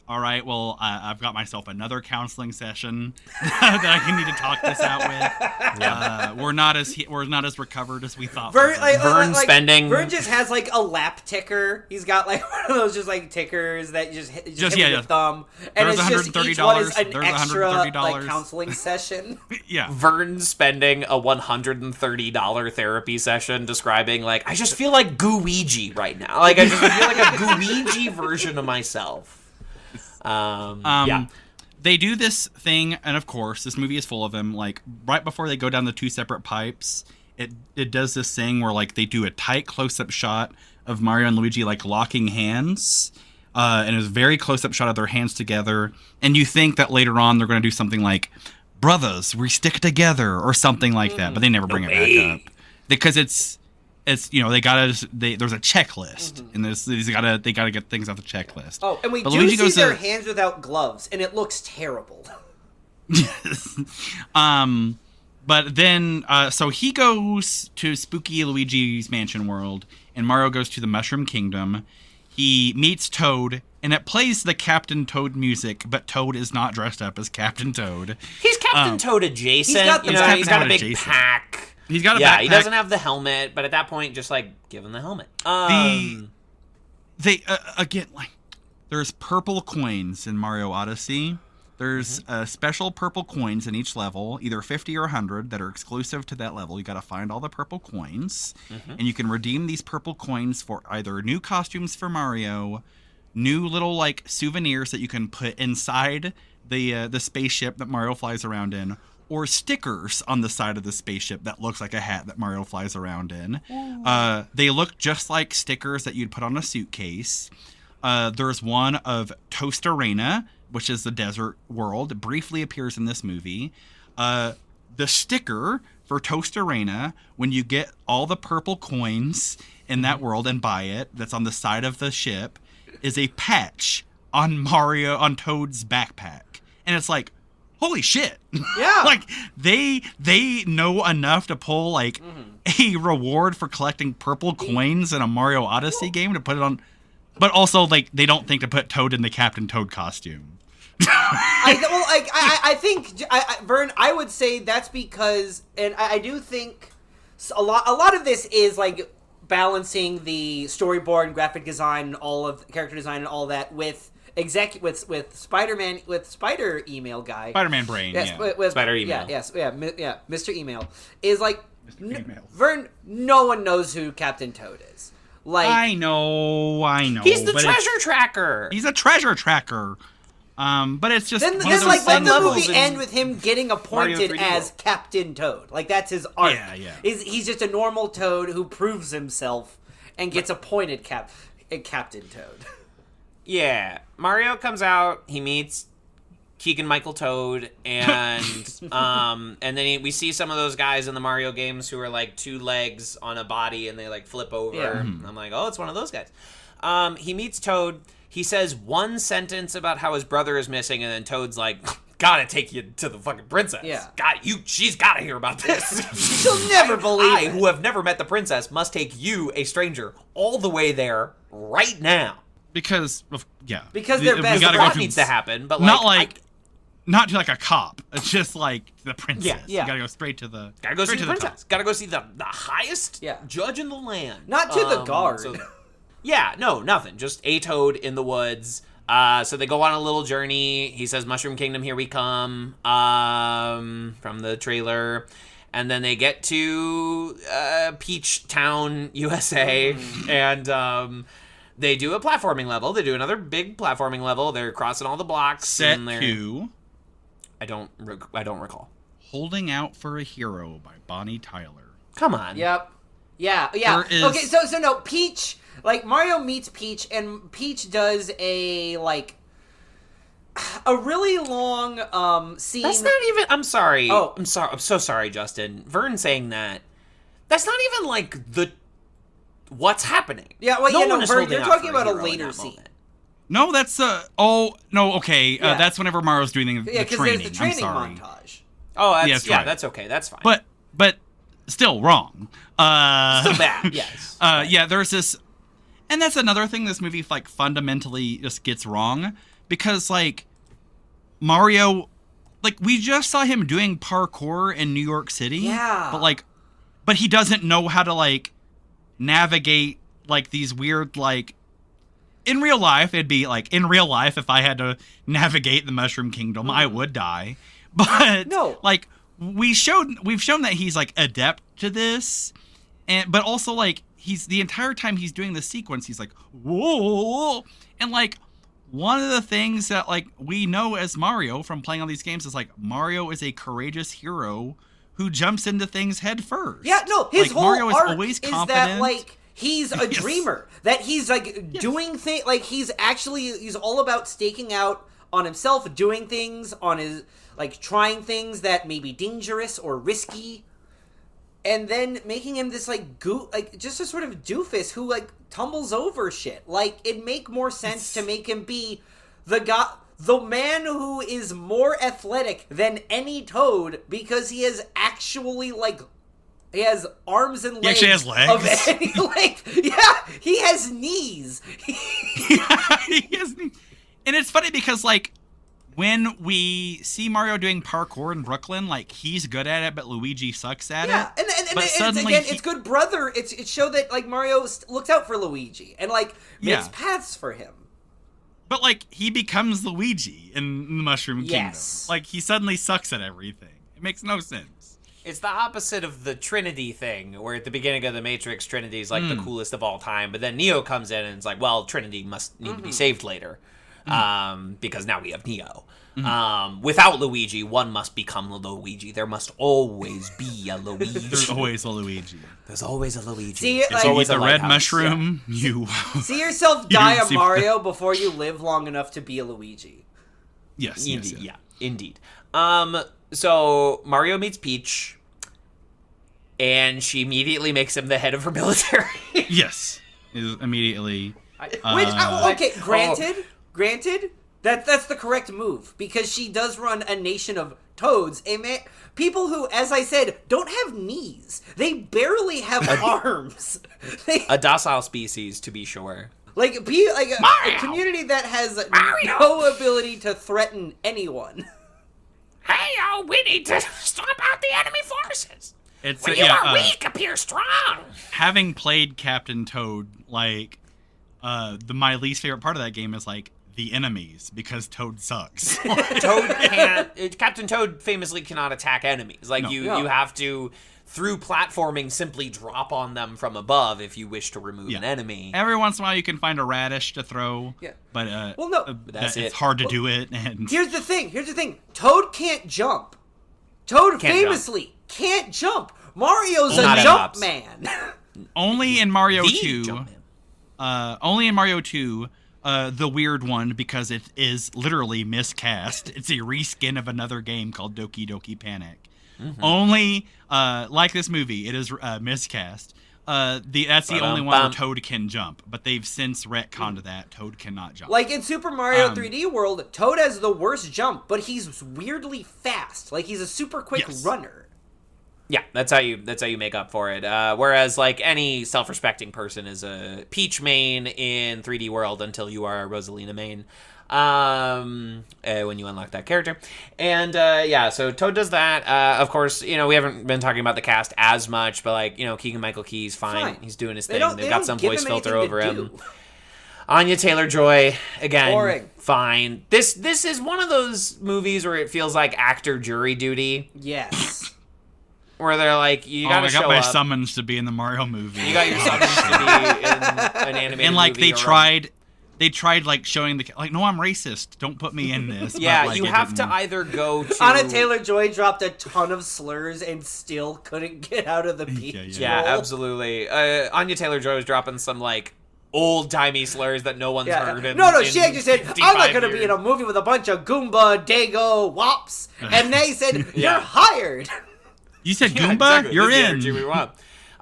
all right, well, I've got myself another counseling session that I can need to talk this out with. Yeah. We're not as recovered as we thought. Vern, Vern spending- Vern just has like a lap ticker. He's got like one of those just like tickers that you just hit with your thumb, and There's it's just each one is an There's extra $130. like counseling session. Yeah. Vern spending a $130 therapy session describing like, I just feel like Gooigi right now. Like I just feel like a Gooigi version of myself. Yeah. They do this thing, and of course, this movie is full of them. Like right before they go down the two separate pipes, it does this thing where like they do a tight close-up shot of Mario and Luigi like locking hands, and it's a very close-up shot of their hands together. And you think that later on they're going to do something like "Brothers, we stick together" or something like that, but they never bring it back up because it's there's a checklist, and they gotta get things off the checklist. Oh, and we But do Luigi see goes their to- hands without gloves, and it looks terrible. But then, so he goes to Spooky Luigi's Mansion World, and Mario goes to the Mushroom Kingdom. He meets Toad, and it plays the Captain Toad music, but Toad is not dressed up as Captain Toad. He's Captain Toad adjacent. he's got the- He's got a big adjacent. pack. He's got a Yeah, backpack. he doesn't have the helmet, but at that point, just like give him the helmet. They again, like, there's purple coins in Mario Odyssey. There's special purple coins in each level, either 50 or 100, that are exclusive to that level. You got to find all the purple coins, and you can redeem these purple coins for either new costumes for Mario, new little like souvenirs that you can put inside the spaceship that Mario flies around in, or stickers on the side of the spaceship that looks like a hat that Mario flies around in. They look just like stickers that you'd put on a suitcase. There's one of Toast Arena, which is the desert world. It briefly appears in this movie. The sticker for Toast Arena, when you get all the purple coins in that world and buy it, that's on the side of the ship, is a patch on Toad's backpack. And it's like, holy shit. Yeah. Like they know enough to pull like a reward for collecting purple coins in a Mario Odyssey game to put it on, but also like they don't think to put Toad in the Captain Toad costume. I think Vern, I would say that's because, and I do think a lot of this is like balancing the storyboard and graphic design and all of character design and all that with Spider-Man, with Spider Email guy. Spider-Man brain, Yes, yeah. with Spider Email. Yeah, Mr. Email is like Mr. Email. Vern. No one knows who Captain Toad is. Like I know. He's the but treasure tracker. He's a treasure tracker. But it's just then one of those like let things- the levels movie in end with him getting appointed 3D as World. Captain Toad. Like that's his arc. Yeah. He's just a normal Toad who proves himself and gets appointed Captain Toad. Yeah, Mario comes out. He meets Keegan-Michael Toad, and and then we see some of those guys in the Mario games who are like two legs on a body, and they like flip over. Yeah. I'm like, oh, it's one of those guys. He meets Toad. He says one sentence about how his brother is missing, and then Toad's like, gotta take you to the fucking princess. Yeah. She's gotta hear about this. She'll never believe I, it. who have never met the princess, must take you, a stranger, all the way there right now. because Because they're best we gotta friends. go That to, needs to happen, but not to like a cop. It's just like the princess. Yeah. You gotta go straight to the. Gotta go see straight the to princess. Gotta go see the highest Yeah. judge in the land. Not to the guard. Nothing. Just a Toad in the woods. So they go on a little journey. He says, "Mushroom Kingdom, here we come." From the trailer, and then they get to Peach Town, USA, and they do a platforming level. They do another big platforming level. They're crossing all the blocks. Set and they're... to I don't recall. "Holding Out for a Hero" by Bonnie Tyler. Come on. Yep. Yeah. There is- Okay, so no, Peach, like Mario meets Peach, and Peach does a really long scene. That's not even. I'm sorry. Oh. I'm sorry. I'm so sorry, Justin. Vern saying that. That's not even like what's happening. Yeah, well, no one is Vern, holding you're out talking for about a hero in later that scene. moment. No, that's okay. Yeah. That's whenever Mario's doing the Yeah, because training. there's the training I'm sorry. montage. Oh, that's, Yes, yeah, right. that's okay. That's fine. But still wrong. still bad. Yes. Yeah, there's this, and that's another thing this movie like fundamentally just gets wrong, because like Mario, like we just saw him doing parkour in New York City. Yeah. But he doesn't know how to like navigate like these weird like. In real life, it'd be like in real life if I had to navigate the Mushroom Kingdom, I would die. But No. like we've shown that he's like adept to this, but also like he's the entire time he's doing the sequence, he's like whoa, and like one of the things that like we know as Mario from playing all these games is like Mario is a courageous hero who jumps into things head first. Yeah, no, his like, whole Mario arc is always is confident. that like he's a Yes. dreamer. That he's like doing things. Like he's all about staking out on himself, doing things on his like trying things that may be dangerous or risky, and then making him this like just a sort of doofus who like tumbles over shit. Like it'd make more sense to make him be the man who is more athletic than any Toad because he has actually like. He has arms and legs. He actually has legs. Of any length. Yeah, he has knees. Yeah, he has knees. And it's funny because, like, when we see Mario doing parkour in Brooklyn, like, he's good at it, but Luigi sucks at Yeah, it. and But it's, suddenly again, he- it's good brother. It showed that like Mario looks out for Luigi and like makes Yeah. paths for him. But, like, he becomes Luigi in the Mushroom Yes. Kingdom. Like, he suddenly sucks at everything. It makes no sense. It's the opposite of the Trinity thing, where at the beginning of the Matrix, Trinity is like the coolest of all time, but then Neo comes in and it's like, well, Trinity must need to be saved later, because now we have Neo. Without Luigi, one must become Luigi. There must always be a Luigi. There's always a Luigi. There's always a Luigi. See, There's like- You eat always the a red lighthouse. mushroom, you... See yourself die a see- Mario before you live long enough to be a Luigi. Yes, Indeed, yes. yeah, indeed. So Mario meets Peach, and she immediately makes him the head of her military. Yes. Is immediately... Which Uh, okay, granted, that's the correct move because she does run a nation of toads. People who, as I said, don't have knees. They barely have arms. A docile species, to be sure. A community that has no ability to threaten anyone. Hey, we need to stomp out the enemy forces. It's, When you are weak, appear strong. Having played Captain Toad, like, my least favorite part of that game is, like, the enemies, because Toad sucks. Captain Toad famously cannot attack enemies. Like, No. you have to, through platforming, simply drop on them from above if you wish to remove an enemy. Every once in a while you can find a radish to throw, Yeah. but that's it's it. hard to do it. And Here's the thing. Toad can't jump. Toad Can't famously can't jump. Mario's Not a at jump hops. man. only in Mario The 2, Jumpman. only in Mario 2, the weird one, because it is literally miscast. It's a reskin of another game called Doki Doki Panic. Mm-hmm. Only, like this movie, it is miscast. That's the only one where Toad can jump, but they've since retconned that. Toad cannot jump. Like in Super Mario 3D World, Toad has the worst jump, but he's weirdly fast. Like he's a super quick Yes. runner. Yeah, that's how you make up for it. Whereas, like, any self-respecting person is a Peach main in 3D World until you are a Rosalina main. When you unlock that character. And, so Toad does that. Of course, we haven't been talking about the cast as much, but, like, Keegan-Michael Key's fine. He's doing his thing. They've got some voice filter over him. Anya Taylor-Joy, again, Boring. fine. This is one of those movies where it feels like actor jury duty, Yes. where they're like, you gotta I got show my up. summons to be in the Mario movie. You got your summons to be in an animated and like movie. they tried like showing no, I'm racist. Don't put me in this. Yeah, but, like, you it have to didn't- either go to... Anna Taylor-Joy dropped a ton of slurs and still couldn't get out of the Peach Yeah, role. absolutely. Anya Taylor-Joy was dropping some, like, old-timey slurs that no one's heard in No, in she actually said, 55 I'm not going to be years." in a movie with a bunch of Goomba, Dago, Wops. And they said, you're hired. You said Yeah, Goomba, exactly. you're This is the in. energy we want.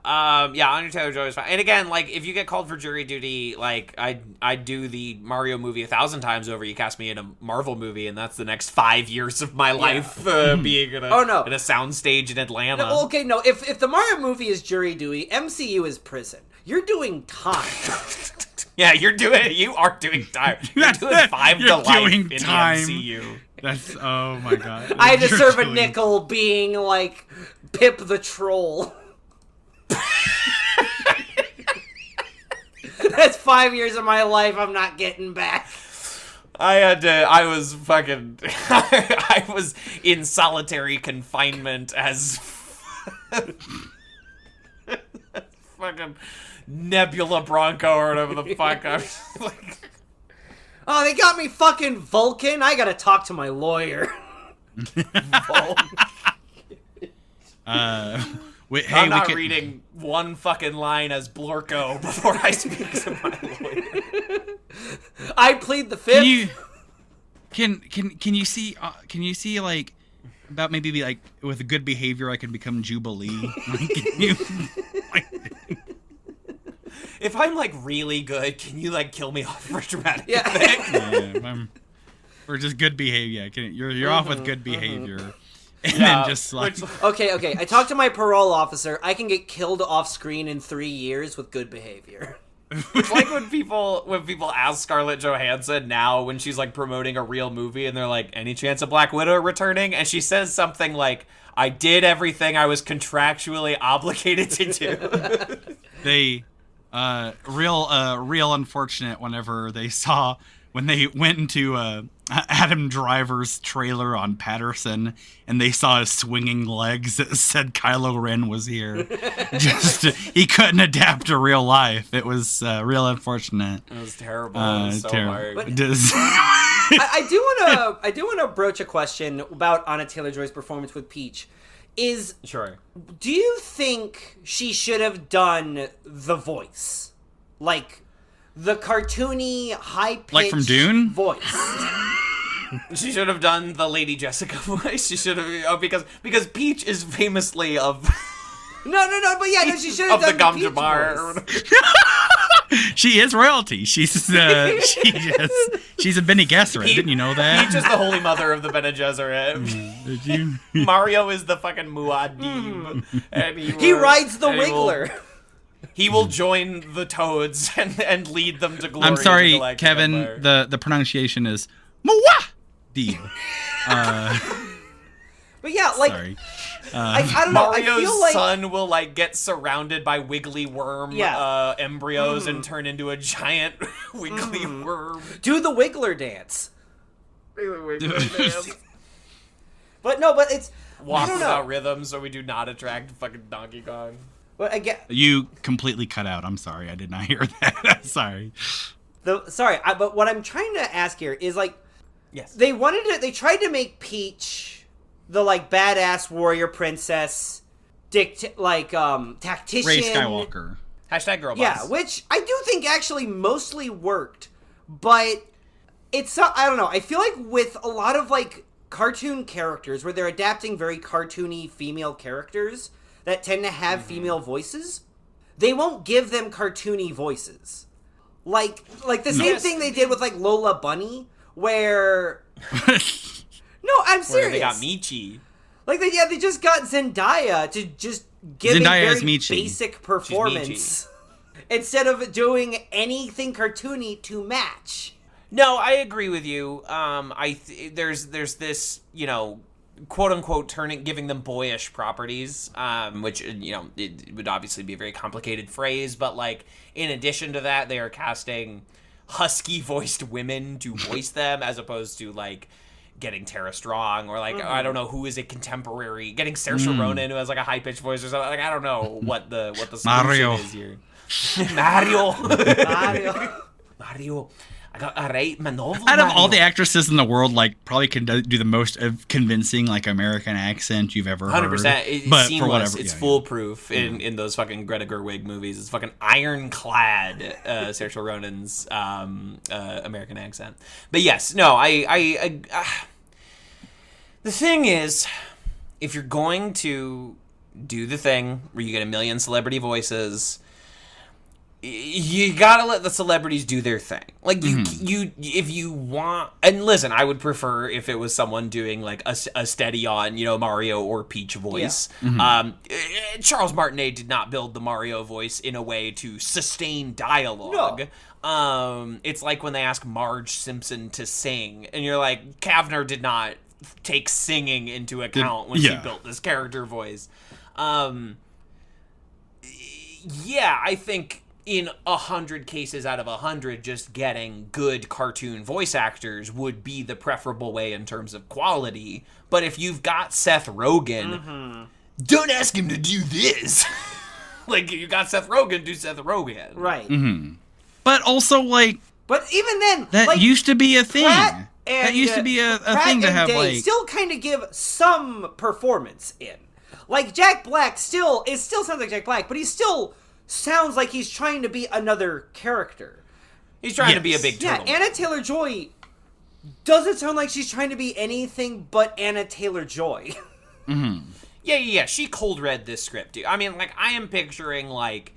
Anya Taylor-Joy is fine. And again, like, if you get called for jury duty, like, I'd do the Mario movie 1,000 times over. You cast me in a Marvel movie, and that's the next 5 years of my life being in a soundstage in Atlanta. No, okay, no, if the Mario movie is jury duty, MCU is prison. You're doing time. Yeah, you are doing time. You're doing 5 You're to life doing in time. the MCU. That's oh my god. I had to You're serve a doing- nickel being like Pip the Troll. That's 5 years of my life I'm not getting back. I was in solitary confinement as fucking Nebula Bronco or whatever the fuck. I was like, Oh, they got me fucking Vulcan. I gotta talk to my lawyer. Wait, hey, I'm not we can, reading one fucking line as Blorko before I speak to my lawyer. I plead the fifth. Can you see like about maybe be like with good behavior I can become Jubilee? Like, can you, like, If I'm like really good, can you like kill me off for dramatic Yeah. effect? or just good behavior. Yeah, you're off with good behavior, and Yeah, then just like Okay. I talked to my parole officer. I can get killed off screen in 3 years with good behavior. It's like when people ask Scarlett Johansson now when she's like promoting a real movie and they're like, any chance of Black Widow returning? And she says something like, I did everything I was contractually obligated to do. they real unfortunate when they went into Adam Driver's trailer on Patterson and they saw his swinging legs that said Kylo Ren was here. He couldn't adapt to real life. It was real unfortunate. It was terrible. It was so hard. But- I do want to broach a question about Anna Taylor-Joy's performance with Peach. Sure. Do you think she should have done the voice? Like, the cartoony, high-pitched Like from Dune? voice. She should have done the Lady Jessica voice. She should have, because Peach is famously of No, but yeah, no, she should have of the done Gom Peach Jabbar. voice. She is royalty. She's a Bene Gesserit. Didn't you know that? Peach is the holy mother of the Bene Gesserit. Did you? Mario is the fucking Muad'Dib. And He rides the and Wiggler. He will join the Toads and lead them to glory. I'm in the sorry, Galactic Kevin. Empire. The pronunciation is Muad'Dib. But yeah, like, Sorry. I don't know. I Mario's feel like son will like get surrounded by wiggly worm Yeah. embryos and turn into a giant wiggly worm. do the Wiggler dance. Wiggly But no, but it's I Walk don't know. without rhythm so we do not attract fucking Donkey Kong. But again, You completely cut out. I'm sorry. I did not hear that. Sorry. but what I'm trying to ask here is like Yes. they tried to make Peach the like badass warrior princess tactician Ray Skywalker. Hashtag girl boss. Yeah, which I do think actually mostly worked, but it's not, I don't know. I feel like with a lot of like cartoon characters where they're adapting very cartoony female characters that tend to have female voices, they won't give them cartoony voices. Like the same thing they did with like Lola Bunny, where no, I'm Where serious. they got Michi. Like they just got Zendaya to just give Zendaya a as very Michi. basic performance instead of doing anything cartoony to match. No, I agree with you. There's this, quote unquote giving them boyish properties, which it would obviously be a very complicated phrase, but like in addition to that, they are casting husky voiced women to voice them as opposed to like getting Tara Strong or like I don't know who is a contemporary, getting Saoirse Ronan who has like a high pitched voice or something. Like I don't know what the solution Mario. is here. Mario. Mario. I got a right maneuver. Out of all the actresses in the world, like probably can do the most of convincing like American accent you've ever heard. 100%. It's But seamless. for whatever, It's yeah, foolproof in those fucking Greta Gerwig movies. It's fucking ironclad Saoirse Ronan's American accent. But yes, no, I the thing is, if you're going to do the thing where you get a million celebrity voices, you gotta let the celebrities do their thing. Like, you if you want... And listen, I would prefer if it was someone doing, like, a steady on, Mario or Peach voice. Yeah. Charles Martinet did not build the Mario voice in a way to sustain dialogue. No. It's like when they ask Marge Simpson to sing, and you're like, Kavner did not take singing into account when she built this character voice. Yeah, I think in 100 cases out of 100, just getting good cartoon voice actors would be the preferable way in terms of quality. But if you've got Seth Rogen, don't ask him to do this. Like, you got Seth Rogen, do Seth Rogen. Right. But also, like... But even then... That like, used to be a thing. That used to be a thing to have, Day like... still kind of give some performance in. Like, Jack Black still sounds like Jack Black, but he still sounds like he's trying to be another character. He's trying to be a big turtle. Yeah, Anna Taylor-Joy doesn't sound like she's trying to be anything but Anna Taylor-Joy. Yeah. She cold read this script, dude. I mean, like, I am picturing, like,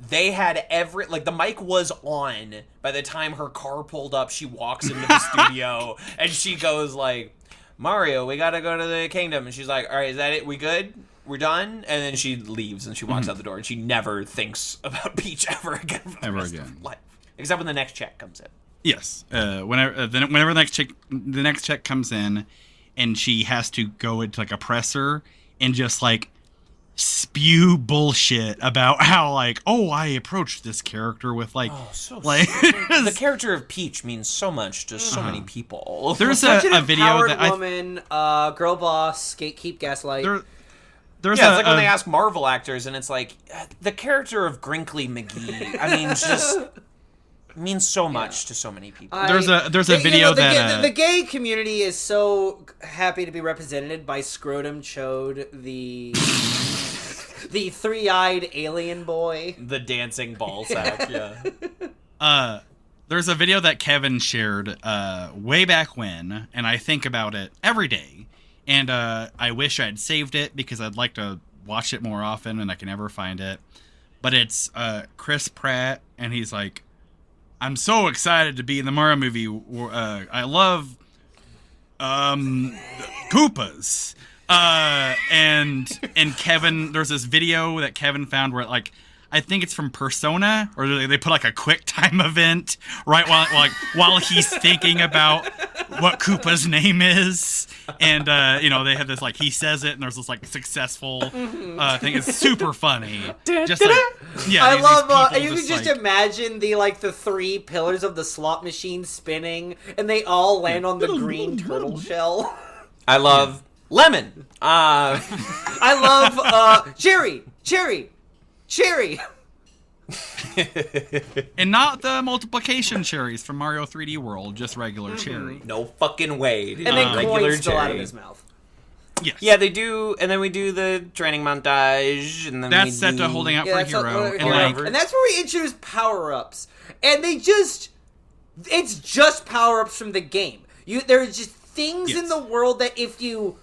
they had the mic was on by the time her car pulled up. She walks into the studio and she goes, like, Mario, we gotta go to the kingdom. And she's like, all right, is that it? We good? We're done? And then she leaves and she walks out the door and she never thinks about Peach ever again. Ever again. Life. Except when the next check comes in. Yes. Whenever the next check comes in and she has to go into, like, a presser and just, like, spew bullshit about how, like, I approached this character with, like... Oh, so like the character of Peach means so much to so many people. There's Such a an video empowered that woman, girl boss, keep gaslight. There's it's like when they ask Marvel actors, and it's like, the character of Grinkly McGee, I mean, just means so much to so many people. There's a video that... the gay community is so happy to be represented by Scrotum Chode, the three-eyed alien boy. The dancing ball sack, yeah. There's a video that Kevin shared way back when, and I think about it every day. And I wish I'd saved it because I'd like to watch it more often and I can never find it. But it's Chris Pratt, and he's like, I'm so excited to be in the Mario movie. I love Koopas. And Kevin, there's this video that Kevin found where, like, I think it's from Persona, or they put, like, a quick time event right while he's thinking about what Koopa's name is, and they have this, like, he says it, and there's this, like, successful thing. It's super funny. Just like, yeah, I love. these You can just imagine the three pillars of the slot machine spinning, and they all land on the green turtle shell. I love lemon. I love cherry. And not the multiplication cherries from Mario 3D World, just regular cherry. No fucking way, dude. And then Regular coins spill out of cherry. his mouth. Yes. Yeah, they do, and then we do the training montage, and then That's set to holding out for a that's hero. and that's where we introduce power-ups. And it's just power-ups from the game. There are just things in the world that if you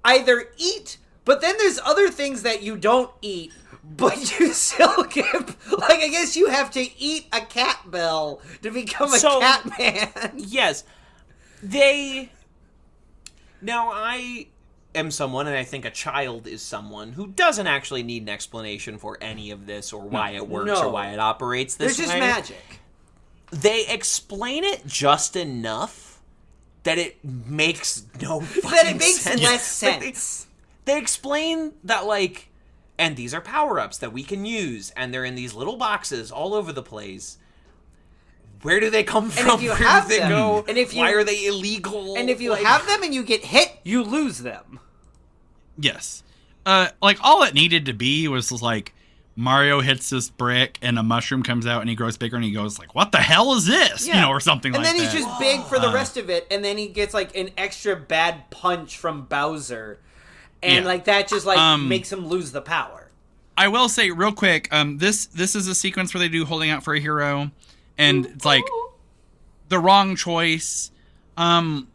either eat, but then there's other things that you don't eat, but you still get, like, I guess you have to eat a cat bell to become a cat man. Yes. Now, I am someone, and I think a child is someone, who doesn't actually need an explanation for any of this, or why it works, or why it operates this way. There's just magic. They explain it just enough that it makes no fucking sense. Less sense. They explain that, like, and these are power-ups that we can use, and they're in these little boxes all over the place. Where do they come from? And if you Where have do they them, go? and if you, why are they illegal? And if you have them and you get hit, you lose them. Yes. Like, all it needed to be was, like, Mario hits this brick and a mushroom comes out and he grows bigger and he goes, like, what the hell is this? Yeah. Or something and like that. And then he's just big for the rest of it, and then he gets, like, an extra bad punch from Bowser. And, like, that just, like, makes him lose the power. I will say, real quick, this is a sequence where they do holding out for a hero, and it's, like, the wrong choice. The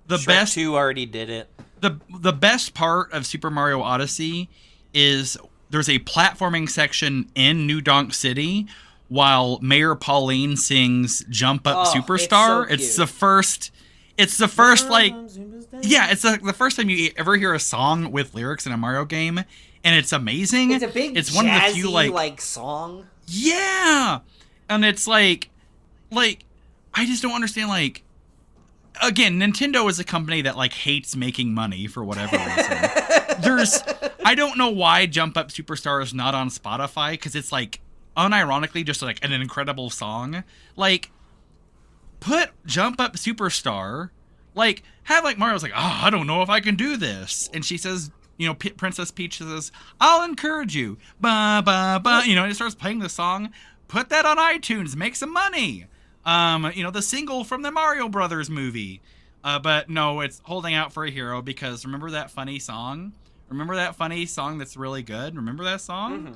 Shrek best... 2 already did it. The best part of Super Mario Odyssey is there's a platforming section in New Donk City while Mayor Pauline sings "Jump Up Superstar." It's so It's the first like, yeah, it's the first time you ever hear a song with lyrics in a Mario game, and it's amazing. It's a big, it's jazzy, one of the few like song. Yeah, and it's like I just don't understand. Like, again, Nintendo is a company that like hates making money for whatever reason. I don't know why Jump Up Superstar is not on Spotify, because it's like unironically just like an incredible song. Like, put Jump Up Superstar, like have like Mario's like, I don't know if I can do this, and she says, Princess Peach says, I'll encourage you, ba ba ba, and it starts playing the song. Put that on iTunes, make some money. The single from the Mario Brothers movie. But no, it's Holding Out for a Hero, because remember that funny song? Remember that funny song that's really good? Remember that song?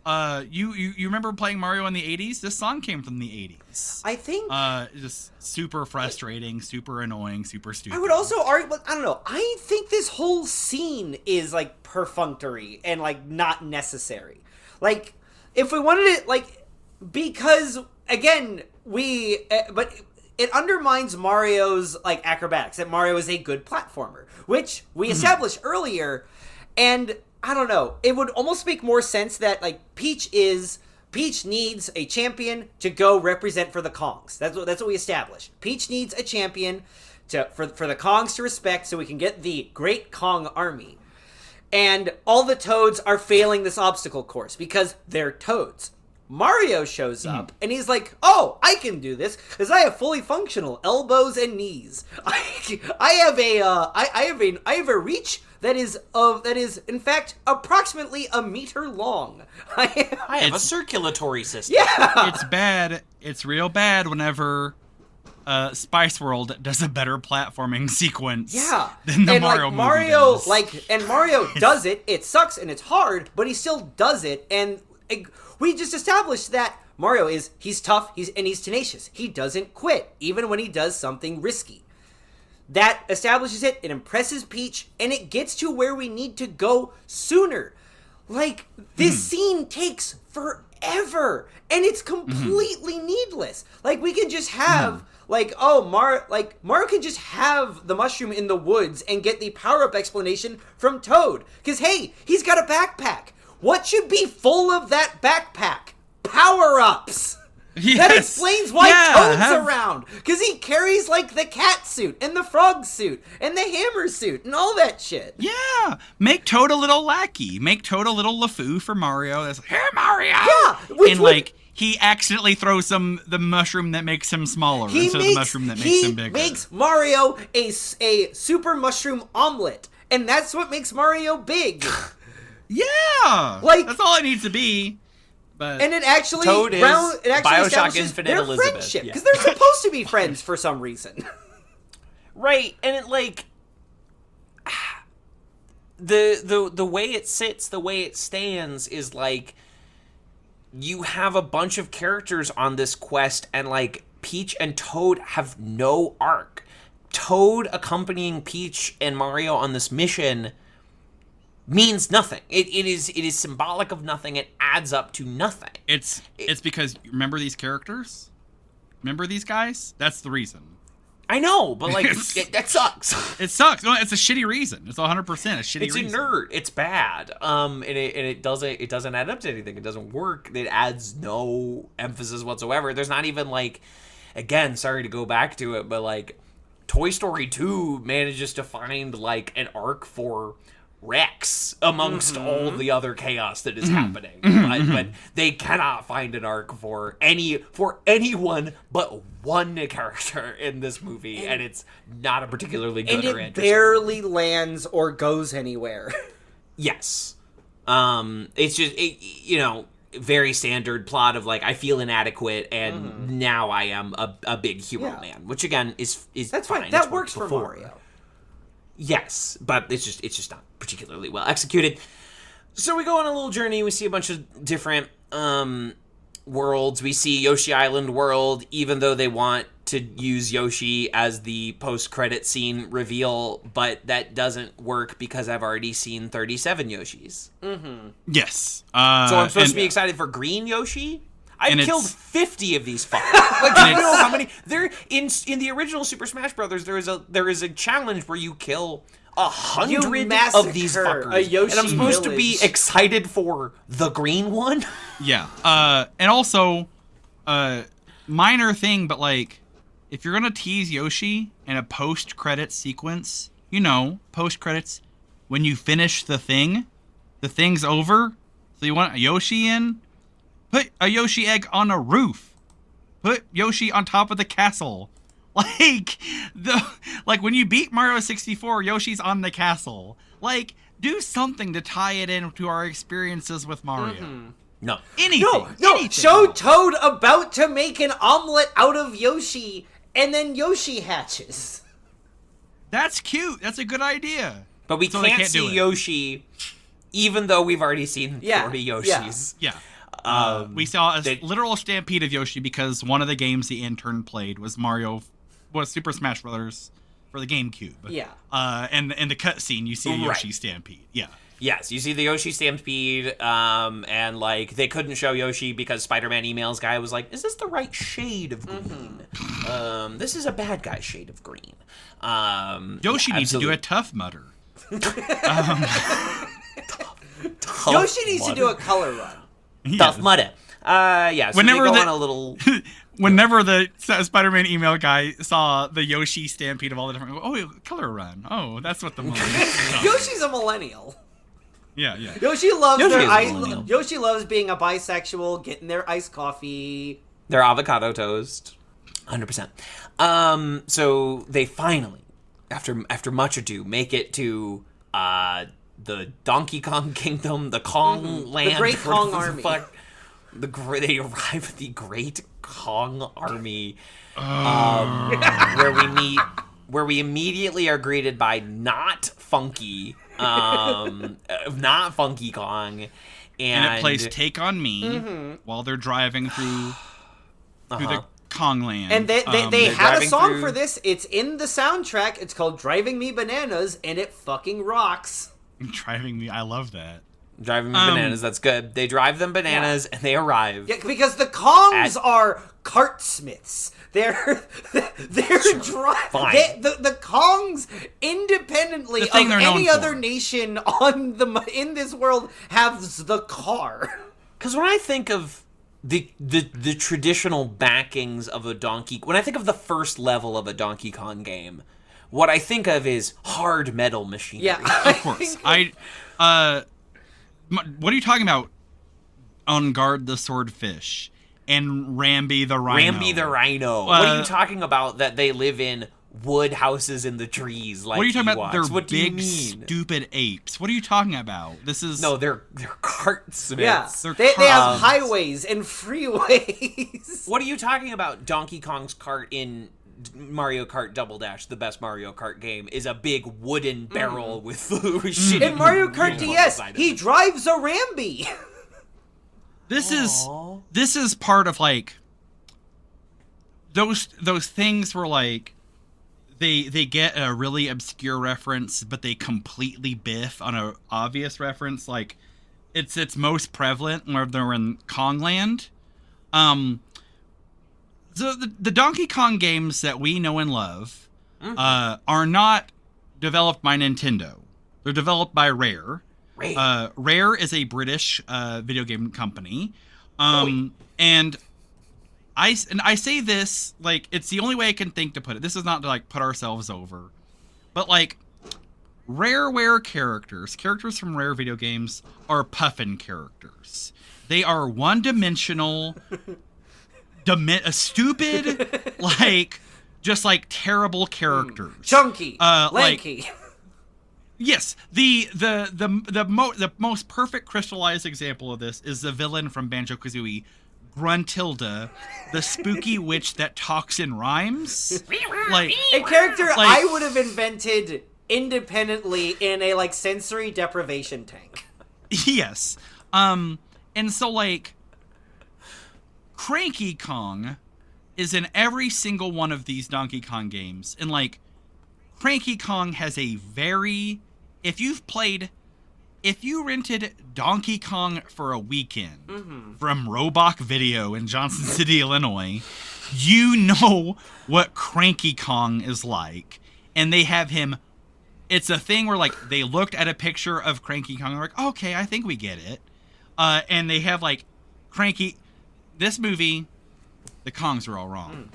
Mm-hmm. You remember playing Mario in the 80s? This song came from the 80s. I think just super frustrating, super annoying, super stupid. I would also argue, but I don't know. I think this whole scene is like perfunctory and like not necessary. Like, if we wanted it, like, because again, but it undermines Mario's like acrobatics, that Mario is a good platformer, which we established earlier. And I don't know, it would almost make more sense that like Peach needs a champion to go represent for the Kongs. That's what we established. Peach needs a champion for the Kongs to respect, so we can get the Great Kong Army. And all the Toads are failing this obstacle course because they're Toads. Mario shows up, and he's like, "Oh, I can do this because I have fully functional elbows and knees. I have a reach that is in fact approximately a meter long. I have a circulatory system." Yeah, it's bad. It's real bad whenever Spice World does a better platforming sequence. Yeah, than the and Mario like movie does. Mario does it. It sucks and it's hard, but he still does it. And we just established that Mario he's tough, he's tenacious. He doesn't quit, even when he does something risky. That establishes it, it impresses Peach, and it gets to where we need to go sooner. Like, this scene takes forever, and it's completely needless. Like, we can just have, Mario can just have the mushroom in the woods and get the power-up explanation from Toad. Because, hey, he's got a backpack. What should be full of that backpack? Power-ups! Yes. That explains why Toad's around. Because he carries, like, the cat suit, and the frog suit, and the hammer suit, and all that shit. Yeah! Make Toad a little lackey. Make Toad a little LeFou for Mario. That's like, here, Mario! Yeah! He accidentally throws the mushroom that makes him smaller instead of the mushroom that makes him bigger. He makes Mario a super mushroom omelet, and that's what makes Mario big. Yeah! Like, that's all it needs to be. But and it actually Toad is BioShock establishes Infinite their Elizabeth. friendship, because they're supposed to be friends for some reason. Right, and it like the way it sits, the way it stands is like you have a bunch of characters on this quest, and like Peach and Toad have no arc. Toad accompanying Peach and Mario on this mission means nothing. It is symbolic of nothing. It adds up to nothing. It's because, remember these characters? Remember these guys? That's the reason. I know, but like that sucks. It sucks. No, it's a shitty reason. It's 100% a shitty reason. It's inert. It's bad. And it doesn't add up to anything. It doesn't work. It adds no emphasis whatsoever. There's not even like, again, sorry to go back to it, but like Toy Story 2 manages to find like an arc for Rex amongst all the other chaos that is happening, but they cannot find an arc for anyone but one character in this movie, and it's not a particularly good or interesting. And it barely lands or goes anywhere. Yes, it's just very standard plot of like I feel inadequate, and now I am a big hero man, which again is that's fine. fine. That works for Mario. Yes, but it's just not particularly well executed. So we go on a little journey. We see a bunch of different worlds. We see Yoshi Island World, even though they want to use Yoshi as the post-credit scene reveal, but that doesn't work because I've already seen 37 Yoshis. Yes. So I'm supposed to be excited for Green Yoshi? I've and killed it's- 50 of these fuckers. Like, do you know how many? There in the original Super Smash Brothers, there is a challenge where you kill 100 of these massacre fuckers, a Yoshi and I'm supposed to be village. excited for the green one. Yeah. And also, minor thing, but like, if you're gonna tease Yoshi in a post-credit sequence, post-credits, when you finish the thing's over. So you want a Yoshi in? Put a Yoshi egg on a roof. Put Yoshi on top of the castle. Like when you beat Mario 64, Yoshi's on the castle. Like, do something to tie it in to our experiences with Mario. No. Anything. No, anything. show Toad about to make an omelet out of Yoshi, and then Yoshi hatches. That's cute. That's a good idea. But we So they can't can't do see it. Yoshi, even though we've already seen 40 Yoshis. Yeah. We saw a they- literal stampede of Yoshi because one of the games the intern played was Super Smash Brothers for the GameCube. Yeah. And in the cutscene, you see a Yoshi Right. stampede. Yeah. Yes, you see the Yoshi Stampede, and, like, they couldn't show Yoshi because Spider-Man emails guy was like, is this the right shade of green? This is a bad guy shade of green. Yoshi needs to do absolutely. a Tough Mudder. Yoshi needs to do a color run. Tough Mudder. Yeah, so Whenever they go the- on a little... Whenever the Spider-Man email guy saw the Yoshi stampede of all the different, color run. Oh, that's what the millennials. Yoshi's a millennial. Yeah. Yoshi loves Yoshi their is a millennial. Yoshi loves being a bisexual, getting their iced coffee. Their avocado toast. 100%. So they finally, after much ado, make it to the Donkey Kong Kingdom, the Kong Land. The Great Kong whatever Army. fuck. They arrive at the Great Kong Army, where we immediately are greeted by not Funky Kong, And it plays "Take on Me" while they're driving through the Kongland. And they had a driving song through- for this. It's in the soundtrack. It's called "Driving Me Bananas," and it fucking rocks. driving me. I love that. driving them bananas. That's good. They drive them bananas, and they arrive. Yeah, because the Kongs are cartsmiths. They're Fine. the Kongs independently The of thing they're known any other for. nation in this world has the car. Because when I think of the traditional backings of a when I think of the first level of a Donkey Kong game, what I think of is hard metal machinery. Yeah, Of course. What are you talking about? On Guard the Swordfish and Rambi the Rhino. Rambi the Rhino. What are you talking about that they live in wood houses in the trees? Like What are you talking Ewoks? about? They're What do you big, mean? stupid apes. What are you talking about? This is No, they're cartsmiths. yeah. They're They have Kongs. highways and freeways. What are you talking about? Donkey Kong's cart in Mario Kart Double Dash, the best Mario Kart game, is a big wooden barrel with shit. In Mario Kart wheels DS, inside of he it. drives a Rambi. This is part of like those things where like they get a really obscure reference, but they completely biff on a obvious reference. Like it's most prevalent where they're in Kongland. So the Donkey Kong games that we know and love are not developed by Nintendo. They're developed by Rare. Rare is a British video game company, and I say this like it's the only way I can think to put it. This is not to like put ourselves over, but like Rareware characters from Rare video games are puffin characters. They are one-dimensional, stupid, like just like terrible characters. Chunky, Like- lanky. Yes, the most perfect crystallized example of this is the villain from Banjo-Kazooie, Gruntilda, the spooky witch that talks in rhymes. Like, A character Like- I would have invented independently in a like sensory deprivation tank. yes. And so like Cranky Kong is in every single one of these Donkey Kong games. And, like, Cranky Kong has a very... If you rented Donkey Kong for a weekend from Roebuck Video in Johnson City, Illinois, you know what Cranky Kong is like. And they have him... It's a thing where, like, they looked at a picture of Cranky Kong and they're like, okay, I think we get it. And they have, like, Cranky... This movie, the Kongs are all wrong.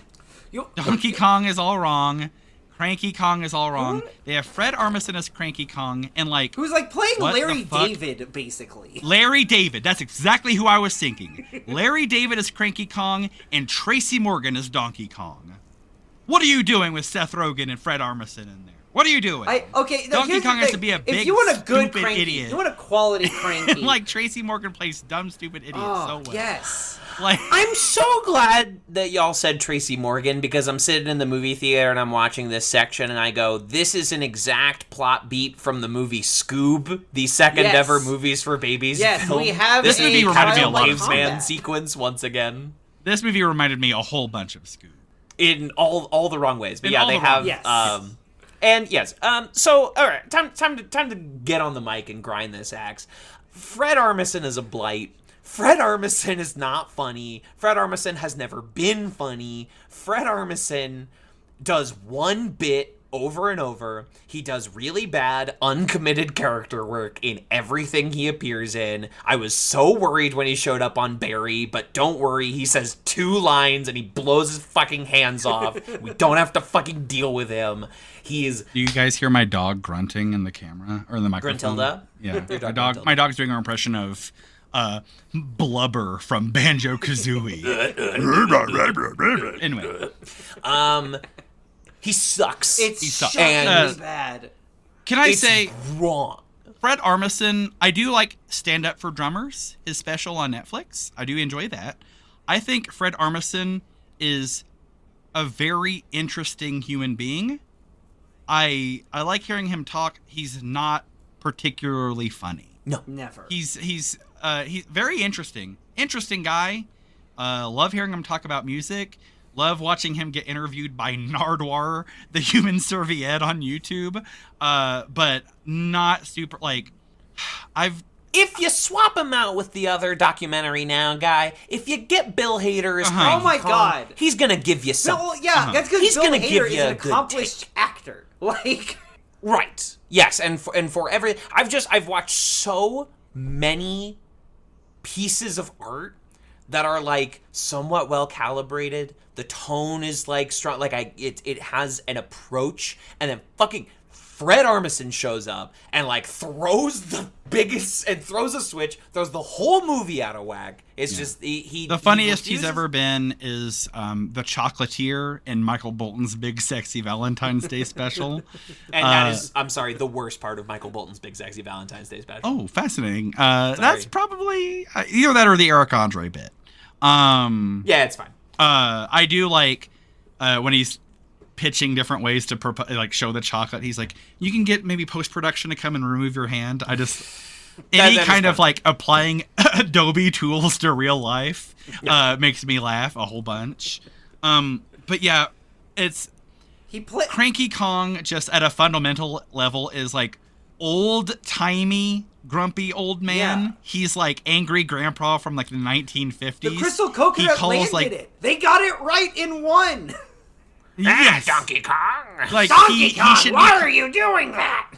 Donkey Kong is all wrong. Cranky Kong is all wrong. They have Fred Armisen as Cranky Kong, and like who's like playing what Larry the fuck? David, basically. Larry David. That's exactly who I was thinking. Larry David is Cranky Kong, and Tracy Morgan is Donkey Kong. What are you doing with Seth Rogen and Fred Armisen in there? What are you doing? Donkey Kong has to be a big, if you want a good stupid Cranky, idiot. you want a quality Cranky. Like Tracy Morgan plays dumb, stupid idiots so well. Yes. Like I'm so glad that y'all said Tracy Morgan, because I'm sitting in the movie theater and I'm watching this section and I go, this is an exact plot beat from the movie Scoob, the second Yes. ever Movies for Babies Yes, film. we have This movie reminded me a lot of caveman combat. sequence once again. this movie reminded me a whole bunch of Scoob. In all the wrong ways. But In yeah, all they the wrong- have Yes. and yes, so all right, time to get on the mic and grind this axe. Fred Armisen is a blight. Fred Armisen is not funny. Fred Armisen has never been funny. Fred Armisen does one bit over and over. He does really bad, uncommitted character work in everything he appears in. I was so worried when he showed up on Barry, but don't worry, he says 2 lines and he blows his fucking hands off. We don't have to fucking deal with him. He is... Do you guys hear my dog grunting in the camera or in the microphone? Gruntilda? Yeah, Your dog Gruntilda. my dog's doing an impression of Blubber from Banjo Kazooie. Anyway. He sucks. It's sucks. shockingly And- bad. Can I It's say, wrong. Fred Armisen, I do like Stand Up for Drummers, his special on Netflix. I do enjoy that. I think Fred Armisen is a very interesting human being. I like hearing him talk. He's not particularly funny. No. Never. He's very interesting. Interesting guy. Love hearing him talk about music. Love watching him get interviewed by Nardwar, the human serviette on YouTube. But not super, like, If you swap him out with the other documentary now guy, if you get Bill Hader as Cranky Oh my Kong, God. he's gonna give you No, something. well, yeah, that's because He's Bill gonna Hader give is you an a good accomplished actor. Like, Right. Yes, and for every I've watched so many pieces of art that are like somewhat well calibrated. The tone is like strong, like it has an approach, and then fucking Fred Armisen shows up and like throws the biggest and throws a switch, throws the whole movie out of whack. It's just he the funniest he's refuses- ever been is the chocolatier in Michael Bolton's Big Sexy Valentine's Day special. And that is, I'm sorry, the worst part of Michael Bolton's Big Sexy Valentine's Day special. Oh, fascinating. That's probably either that or the Eric Andre bit. Yeah, it's fine. I do like when he's pitching different ways to show the chocolate. He's like, you can get maybe post-production to come and remove your hand. I just any that is kind of fun. like applying Adobe tools to real life makes me laugh a whole bunch. But yeah, it's Cranky Kong just at a fundamental level is like old-timey grumpy old man. Yeah. He's like angry grandpa from like the 1950s. the Crystal Coconut landed it. They got it right in one. Yes. Donkey Kong. Like Donkey he Kong, should be- why are you doing that?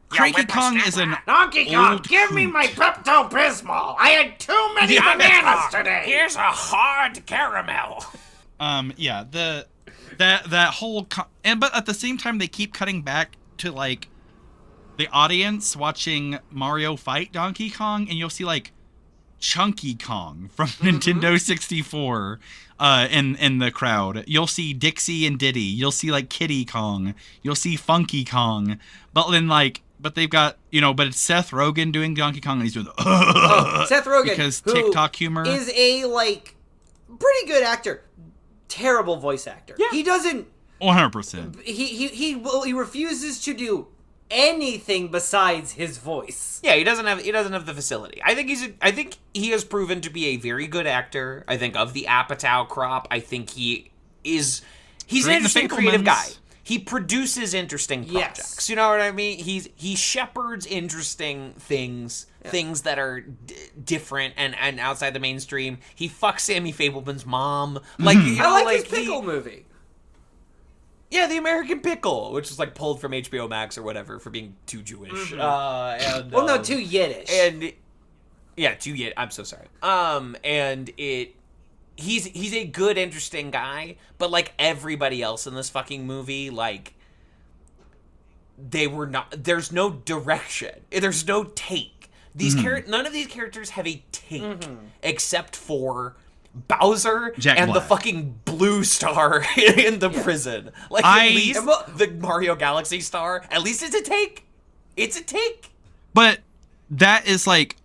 Cranky Kong is an Donkey Kong, old give me coot. my Pepto-Bismol. I had too many bananas today. Here's a hard caramel. Yeah, that whole but at the same time they keep cutting back to like the audience watching Mario fight Donkey Kong, and you'll see like Chunky Kong from Nintendo 64 in the crowd. You'll see Dixie and Diddy. You'll see like Kiddy Kong. You'll see Funky Kong. But they've got, but it's Seth Rogen doing Donkey Kong, and he's doing Seth Rogen, because who TikTok humor is a like pretty good actor, terrible voice actor. Yeah. He doesn't. 100%. He refuses to do anything besides his voice. Yeah, he doesn't have the facility. I think he has proven to be a very good actor. I think of the Apatow crop, I think he's an interesting creative guy. He produces interesting projects. Yes. You know what I mean? He shepherds interesting things, things that are different and outside the mainstream. He fucks Sammy Fableman's mom. Like, you know, I like his Pickle movie. Yeah, The American Pickle, which is like pulled from HBO Max or whatever for being too Jewish. Too Yiddish. And yeah, too Yiddish. I'm so sorry. He's a good, interesting guy, but like everybody else in this fucking movie, like they were not. There's no direction. There's no take. These none of these characters have a take except for Bowser Jack and Black. the fucking blue star in the prison. Like at least the Mario Galaxy star. At least it's a take. It's a take. But that is like,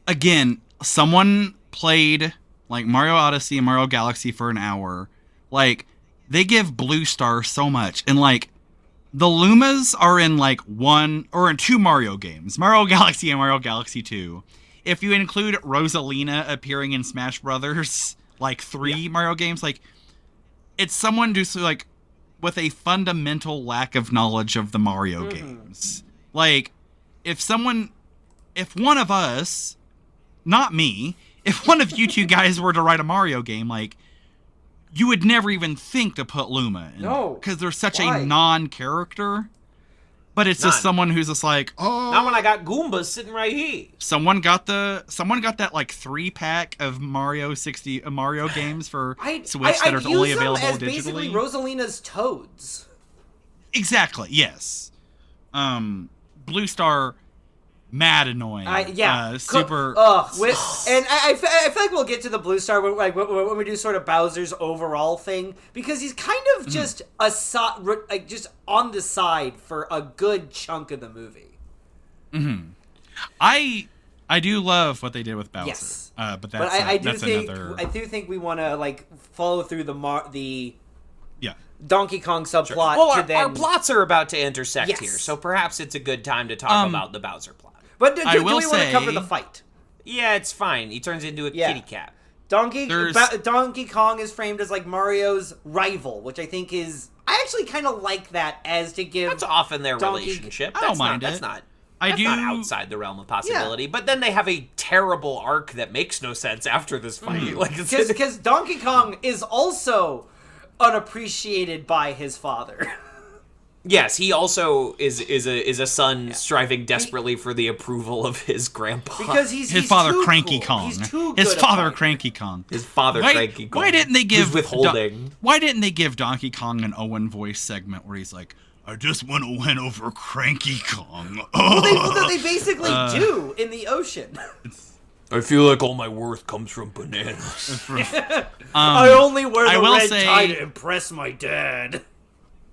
again, someone played like Mario Odyssey and Mario Galaxy for an hour. Like, they give Blue Star so much. And like, the Lumas are in like in two Mario games, Mario Galaxy and Mario Galaxy 2. If you include Rosalina appearing in Smash Brothers, like 3 Mario games, like, it's someone just like with a fundamental lack of knowledge of the Mario games. Like, if one of us, not me, if one of you two guys were to write a Mario game, like, you would never even think to put Luma in. No. Because they're such Why? a non-character. But it's just someone who's just like, oh. Not when I got Goombas sitting right here. Someone got that like 3-pack of Mario games for Switch that are only available as digitally. Basically Rosalina's Toads. Exactly. Yes. Blue Star, mad annoying. Super. And I feel like we'll get to the Blue Star when we do sort of Bowser's overall thing, because he's kind of just just on the side for a good chunk of the movie. I do love what they did with Bowser. Yes. But I do another. think we want to like follow through the Yeah. Donkey Kong subplot. Well, to then... our plots are about to intersect Yes. here, so perhaps it's a good time to talk about the Bowser plot. But do we will want to cover say- the fight? Yeah, it's fine. He turns into a kitty cat. Donkey There's- Donkey Kong is framed as like Mario's rival, which I think is... I actually kind of like that as to give... That's often their Donkey- relationship. I don't That's mind not, it. That's not. I That's do- not outside the realm of possibility. But then they have a terrible arc that makes no sense after this fight. Like, Because Donkey Kong is also unappreciated by his father. yes, he also is a son striving desperately for the approval of his grandpa. Because His he's father, too Cranky cool. Kong. He's too His good a father, fighter. Cranky Kong. his father, Cranky Kong. Why didn't they give who's withholding? Why didn't they give Donkey Kong an Owen voice segment where he's like, I just want to win over Cranky Kong. Well, they basically do in the ocean. I feel like all my worth comes from bananas. I only wear I the will red say- tie to impress my dad.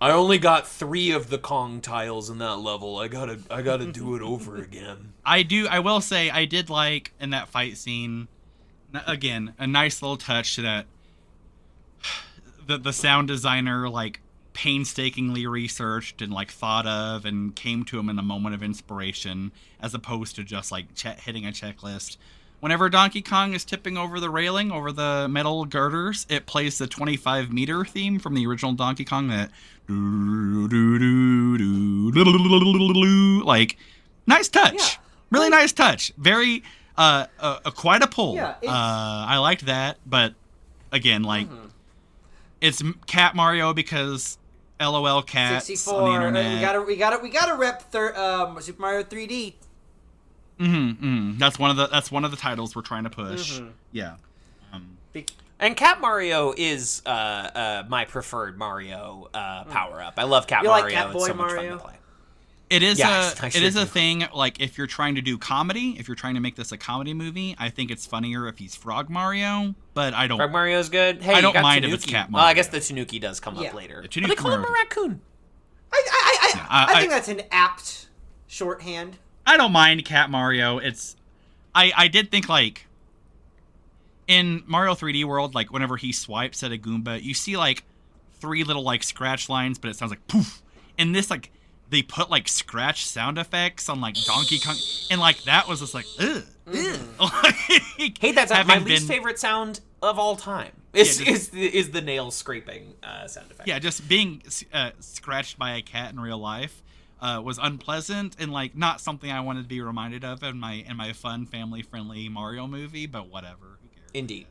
I only got 3 of the Kong tiles in that level. I gotta do it over again. I will say I did like in that fight scene, again, a nice little touch to that the sound designer like painstakingly researched and like thought of and came to him in a moment of inspiration, as opposed to just like hitting a checklist. Whenever Donkey Kong is tipping over the railing, over the metal girders, it plays the 25-meter theme from the original Donkey Kong. That like, nice touch, Yeah. really nice touch. Very quite a pull. Yeah, I liked that, but again, like, it's Cat Mario because LOL cats 64. on the internet. We gotta rep Super Mario 3D. That's one of the titles we're trying to push. Yeah. And Cat Mario is my preferred Mario power up. I love Cat You Mario. like Cat It's so Boy much Mario? fun to play. It is Yes, I it sure is a do. thing, like, if you're trying to do comedy, if you're trying to make this a comedy movie, I think it's funnier if he's Frog Mario, but I don't. Frog Mario's good. Hey, I you don't got mind Tanuki. if it's Cat Well, I Mario. guess the Tanuki does come Yeah. up later. The But Tanuki they call him a Mario. raccoon. I think that's an apt shorthand. I don't mind Cat Mario. I did think, like, in Mario 3D World, like, whenever he swipes at a Goomba, you see, like, 3 little, like, scratch lines, but it sounds like poof. In this, like, they put like scratch sound effects on like Donkey Kong, and like that was just like, ugh. Like, Hey, that's my having least been- favorite sound of all time. Is the nail scraping sound effect? Yeah, just being scratched by a cat in real life was unpleasant and like not something I wanted to be reminded of in my fun, family-friendly Mario movie. But whatever, who cares? Indeed.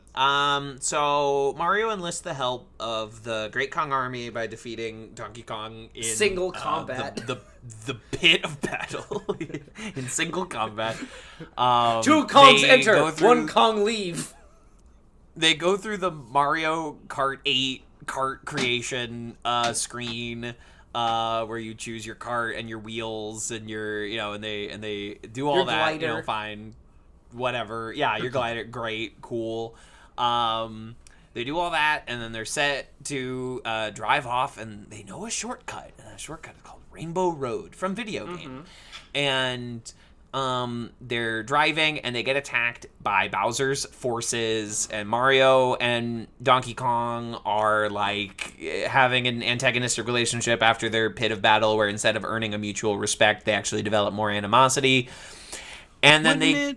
So Mario enlists the help of the Great Kong Army by defeating Donkey Kong in Single combat. The pit of battle in single combat. 2 Kongs they enter, go through- 1 Kong leave. They go through the Mario Kart 8 kart creation screen where you choose your cart and your wheels and your and they do all Your that, glider. fine, whatever. Yeah, your glider, great, cool. They do all that and then they're set to drive off, and they know a shortcut, and that shortcut is called Rainbow Road from video game. And they're driving and they get attacked by Bowser's forces, and Mario and Donkey Kong are like having an antagonistic relationship after their pit of battle, where instead of earning a mutual respect, they actually develop more animosity. And then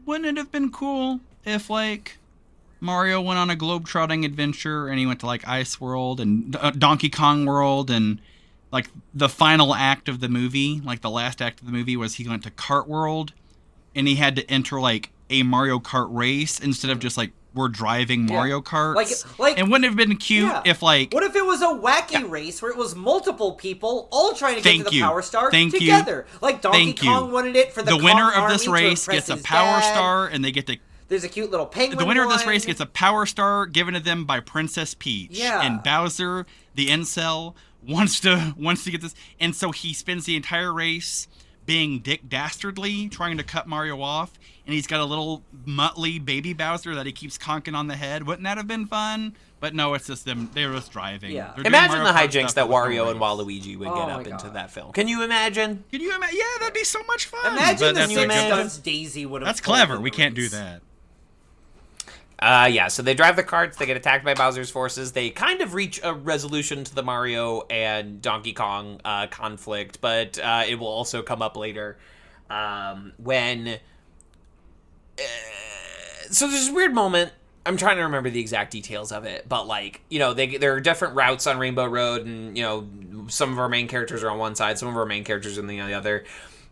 Wouldn't it have been cool if like Mario went on a globe-trotting adventure and he went to like Ice World and Donkey Kong World, and like the final act of the movie, like the last act of the movie was he went to Kart World and he had to enter like a Mario Kart race instead of just like we're driving Mario Karts. Like and wouldn't it have been cute if like what if it was a wacky race where it was multiple people all trying to get Thank to the you. Power Star Thank you. together? Like Donkey Thank you. Kong wanted it for the the Kong winner of Army this to race impress gets a his Power dad. Star, and they get to There's a cute little penguin. the winner of this one. race gets a Power Star given to them by Princess Peach. Yeah. And Bowser, the incel, wants to get this, and so he spends the entire race being Dick Dastardly, trying to cut Mario off, and he's got a little muttly baby Bowser that he keeps conking on the head. Wouldn't that have been fun? But no, it's just them. They're just driving. Yeah. They're doing imagine Mario the Kart hijinks stuff that with no Wario and race. Waluigi would Oh get my up into God. that film. Can you imagine? Can you imagine? Yeah, that'd be so much fun. Imagine But the that's six like- stunts Daisy would have. That's pulled clever. in We the can't do race. that. So they drive the carts, they get attacked by Bowser's forces, they kind of reach a resolution to the Mario and Donkey Kong conflict, but it will also come up later when... so there's this weird moment, I'm trying to remember the exact details of it, but like, there are different routes on Rainbow Road, and, some of our main characters are on one side, some of our main characters are on the other.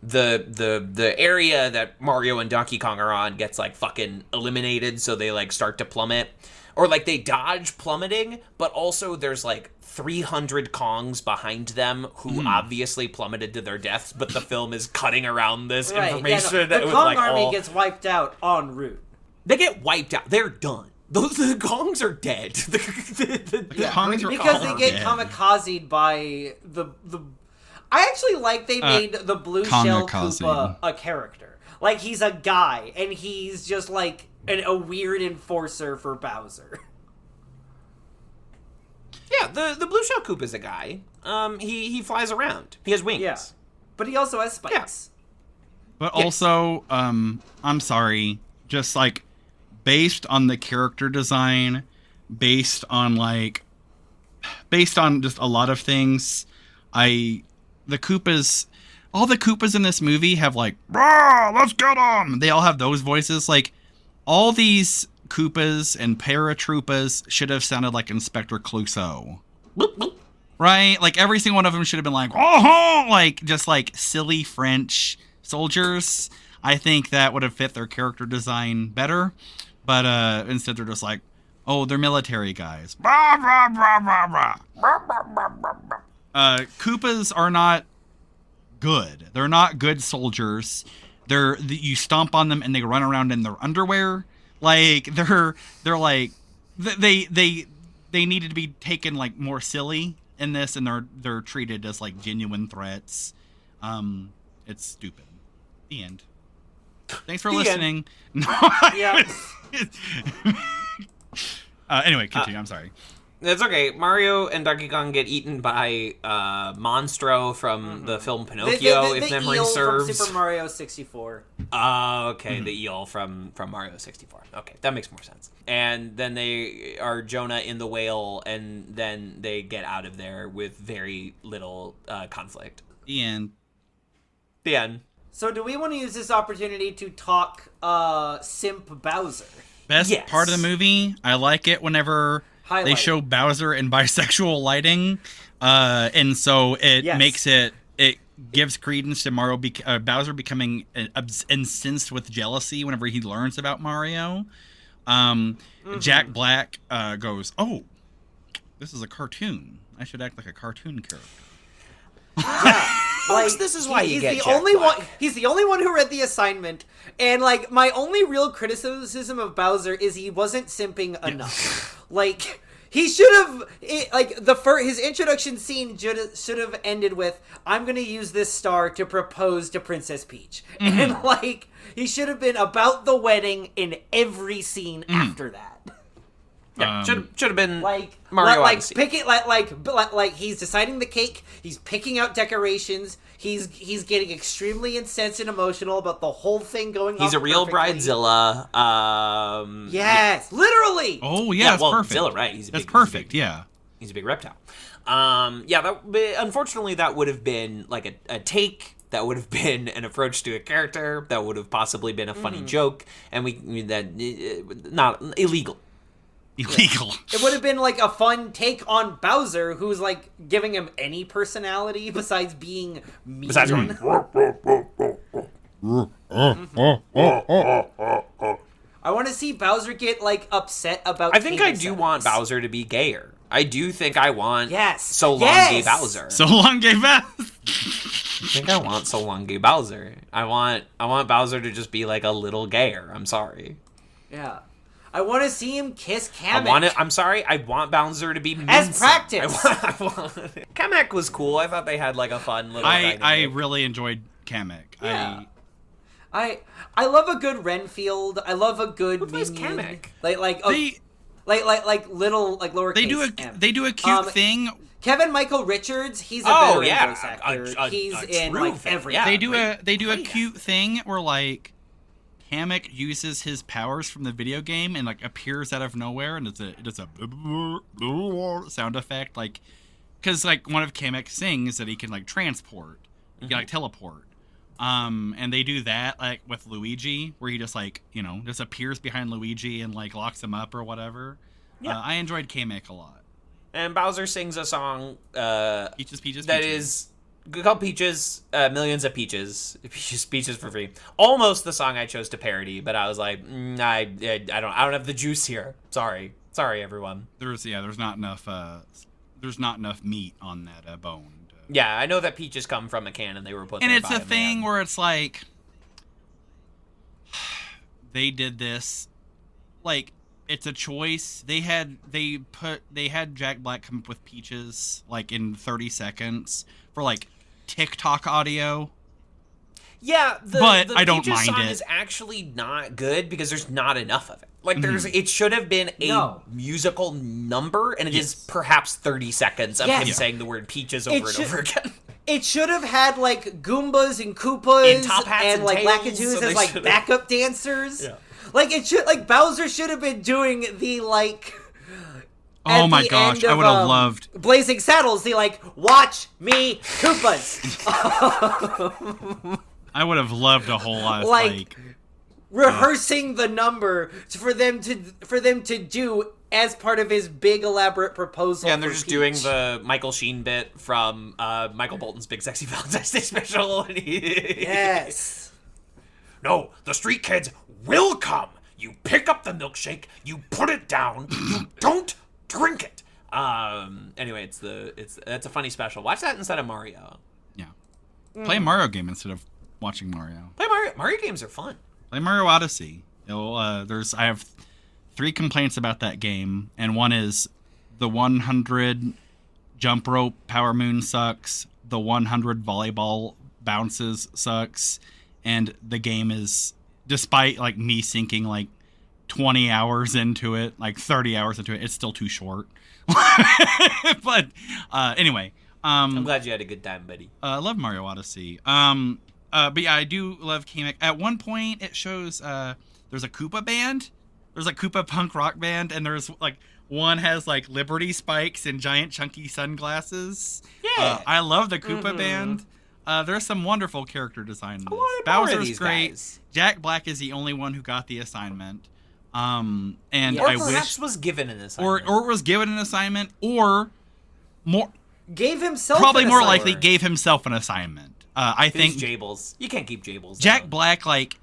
The area that Mario and Donkey Kong are on gets like fucking eliminated, so they like start to plummet, or like they dodge plummeting, but also there's like 300 Kongs behind them who obviously plummeted to their deaths, but the film is cutting around this information. The with, Kong like, Army all- gets wiped out en route. they get wiped out. They're done. The Kongs are dead. The Kongs are Because all they get dead. kamikazed by the. I actually like they made the blue shell kamikaze. Koopa a character. Like he's a guy, and he's just like a weird enforcer for Bowser. Yeah, the blue shell Koopa is a guy. He flies around. He has wings. Yeah, but he also has spikes. But Yes. also, I'm sorry, just like based on the character design, based on just a lot of things, the Koopas, all the Koopas in this movie have like, "Rah, let's get 'em!" They all have those voices. Like, all these Koopas and paratroopas should have sounded like Inspector Clouseau. Right? Like, every single one of them should have been like, oh, like, just like silly French soldiers. I think that would have fit their character design better. But instead they're just like, oh, they're military guys. Rah, rah, rah, rah, rah. Koopas are not good. They're not good soldiers. You stomp on them and they run around in their underwear. Like they're like they needed to be taken like more silly in this, and they're treated as like genuine threats. It's stupid. The end. Thanks for listening. Yeah. Anyway, continue. I'm sorry. It's okay. Mario and Donkey Kong get eaten by Monstro from the film Pinocchio, if memory eel serves. from Super Mario 64. Okay, the eel from Mario 64. Okay, that makes more sense. And then they are Jonah in the whale, and then they get out of there with very little conflict. The end. The end. So do we want to use this opportunity to talk Simp Bowser? Best Yes. part of the movie, I like it whenever they Highlight. show Bowser in bisexual lighting, and so it Yes. makes it gives credence to Bowser becoming incensed with jealousy whenever he learns about Mario. Jack Black goes, "Oh, this is a cartoon. I should act like a cartoon character." Folks, this is why you he's get the Jack only Black. one. He's the only one who read the assignment, and like my only real criticism of Bowser is he wasn't simping enough. Like he should have, his introduction scene should have ended with "I'm gonna use this star to propose to Princess Peach," and like he should have been about the wedding in every scene after that. Yeah, should have been Like Mario like Odyssey. picking like he's deciding the cake, he's picking out decorations, he's getting extremely incensed and emotional about the whole thing going on. He's a real perfectly. bridezilla. Yes, literally. Oh yeah, that's well, perfect. Zilla, right? He's a That's big, perfect. Yeah. He's a big reptile. Unfortunately, that would have been like a take. That would have been an approach to a character. That would have possibly been a funny joke, and not illegal. Illegal. It would have been like a fun take on Bowser, who's like giving him any personality besides being mean. Besides going, I want to see Bowser get like upset about. I think I table do want settings. Bowser to be gayer. I do think I want Yes. So Long Yes. Gay Bowser. So long, gay Beth. I think I want So Long Gay Bowser. I want Bowser to just be like a little gayer. I'm sorry. Yeah, I want to see him kiss Kamek. I want Bowser to be As mincing. practice. Kamek was cool. I thought they had like a fun little. I dynamic. really enjoyed Kamek. Yeah. I love a good Renfield. I love a good Who plays minion. Kamek? They little like lowercase. they do a M. they do a cute thing. Kevin Michael Richards. He's a Oh, veteran yeah. voice actor. A He's in true like vet. everything. Yeah. They do a great cute thing where like Kamek uses his powers from the video game and like appears out of nowhere and it's a sound effect like because like one of Kamek sings that he can like transport, he can like teleport. And they do that like with Luigi where he just like just appears behind Luigi and like locks him up or whatever. Yeah. I enjoyed Kamek a lot. And Bowser sings a song Peaches, that is called Peaches, Millions of Peaches. Peaches for free. Almost the song I chose to parody, but I was like, I don't have the juice here. Sorry, everyone. There's not enough meat on that bone. Yeah, I know that peaches come from a can and they were put And there it's by a thing man. where it's like they did this like it's a choice. They had Jack Black come up with Peaches like in 30 seconds for like TikTok audio. Yeah, But the I don't Peaches mind song it. is actually not good because there's not enough of it. Like it should have been a musical number, and it is perhaps 30 seconds of him saying the word peaches over and over again. It should have had like Goombas and Koopas And top hats and like tails, Lackadoos so as they like should've- backup dancers. Yeah. Like it should Bowser should have been doing the like. Oh at my the gosh, end I of, would have loved. Blazing Saddles. The like watch me Koopas. I would have loved a whole lot Like, rehearsing the number for them to do as part of his big elaborate proposal. Yeah, and they're for just Peach. doing the Michael Sheen bit from Michael Bolton's Big Sexy Valentine's Day special. And Yes. No, the street kids will come. You pick up the milkshake, you put it down, you don't drink it. Anyway, that's a funny special. Watch that instead of Mario. Yeah. Play a Mario game instead of watching Mario. Play Mario. Mario games are fun. Play Mario Odyssey. I have 3 complaints about that game, and one is the 100 jump rope power moon sucks, the 100 volleyball bounces sucks, and the game is, despite like me sinking like 20 hours into it, like 30 hours into it. It's still too short. But anyway. I'm glad you had a good time, buddy. I love Mario Odyssey. But yeah, I do love Kamek. At one point, it shows there's a Koopa band. There's a Koopa punk rock band, and there's like one has like Liberty spikes and giant chunky sunglasses. Yeah. I love the Koopa band. There's some wonderful character design in this. Bowser's great. Guys. Jack Black is the only one who got the assignment. And Or I perhaps wish, was given an assignment. or was given an assignment, or more. Gave himself Probably an more assignment. likely gave himself an assignment. I think Who's Jables? You can't keep Jables. Jack down. Black, like,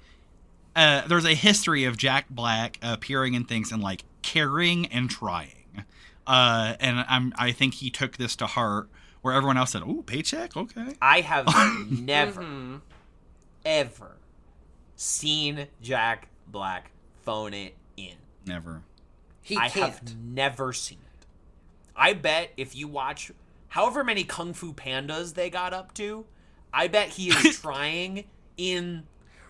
there's a history of Jack Black appearing in things and like caring and trying. And I think he took this to heart, where everyone else said, "Oh, paycheck, okay." I have never, ever seen Jack Black phone it in. Never. He I can't. have never seen it. I bet if you watch however many Kung Fu Pandas they got up to, I bet he is trying in...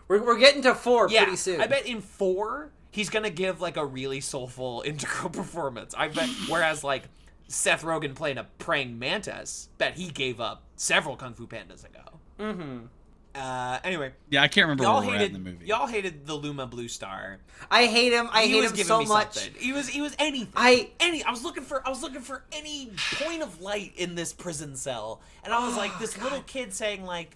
We're getting to 4 Yeah, pretty soon. I bet in 4, he's going to give, like, a really soulful, integral performance. I bet, whereas, like, Seth Rogen playing a praying mantis, bet he gave up several Kung Fu Pandas ago. Anyway. Yeah, I can't remember where we're at in the movie. Y'all hated the Luma Blue Star. I hate him. I He hate was him giving so me much. something. He was anything. I was looking for any point of light in this prison cell, and I was like, this little kid saying like,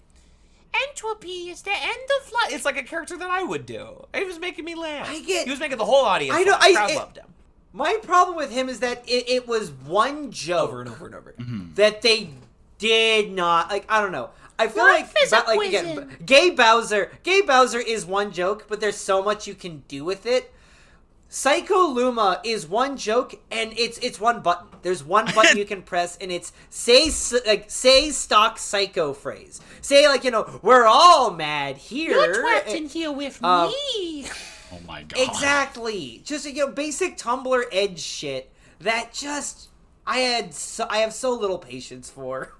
"Entropy is the end of life." It's like a character that I would do. It was making me laugh. He was making the whole audience. I know. laugh. Crowd loved him. My problem with him is that it was one joke Over and over and over. that they did not like. I don't know. I feel Life like, is a like again, Gay Bowser is one joke, but there's so much you can do with it. Psycho Luma is one joke, and it's one button. There's one button you can press, and it's say stock psycho phrase. Say like, we're all mad here. You're trapped in here with me. Oh my god. Exactly. Just basic Tumblr edge shit that just I have so little patience for.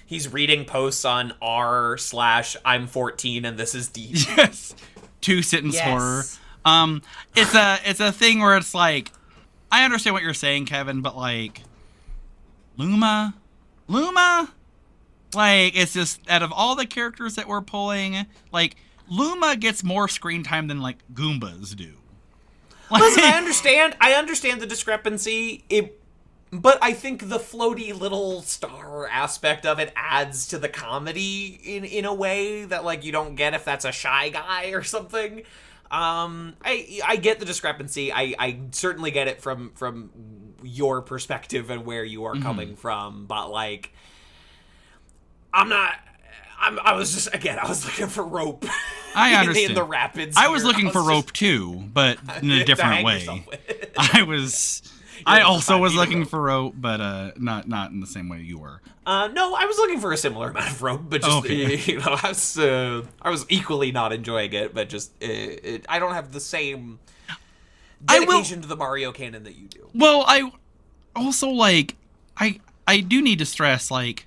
He's reading posts on r/I'm 14 and this is deep. Yes. 2-sentence horror. It's a thing where it's like, I understand what you're saying, Kevin, but like, Luma, like, it's just, out of all the characters that we're pulling, like, Luma gets more screen time than like Goombas do. Like, Listen, I understand the discrepancy. But I think the floaty little star aspect of it adds to the comedy in a way that like you don't get if that's a shy guy or something. I get the discrepancy. I certainly get it from your perspective and where you are coming from. But like, I was looking for rope. I understand. in the rapids. I was here. looking for rope too, but in a to different hang way. yourself with. I also find was me looking rope. for rope, but not in the same way you were. No, I was looking for a similar amount of rope, but just Okay. I was equally not enjoying it, but just I don't have the same dedication to the Mario canon that you do. Well, I also like I do need to stress like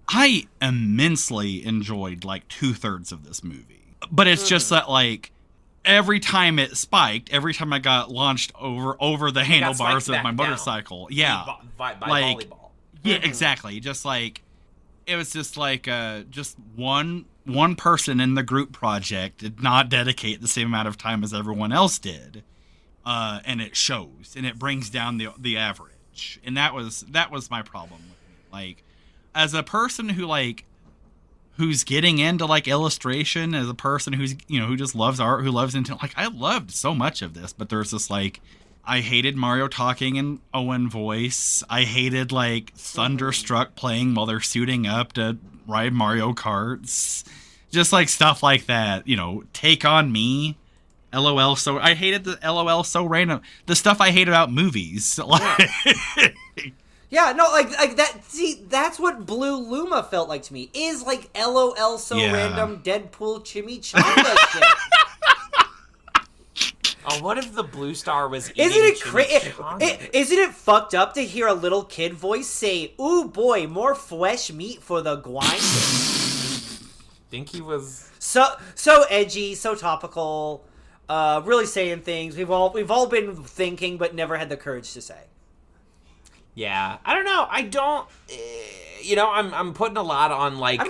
I immensely enjoyed like 2/3 of this movie, but it's just that like. Every time it spiked, every time I got launched over the handlebars of my motorcycle, by like, volleyball. Yeah, exactly. Just like it was just like just one person in the group project did not dedicate the same amount of time as everyone else did, and it shows, and it brings down the average, and that was my problem with it. Like, as a person who's getting into like illustration, as a person who's who just loves art, who loves into like I loved so much of this, but there's this like I hated Mario talking in Owen voice. I hated like Thunderstruck playing while they're suiting up to ride Mario Karts. Just like stuff like that, Take on Me. LOL so I hated the LOL so random. The stuff I hate about movies. Yeah, no, like that. See, that's what Blue Luma felt like to me. Is like LOL so random Deadpool chimichanga shit. Oh, what if the blue star was eating Isn't it crazy? chimichangas? Isn't it fucked up to hear a little kid voice say, "Ooh boy, more flesh meat for the grind"? Think he was... So edgy, so topical. really saying things we've all been thinking but never had the courage to say. Yeah, I don't know. I don't. I'm putting a lot on like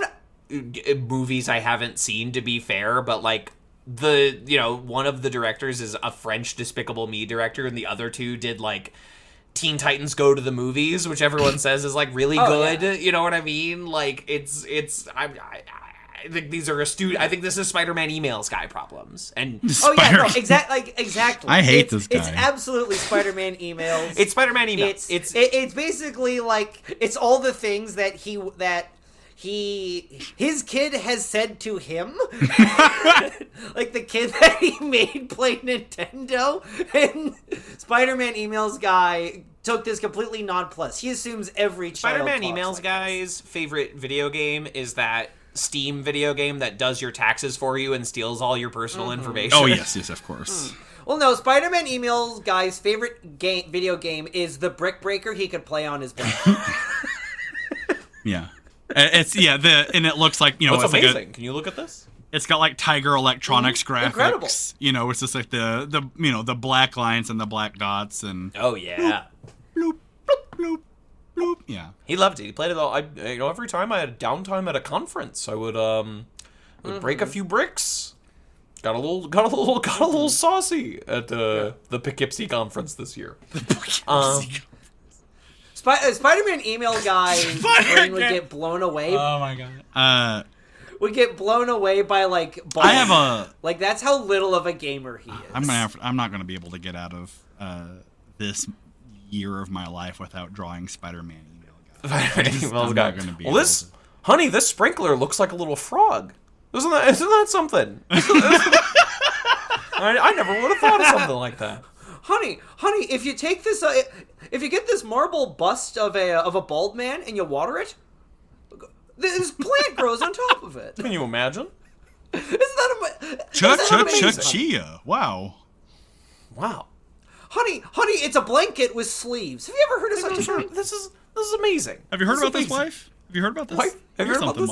movies I haven't seen. To be fair, but like one of the directors is a French Despicable Me director, and the other two did like Teen Titans Go to the Movies, which everyone says is like really good. Yeah. You know what I mean? Like I think these are I think this is Spider-Man Emails guy problems. And exactly. I hate this guy. It's absolutely Spider-Man Emails. It's Spider-Man Emails. It's basically like it's all the things that his kid has said to him. Like the kid that he made play Nintendo, and Spider-Man Emails guy took this completely nonplussed. He assumes every child Spider-Man talks Emails like guy's favorite video game is that Steam video game that does your taxes for you and steals all your personal information. Oh, yes, of course. Well, no, Spider-Man Emails guy's favorite video game is the Brick Breaker he could play on his bike. Yeah. And it looks like, it's amazing. Like Can you look at this? It's got like Tiger Electronics graphics. Incredible. It's just like the black lines and the black dots and oh yeah. Bloop, bloop, bloop, bloop. Yeah. He loved it. He played it all. Every time I had downtime at a conference, I would break a few bricks. Got a little saucy at the Poughkeepsie conference this year. Spider-Man Email guy brain would get blown away. Oh my god. Would get blown away by like balls. I have a like that's how little of a gamer he is. I'm not gonna be able to get out of this year of my life without drawing Spider-Man Email guy. Email guy. Honey, this sprinkler looks like a little frog. Isn't that something? I never would have thought of something like that. Honey, if you take this, if you get this marble bust of a bald man and you water it, this plant grows on top of it. Can you imagine? Isn't that Cha-cha-cha-chia. Wow. Honey, it's a blanket with sleeves. Have you ever heard of such a thing? This is amazing. Have you heard about this, wife? Have you heard about this? Wife? Have you heard about this?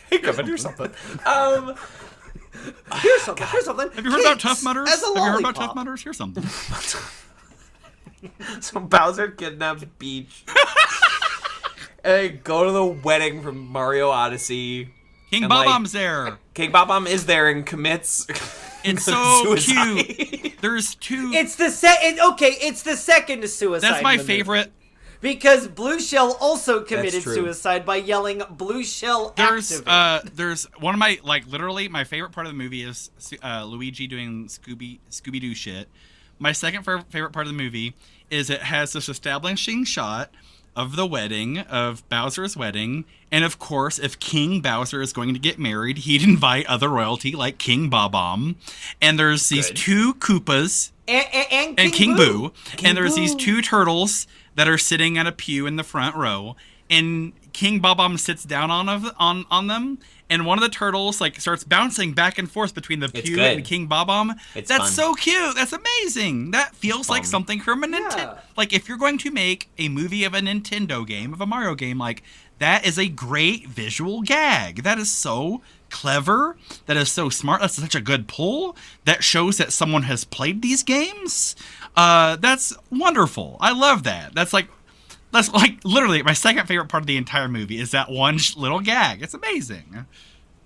Hey, Kevin, here's something. Here's something. Have you heard about Tough Mudders? As a Have you heard about lollipop. Tough Mudders? Here's something. So Bowser kidnaps Peach. And they go to the wedding from Mario Odyssey. King Bob-omb's there. King Bob-omb is there and commits. It's so suicide. cute. There's two. It's the second suicide. That's my in the movie. favorite. Because Blue Shell also committed true. suicide by yelling "Blue Shell activate." There's one of my literally my favorite part of the movie is Luigi doing Scooby-Doo shit. My second favorite part of the movie is it has this establishing shot of the wedding, of Bowser's wedding, and of course, if King Bowser is going to get married, he'd invite other royalty like King Bob-omb, and there's these two Koopas and King Boo, and there's these two turtles that are sitting at a pew in the front row, and King Bob-omb sits down on them, and one of the turtles like starts bouncing back and forth between the pew and King Bob-omb. That's fun. So cute. That's amazing. That feels like something from a Nintendo. Yeah. Like if you're going to make a movie of a Nintendo game, of a Mario game, like that is a great visual gag. That is so clever. That is so smart. That's such a good pull. That shows that someone has played these games. That's wonderful. I love that. That's like literally my second favorite part of the entire movie is that one little gag. It's amazing.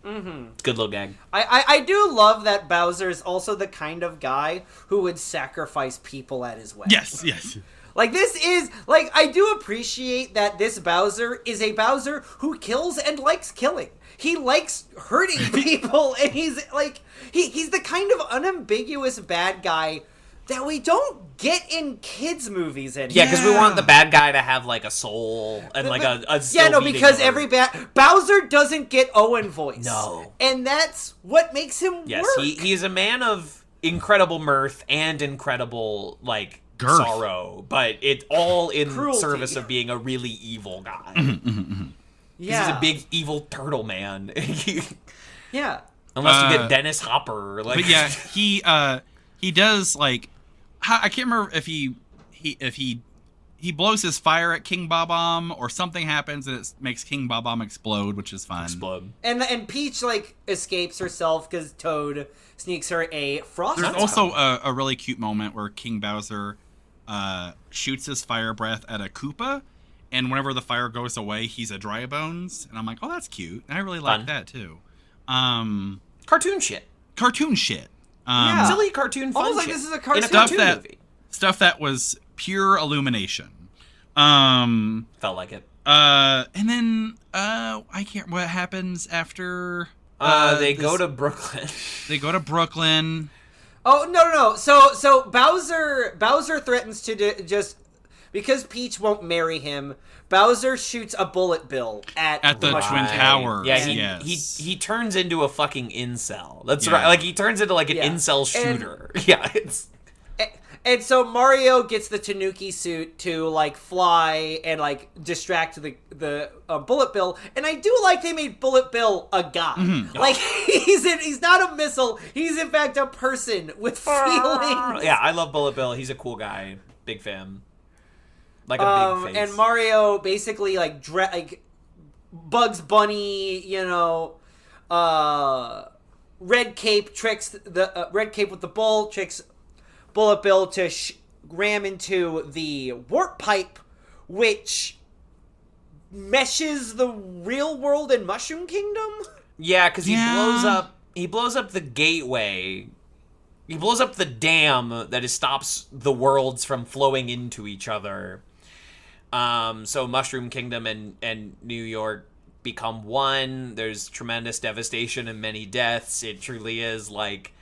Mm-hmm. It's a good little gag. I do love that Bowser is also the kind of guy who would sacrifice people at his wedding. Yes. Like this is like I do appreciate that this Bowser is a Bowser who kills and likes killing. He likes hurting people, and he's like he's the kind of unambiguous bad guy that we don't get in kids' movies anymore. Yeah, because we want the bad guy to have like a soul and like a because every Bowser doesn't get Owen voice. No, and that's what makes him yes, work. he is a man of incredible mirth and incredible like girth. Sorrow, but it's all in Cruelty. service of being a really evil guy. Yeah, He's a big evil turtle man. Yeah, Unless you get Dennis Hopper, like. But yeah, he does like. I can't remember if he he blows his fire at King Bob-omb, or something happens and it makes King Bob-omb explode, which is fun. Explode. And Peach like escapes herself because Toad sneaks her a frost. There's also a really cute moment where King Bowser shoots his fire breath at a Koopa, and whenever the fire goes away, he's a dry bones, and I'm like, oh, that's cute. And I really like that too. Cartoon shit. Cartoon shit. Yeah. Silly cartoon fun Almost like shit. this is a cartoon. In a cartoon movie. Stuff that was pure illumination. Felt like it. And then I can't. What happens after? They go to Brooklyn. They go to Brooklyn. Oh no! So Bowser threatens to just because Peach won't marry him. Bowser shoots a bullet bill at the Twin Towers. Yeah, he turns into a fucking incel. That's right. Like he turns into like an incel shooter. And so Mario gets the Tanuki suit to like fly and like distract the Bullet Bill, and I do like they made Bullet Bill a guy. Mm-hmm. Like he's not a missile. He's in fact a person with feelings. Yeah, I love Bullet Bill. He's a cool guy. Big fan. Like a big face. And Mario basically like Bugs Bunny, Red Cape tricks the Red Cape with the bull tricks Bullet Bill to ram into the warp pipe, which meshes the real world and Mushroom Kingdom. Yeah, because he blows up the gateway. He blows up the dam that stops the worlds from flowing into each other. So Mushroom Kingdom and New York become one. There's tremendous devastation and many deaths. It truly is like,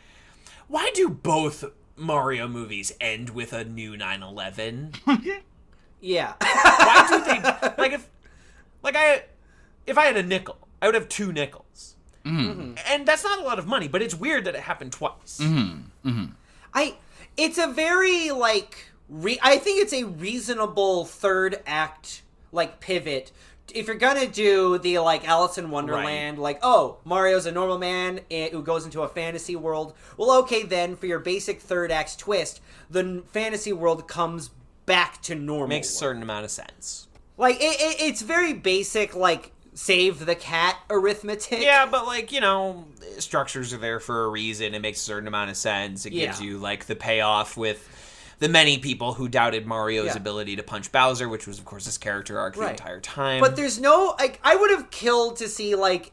why do both Mario movies end with a new 9/11? Yeah. Why do they if I had a nickel, I would have 2 nickels. Mm-hmm. And that's not a lot of money, but it's weird that it happened twice. Mm-hmm. Mm-hmm. It's a very like I think it's a reasonable third act like pivot. If you're gonna do the like Alice in Wonderland, like, oh, Mario's a normal man who goes into a fantasy world. Well, okay, then for your basic third act twist, the fantasy world comes back to normal. Makes a certain amount of sense. Like it's very basic, like save the cat arithmetic. Yeah, but like structures are there for a reason. It makes a certain amount of sense. It gives you like the payoff with the many people who doubted Mario's ability to punch Bowser, which was, of course, his character arc the entire time. But there's no, like, I would have killed to see, like,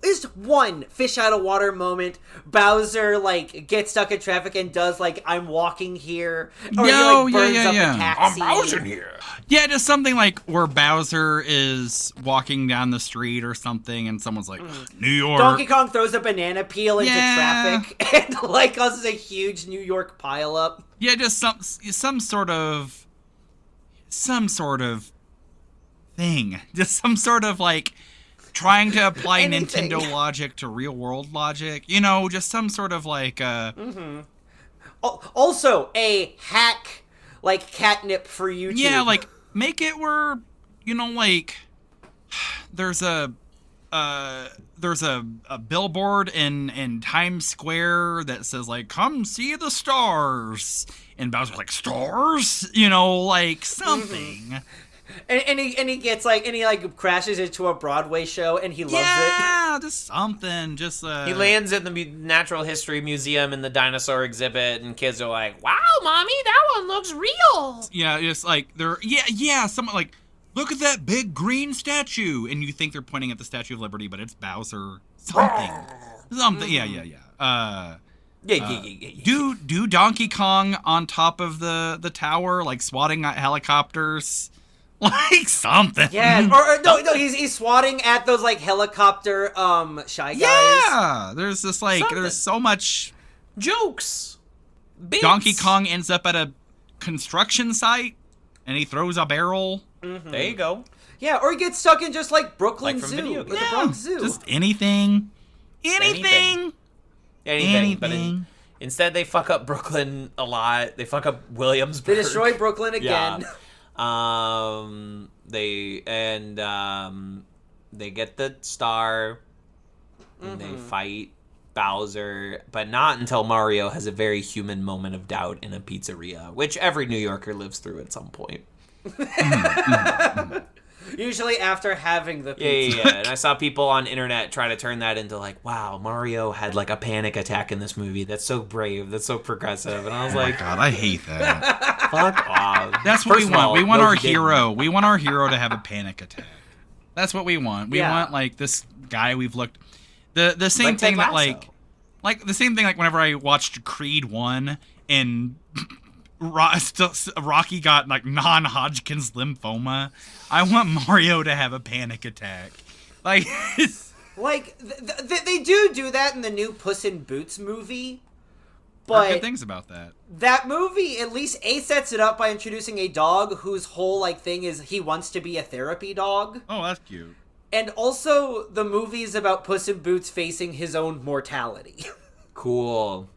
just one fish out of water moment. Bowser, like, gets stuck in traffic and does, like, I'm walking here. Or he, like, burns up a taxi. I'm Bowser here. Yeah, just something like where Bowser is walking down the street or something and someone's like, New York. Donkey Kong throws a banana peel into traffic and, like, causes a huge New York pileup. Yeah, just some sort of thing. Just some sort of, like, trying to apply Nintendo logic to real world logic. Just some sort of, like, Also, a hack, like, catnip for YouTube. Yeah, like, make it where, like, there's a billboard in Times Square that says, like, come see the stars. And Bowser's like, stars? Like, something. And he gets, like, and he, like, crashes into a Broadway show, and he loves it. Yeah, just something. Just, He lands in the Natural History Museum in the dinosaur exhibit, and kids are like, wow, Mommy, that one looks real. Yeah, it's like, someone, like, look at that big green statue. And you think they're pointing at the Statue of Liberty, but it's Bowser. Something. Yeah. Do Donkey Kong on top of the tower, like swatting at helicopters. Like something. Yeah, or no, he's swatting at those like helicopter shy guys. Yeah, there's this like there's so much jokes. Bits. Donkey Kong ends up at a construction site and he throws a barrel. Mm-hmm. There you go. Yeah, or he gets stuck in just like Brooklyn like from Zoo, video or games. the Bronx Zoo. Just anything. But instead they fuck up Brooklyn a lot. They fuck up Williamsburg. They destroy Brooklyn again. Yeah. They get the star and they fight Bowser, but not until Mario has a very human moment of doubt in a pizzeria, which every New Yorker lives through at some point. Usually after having the Yeah, pizza. yeah, yeah. And I saw people on internet try to turn that into like, wow, Mario had like a panic attack in this movie. That's so brave. That's so progressive. And I was like, God, I hate that. fuck off. That's what First we of want. all, We want no, our he didn't. hero. We want our hero to have a panic attack. That's what we want. We Yeah. want like this guy we've looked the same Like thing Ted that like the same thing like whenever I watched Creed 1 and Rocky got like non-Hodgkin's lymphoma. I want Mario to have a panic attack. Like Like, they do that in the new Puss in Boots movie. there are good But things about that. that movie, at least sets it up by introducing a dog whose whole, like, thing is he wants to be a therapy dog. Oh, that's cute. And also, the movie's about Puss in Boots facing his own mortality. Cool.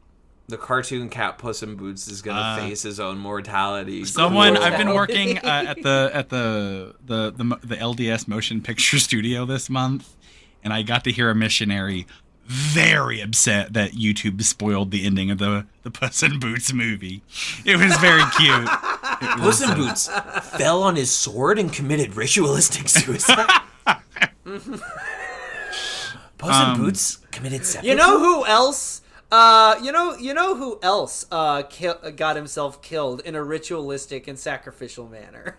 The cartoon cat Puss in Boots is gonna face his own mortality. Someone Cool. I've been working at the LDS Motion Picture Studio this month, and I got to hear a missionary very upset that YouTube spoiled the ending of the Puss in Boots movie. It was very cute. Puss in Boots fell on his sword and committed ritualistic suicide. Puss in Boots committed seppuku? You know who else? You know who else got himself killed in a ritualistic and sacrificial manner?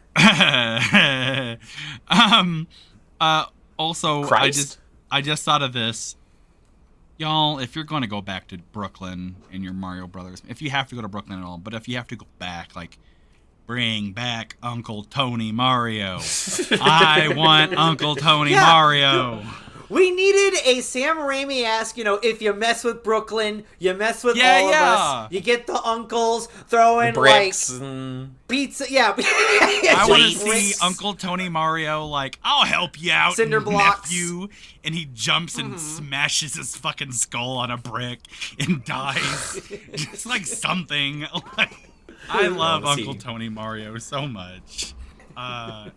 Also, Christ? I just thought of this. Y'all, if you're going to go back to Brooklyn in your Mario Brothers, if you have to go to Brooklyn at all, but if you have to go back, like, bring back Uncle Tony Mario. I want Uncle Tony Yeah. Mario. We needed a Sam Raimi-esque, if you mess with Brooklyn, you mess with Yeah, all of yeah. us. You get the uncles throwing, bricks like, and... pizza. Yeah. I want to Bricks. see Uncle Tony Mario like, I'll help you out, Cinder blocks. nephew. And he jumps and smashes his fucking skull on a brick and dies. Just like something. I love wanna see. Uncle Tony Mario so much. And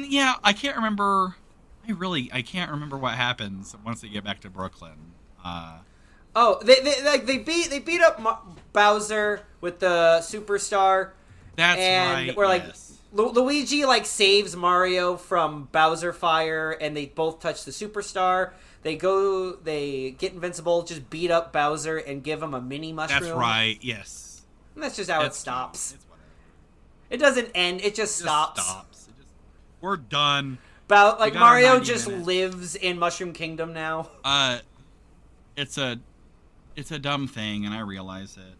yeah, I can't remember. I can't remember what happens once they get back to Brooklyn. Oh, they beat up Bowser with the superstar. That's And right. we're like, yes. Luigi saves Mario from Bowser fire, and they both touch the superstar. They get invincible, just beat up Bowser and give him a mini mushroom. That's right. Yes. And that's just how That's it stops. It's whatever. It doesn't end. It just stops. We're done. Like We got our Mario 90 just minutes. lives in Mushroom Kingdom now. It's a dumb thing, and I realize it.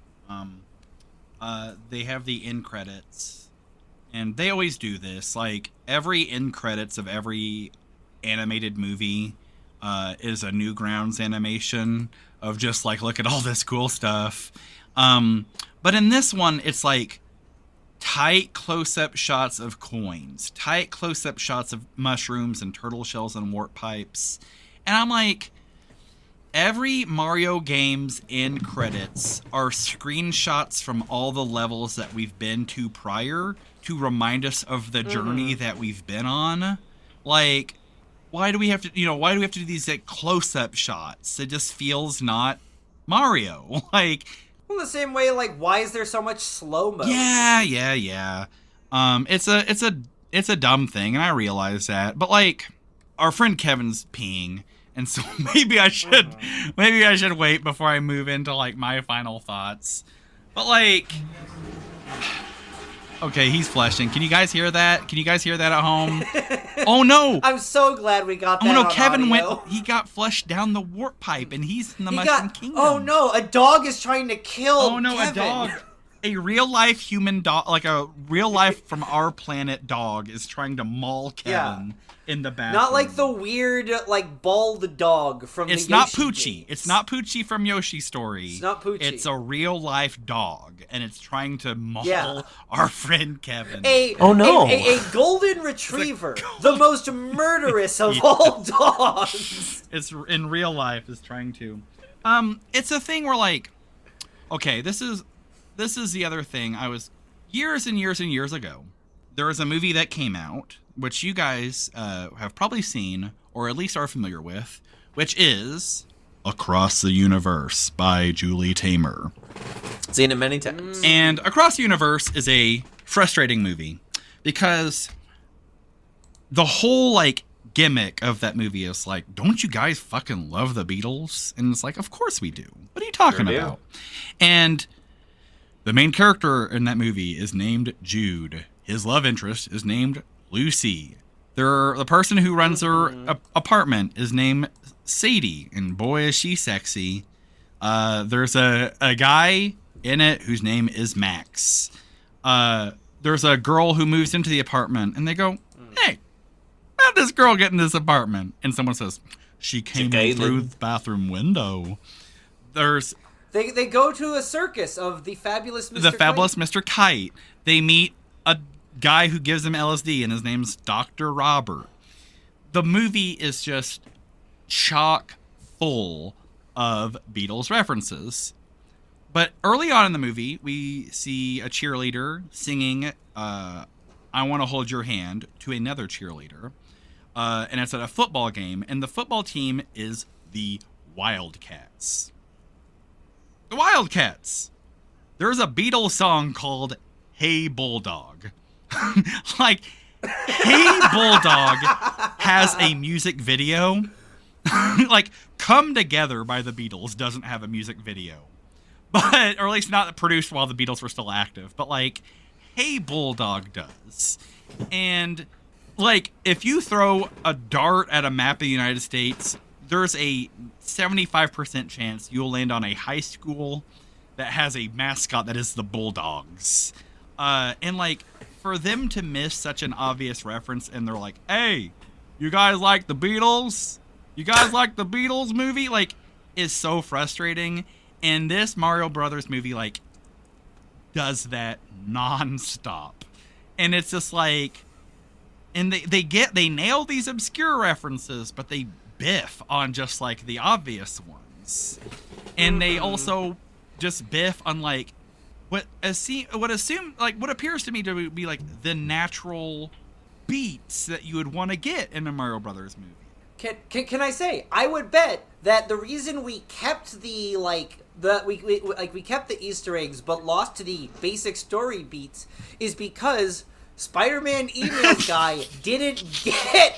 They have the end credits, and they always do this. Like every end credits of every animated movie is a Newgrounds animation of just like, look at all this cool stuff. But in this one, it's like tight close-up shots of coins, tight close-up shots of mushrooms and turtle shells and warp pipes. And I'm like, every Mario game's end credits are screenshots from all the levels that we've been to prior to remind us of the journey that we've been on. Like, why do we have to do these like close-up shots? It just feels not Mario. Like, Well, the same way, like, why is there so much slow-mo? yeah. It's a dumb thing, and I realize that. But like, our friend Kevin's peeing, and so maybe I should wait before I move into like my final thoughts. But like, okay, he's flushing. Can you guys hear that? Can you guys hear that at home? Oh no! I'm so glad we got that Oh no! on Kevin audio. he got flushed down the warp pipe, and he's in the He Mushroom got. Kingdom. Oh no! A dog is trying to kill. Oh no, Kevin. a dog. A real life human dog, like a real life from our planet dog, is trying to maul Kevin in the bathroom. Not like the weird, like, bald dog from It's the not Yoshi Poochie. games. It's not Poochie from Yoshi's Story. It's not Poochie. It's a real life dog, and it's trying to maul Yeah. our friend Kevin. Oh, no. A golden retriever, the most murderous of all dogs. It's in real life is trying to. It's a thing where like, okay, this is the other thing. I was years and years and years ago. There was a movie that came out, which you guys have probably seen, or at least are familiar with, which is Across the Universe by Julie Taymor. Seen it many times. And Across the Universe is a frustrating movie. because the whole like gimmick of that movie is like, don't you guys fucking love the Beatles? And it's like, of course we do. What are you talking about? And the main character in that movie is named Jude. His love interest is named Lucy. The person who runs her apartment is named Sadie, and boy is she sexy. There's a guy in it whose name is Max. There's a girl who moves into the apartment, and they go, hey, how did this girl get in this apartment? And someone says, she came in through the bathroom window. They go to a circus of the fabulous Mr. Fabulous Mr. Kite. They meet a guy who gives them LSD, and his name's Dr. Robert. The movie is just chock full of Beatles references. But early on in the movie, we see a cheerleader singing I Want to Hold Your Hand to another cheerleader. And it's at a football game, and the football team is the Wildcats. The Wildcats! There's a Beatles song called Hey Bulldog. Like, Hey Bulldog has a music video. Like, Come Together by the Beatles doesn't have a music video. But, or at least not produced while the Beatles were still active. But, like, Hey Bulldog does. And, like, if you throw a dart at a map of the United States, there's a 75% chance you'll land on a high school that has a mascot that is the Bulldogs. And, like, for them to miss such an obvious reference and they're like, hey, you guys like the Beatles? You guys like the Beatles movie? Like, is so frustrating. And this Mario Brothers movie, like, does that nonstop. And it's just like, and they nail these obscure references, but they biff on just like the obvious ones. And they also just biff on like what appears to me to be like the natural beats that you would want to get in a Mario Brothers movie. Can I say, I would bet that the reason we kept the we kept the Easter eggs but lost to the basic story beats is because Spider-Man emails guy didn't get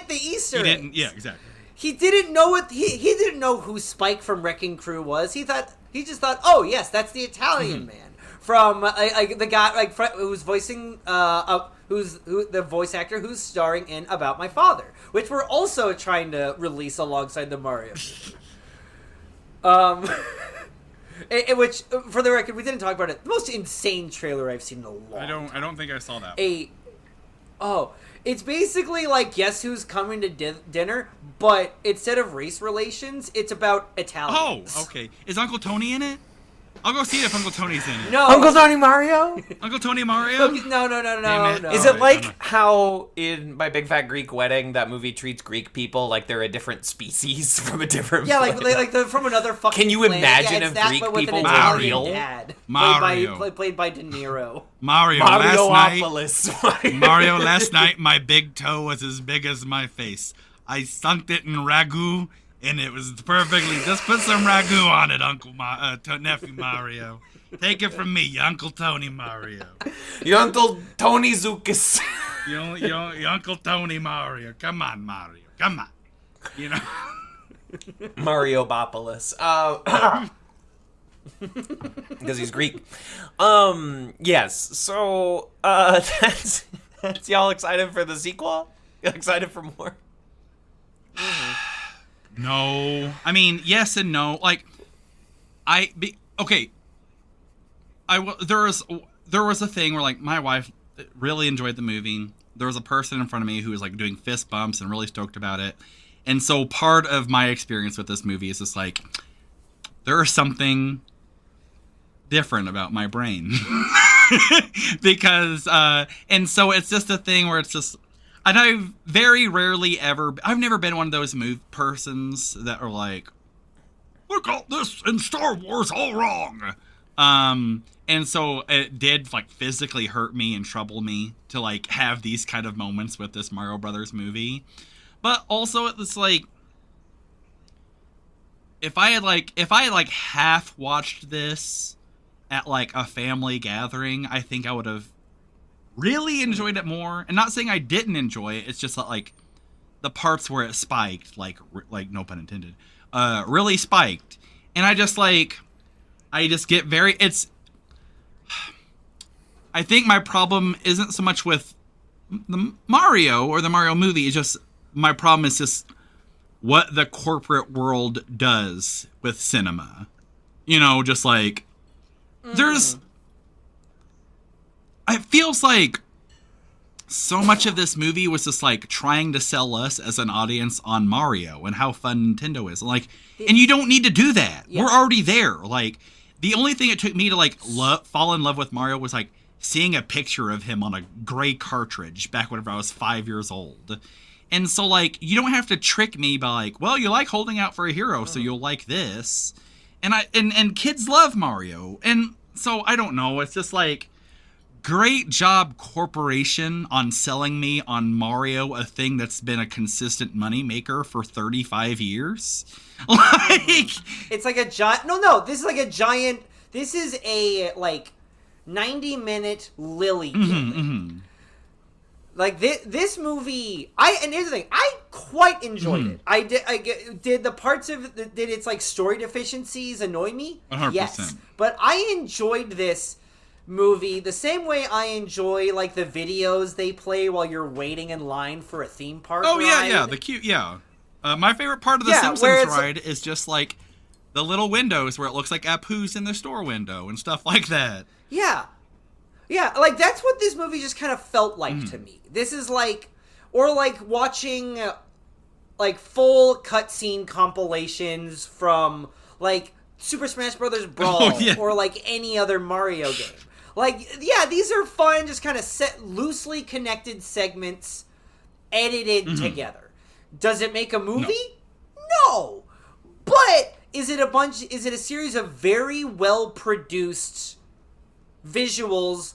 the Easter eggs. Yeah, exactly. He didn't know he didn't know who Spike from Wrecking Crew was. He just thought, oh yes, that's the Italian man from the guy who's voicing the voice actor who's starring in About My Father, which we're also trying to release alongside the Mario. Which, for the record, we didn't talk about it. The most insane trailer I've seen in a long I don't think I saw that. It's basically like Guess Who's Coming to Dinner, but instead of race relations, it's about Italians. Oh, okay. Is Uncle Tony in it? I'll go see if Uncle Tony's in it. No. Uncle Tony Mario? Uncle Tony Mario? No. Is it like how in My Big Fat Greek Wedding that movie treats Greek people like they're a different species from a different planet? like they're from another fucking Can you planet. imagine Yeah, if that, Greek but with people an were Italian real? dad, Mario. Played by De Niro. Mario, Mario last night my big toe was as big as my face. I sunk it in ragu, and it was perfectly. Just put some ragu on it, nephew Mario. Take it from me, your Uncle Tony Mario. Your Uncle Tony Zukas. Your Uncle Tony Mario. Come on, Mario. Come on. You know. Mario Bopolis. Because he's Greek. Yes. So, that's y'all excited for the sequel? Y'all excited for more? No. I mean, yes and no. Like, there was a thing where, like, my wife really enjoyed the movie. There was a person in front of me who was, like, doing fist bumps and really stoked about it. And so part of my experience with this movie is just, like, there is something different about my brain. Because, and so it's just a thing where it's just, and I've I've never been one of those persons that are like, we got this in Star Wars all wrong. And so it did like physically hurt me and trouble me to like have these kind of moments with this Mario Brothers movie. But also it was like, if I had half watched this at like a family gathering, I think I would have really enjoyed it more. And not saying I didn't enjoy it. It's just that, like, the parts where it spiked, like no pun intended, really spiked. And I just get very, I think my problem isn't so much with the Mario or the Mario movie. It's just, my problem is just what the corporate world does with cinema. You know, just like, it feels like so much of this movie was just like trying to sell us as an audience on Mario and how fun Nintendo is. Like, and you don't need to do that. Yeah. We're already there. Like, the only thing it took me to like fall in love with Mario was like seeing a picture of him on a gray cartridge back whenever I was 5 years old. And so like, you don't have to trick me by like, well, you like holding out for a hero, so you'll like this. And kids love Mario. And so I don't know. It's just like, great job, corporation, on selling me on Mario, a thing that's been a consistent moneymaker for 35 years. Like, it's like a giant. No, this is like a giant. This is a like 90-minute lily gimmick. Like this movie, and here's the thing, I quite enjoyed it. I did the parts of it, did its like story deficiencies annoy me? 100%. Yes, but I enjoyed this movie the same way I enjoy like the videos they play while you're waiting in line for a theme park. Oh ride. yeah, the cute, yeah. My favorite part of the Simpsons ride is just like the little windows where it looks like Apu's in the store window and stuff like that. Yeah. Yeah, like, that's what this movie just kind of felt like to me. This is like, or like watching, like, full cutscene compilations from, like, Super Smash Bros. Brawl, or, like, any other Mario game. Like, yeah, these are fun, just kind of loosely connected segments, edited together. Does it make a movie? No! But, is it a series of very well-produced visuals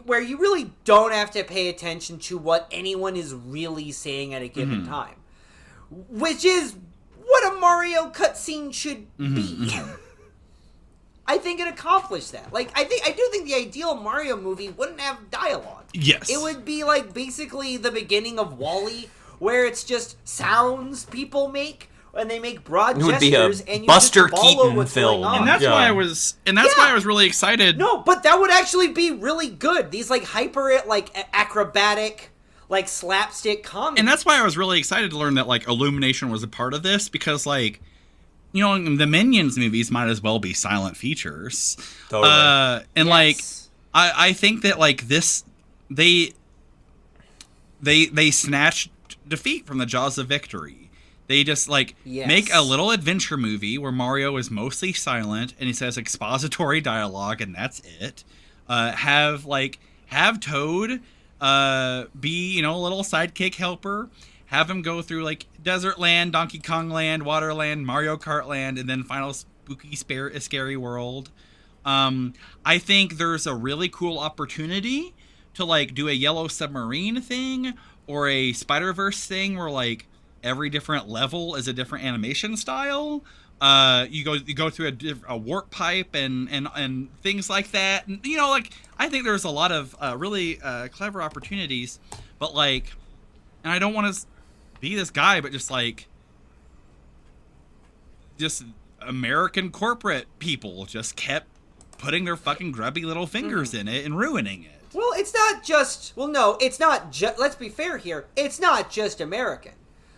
where you really don't have to pay attention to what anyone is really saying at a given time, which is what a Mario cutscene should be. I think it accomplished that. Like, I do think the ideal Mario movie wouldn't have dialogue. Yes, it would be like basically the beginning of WALL-E, where it's just sounds people make. And they make broad gestures, and you Buster just follow Keaton what's film. going on. And that's why I was, why I was really excited. No, but that would actually be really good. These like acrobatic, like slapstick comedy. And that's why I was really excited to learn that like Illumination was a part of this, because like, you know, the Minions movies might as well be silent features. Totally. And like, I think that like this, they snatched defeat from the jaws of victory. They just, like, make a little adventure movie where Mario is mostly silent and he says expository dialogue, and that's it. Have Toad be, you know, a little sidekick helper. Have him go through, like, Desert Land, Donkey Kong Land, Water Land, Mario Kart Land, and then final spooky, scary world. I think there's a really cool opportunity to, like, do a Yellow Submarine thing or a Spider-Verse thing where, like, every different level is a different animation style. You go through a warp pipe and things like that. And, you know, like, I think there's a lot of really clever opportunities. But like, and I don't want to be this guy, but just like, just American corporate people just kept putting their fucking grubby little fingers in it and ruining it. Well, it's not just. Well, no, it's not just. Let's be fair here. It's not just American.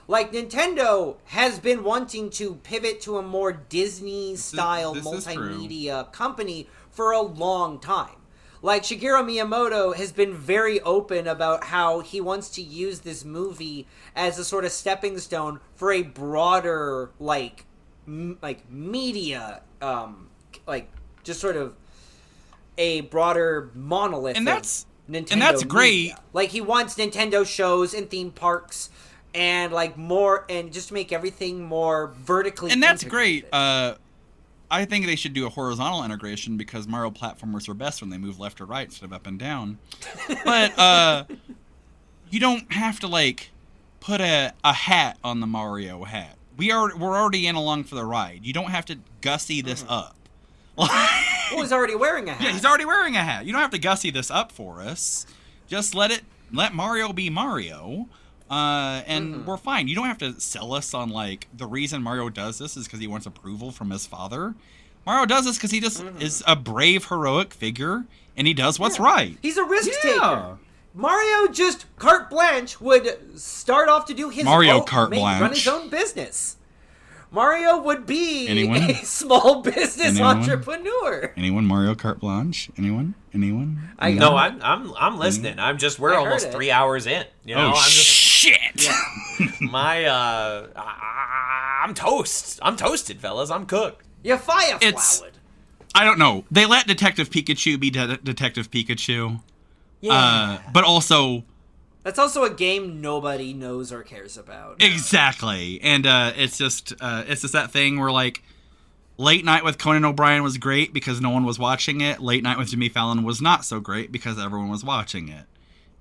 Like, Nintendo has been wanting to pivot to a more Disney-style multimedia company for a long time. Like, Shigeru Miyamoto has been very open about how he wants to use this movie as a sort of stepping stone for a broader, like media, like, just sort of a broader monolith. And that's Nintendo and that's great. Media. Like, he wants Nintendo shows and theme parks. And, like, more, and just to make everything more vertically and that's integrated. Great. I think they should do a horizontal integration, because Mario platformers are best when they move left or right instead of up and down. But you don't have to, like, put a hat on the Mario hat. We're already in along for the ride. You don't have to gussy this up. Oh, he's already wearing a hat. Yeah, he's already wearing a hat. You don't have to gussy this up for us. Just let Mario be Mario. And we're fine. You don't have to sell us on, like, the reason Mario does this is because he wants approval from his father. Mario does this because he just is a brave, heroic figure, and he does what's right. He's a risk taker. Mario just carte blanche would start off to do his run his own business. Mario would be a small business entrepreneur. Anyone Mario carte blanche? Anyone? No, I'm listening. We're almost 3 hours in. You know, shit! I'm toast. I'm toasted, fellas. I'm cooked. You're fire-flowered. I don't know. They let Detective Pikachu be Detective Pikachu. Yeah. But also... That's also a game nobody knows or cares about. Exactly. And it's just that thing where, like, Late Night with Conan O'Brien was great because no one was watching it. Late Night with Jimmy Fallon was not so great because everyone was watching it.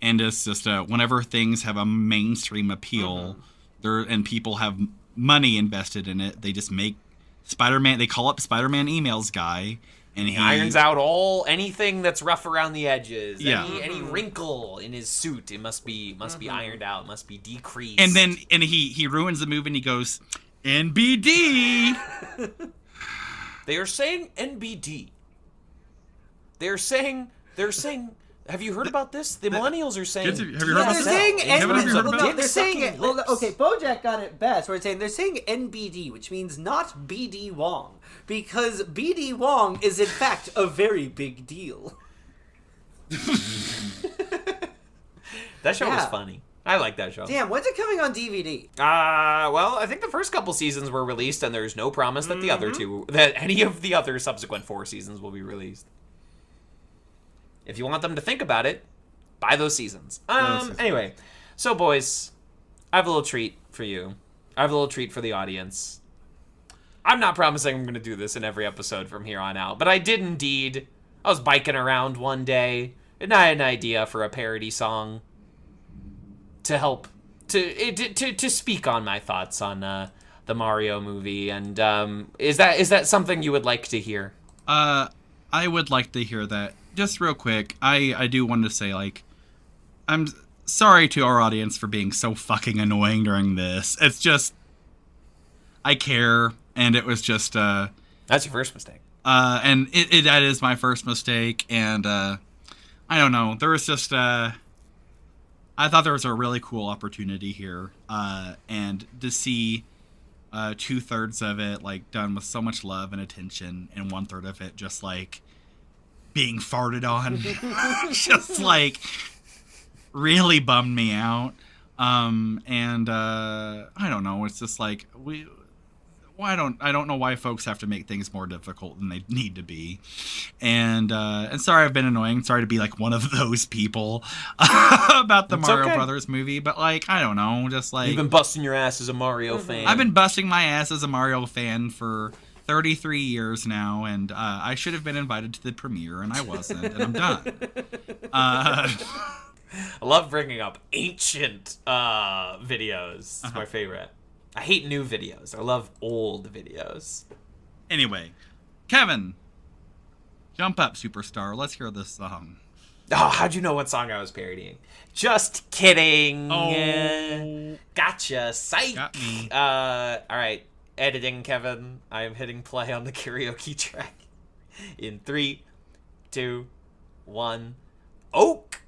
And it's just whenever things have a mainstream appeal, and people have money invested in it, they just make Spider-Man. They call up Spider-Man emails guy, and he irons out anything that's rough around the edges. Yeah. Any wrinkle in his suit, it must be ironed out, must be decreased. And then he ruins the movie and he goes, NBD. They are saying NBD. They're saying. Have you heard about this? The millennials are saying. Kids, have you heard about they're this? saying They're saying it. Well, okay, BoJack got it best. Where they're saying NBD, which means not BD Wong, because BD Wong is in fact a very big deal. That show was funny. I like that show. Damn, when's it coming on DVD? Well, I think the first couple seasons were released, and there's no promise that that any of the other subsequent 4 seasons will be released. If you want them to think about it, buy those seasons. Anyway, so boys, I have a little treat for you. I have a little treat for the audience. I'm not promising I'm going to do this in every episode from here on out, but I did indeed. I was biking around one day, and I had an idea for a parody song to help to speak on my thoughts on the Mario movie. And is that something you would like to hear? I would like to hear that. Just real quick, I do want to say, like, I'm sorry to our audience for being so fucking annoying during this. It's just, I care, and it was just, That's your first mistake. And that is my first mistake, and, I don't know, there was just, I thought there was a really cool opportunity here, and to see 2/3 of it, like, done with so much love and attention, and 1/3 of it just, like, being farted on just like really bummed me out. And I don't know, it's just like I don't know why folks have to make things more difficult than they need to be. And sorry I've been annoying. Sorry to be like one of those people about the Mario Brothers movie, but like I don't know, just like you've been busting your ass as a Mario fan. I've been busting my ass as a Mario fan for 33 years now, and I should have been invited to the premiere, and I wasn't, and I'm done. I love bringing up ancient videos. It's my favorite. I hate new videos. I love old videos. Anyway, Kevin, jump up, superstar. Let's hear this song. Oh, how'd you know what song I was parodying? Just kidding. Oh. Gotcha. Psych. Got me. All right. Editing, Kevin. I am hitting play on the karaoke track. In 3, 2, 1. Oak!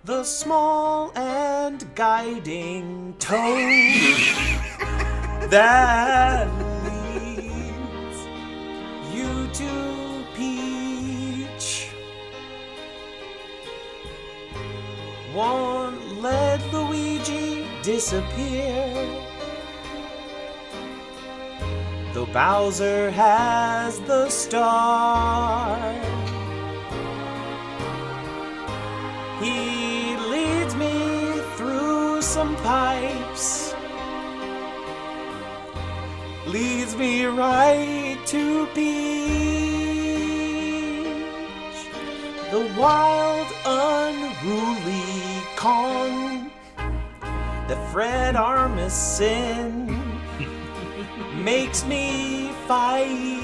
The small and guiding toe that leads you to Peach won't let Luigi disappear, though Bowser has the star. He leads me through some pipes, leads me right to Peach, the wild, unruly Kong that Fred Armisen makes me fight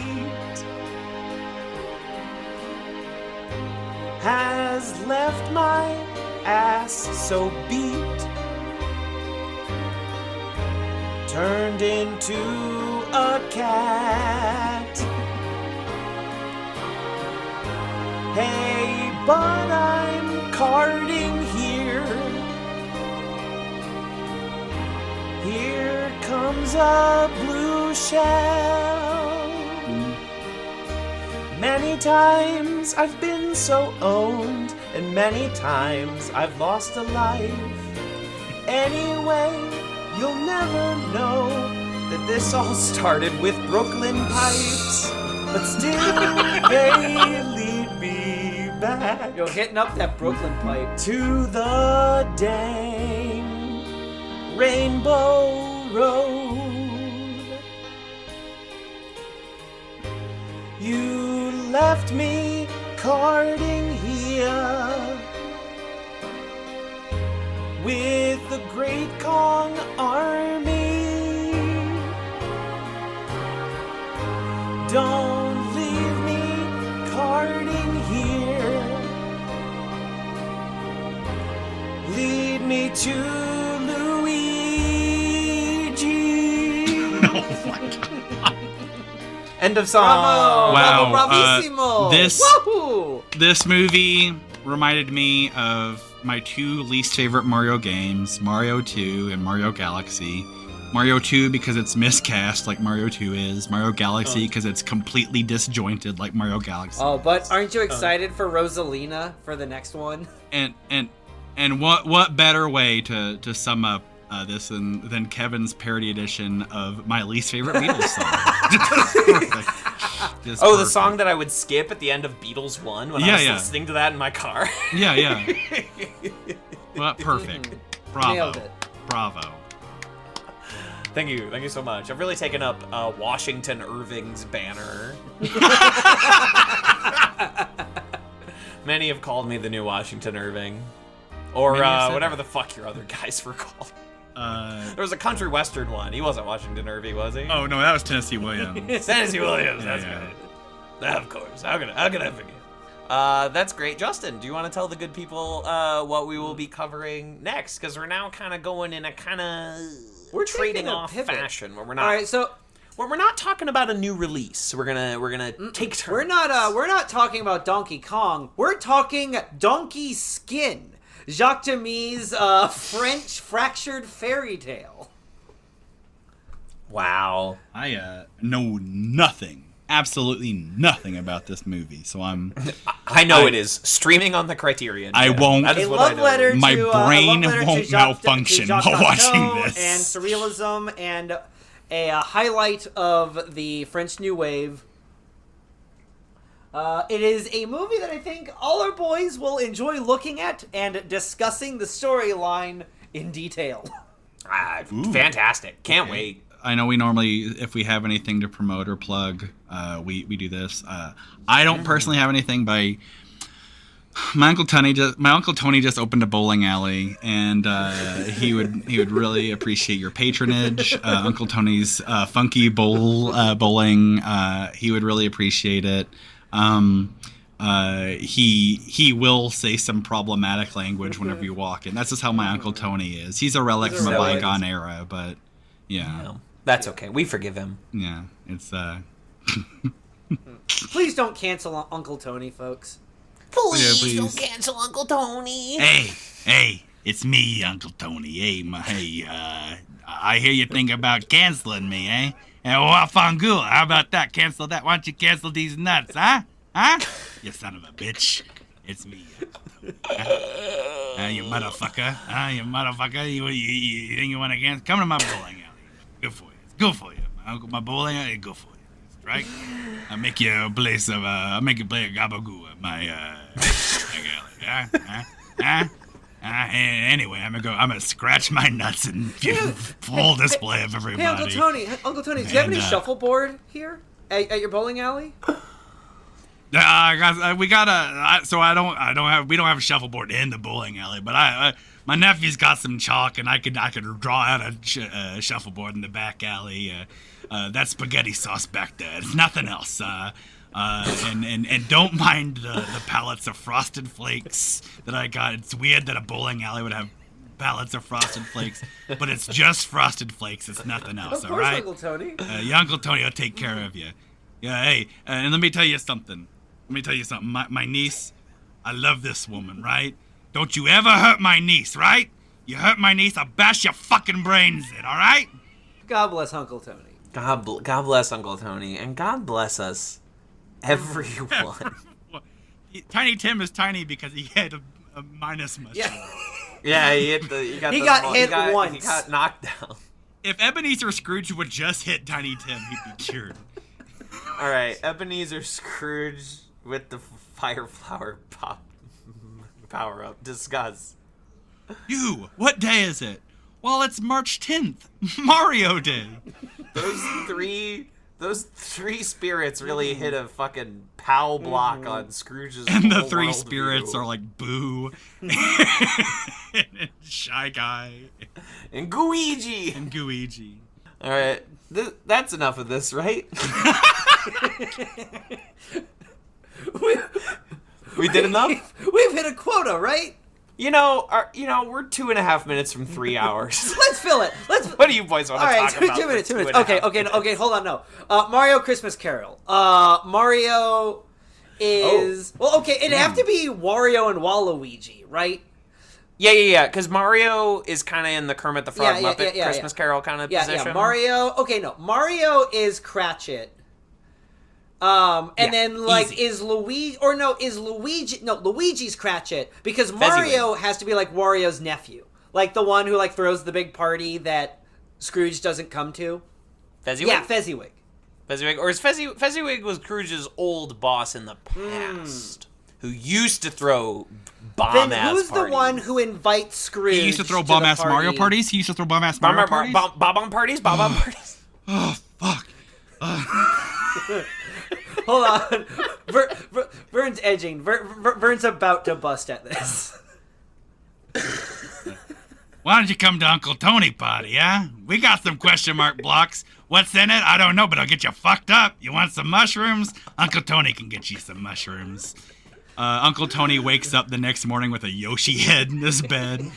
has left my ass so beat, turned into a cat. Hey, but I'm carding here. Here comes a blue shell. Many times I've been so owned, and many times I've lost a life. Anyway, you'll never know that this all started with Brooklyn pipes, but still they lead me back. Yo, hitting up that Brooklyn pipe. To the dang Rainbow Road. You left me carding here with the Great Kong Army. Don't leave me carding here. Lead me to Luigi. Oh my God. End of song. Bravo! Wow, Bravissimo! Woohoo! This movie reminded me of my two least favorite Mario games, Mario 2 and Mario Galaxy. Mario 2 because it's miscast like Mario 2 is. Mario Galaxy because it's completely disjointed like Mario Galaxy. Oh, but aren't you excited for Rosalina for the next one? And what better way to sum up this than Kevin's parody edition of my least favorite Beatles song? Just Oh, the perfect. song that I would skip at the end of Beatles 1 when I was listening to that in my car. Yeah. Well, perfect. Bravo. Nailed it. Bravo. Thank you so much. I've really taken up Washington Irving's banner. Many have called me the new Washington Irving. Or Many have said whatever that. the fuck your other guys were called. There was a country western one. He wasn't Washington Irving, was he? Oh no, that was Tennessee Williams. Tennessee Williams, that's Yeah. good. Of course. How could I forget? That's great. Justin, do you want to tell the good people what we will be covering next? Because we're now kind of going in a kind of trading taking a off pivot. fashion where we're not. All right, so We're not talking about a new release. We're gonna take turns. we're not talking about Donkey Kong. We're talking Donkey Skin, Jacques Demy's French fractured fairy tale. Wow. I know nothing, absolutely nothing about this movie, so I know it is streaming on the Criterion. I won't- That is A what I love know. letter My to brain a love letter won't to Jacques- to malfunction Jacques while watching Cousteau this. and surrealism and a highlight of the French New Wave. It is a movie that I think all our boys will enjoy looking at and discussing the storyline in detail. Fantastic. Can't wait. I know we normally, if we have anything to promote or plug, we do this. I don't personally have anything, but my uncle Tony just opened a bowling alley, and he would really appreciate your patronage. Uncle Tony's funky bowling. He would really appreciate it. He will say some problematic language whenever you walk in. That's just how my Uncle Tony is. He's a relic from a So is. bygone era, but yeah. No, that's okay. We forgive him. Yeah, it's Please don't cancel Uncle Tony, folks. please. don't cancel Uncle Tony. Hey, it's me, Uncle Tony. I hear you think about canceling me, eh? Well, fangul, how about that? Cancel that. Why don't you cancel these nuts, huh? You son of a bitch. It's me, Uncle Tony. You motherfucker. You motherfucker. You think you want to cancel? Come to my bowling alley. Good for you. It's good for you. My bowling alley is good for you. Right? I'll make you play I'll make you play a gabagoo at my alley. Anyway, I'm gonna scratch my nuts and full display of everybody. Hey, Uncle Tony, do you have any shuffleboard here at your bowling alley? Guys, we gotta. We don't have a shuffleboard in the bowling alley, but my nephew's got some chalk, and I could draw out a shuffleboard in the back alley. That spaghetti sauce back there. It's nothing else. And don't mind the pallets of Frosted Flakes that I got. It's weird that a bowling alley would have pallets of Frosted Flakes, but it's just Frosted Flakes. It's nothing else. Of All course, right. Uncle Tony. Your Uncle Tony will take care of you. Yeah. Hey, and let me tell you something. My niece, I love this woman, right? Don't you ever hurt my niece, right? You hurt my niece, I'll bash your fucking brains in, all right? God bless Uncle Tony. God bless Uncle Tony, and God bless us, everyone. Tiny Tim is tiny because he had a minus mushroom. Yeah. Yeah, he got hit once. He got knocked down. If Ebenezer Scrooge would just hit Tiny Tim, he'd be cured. All right, Ebenezer Scrooge with the fire flower power up. Discuss. What day is it? Well, it's March 10th, Mario Day. Those three spirits really hit a fucking POW block on Scrooge's And the whole three worldview. spirits are like Boo, and Shy Guy, and Gooigi. and Gooigi. All right, that's enough of this, right? We did enough. We've hit a quota, right? We're 2.5 minutes from 3 hours. Let's fill it. What do you boys want All to right, talk about? 2 minutes. for 2 minutes. 2.5 Okay. minutes? Hold on. No. Mario Christmas Carol. Mario is well. Okay, it'd have to be Wario and Waluigi, right? Yeah. Because Mario is kind of in the Kermit the Frog Muppet Christmas Carol kind of position. Yeah. Mario. Okay, no. Mario is Cratchit. Then easy. is Luigi or no? Is Luigi? No, Luigi's Cratchit because Mario has to be like Wario's nephew, like the one who like throws the big party that Scrooge doesn't come to. Fezziwig? Yeah, Fezziwig. Fezziwig, or is Fezziwig was Scrooge's old boss in the past, who used to throw bomb-ass Then who's parties. the one who invites Scrooge? He used to throw the bomb-ass party? Mario parties? He used to throw bomb-ass Mario parties? Bomb-bomb parties? Bomb-bomb parties? Oh, fuck. Hold on. Vern's edging. Vern's about to bust at this. Why don't you come to Uncle Tony party, huh? We got some question mark blocks. What's in it? I don't know, but I'll get you fucked up. You want some mushrooms? Uncle Tony can get you some mushrooms. Uncle Tony wakes up the next morning with a Yoshi head in his bed.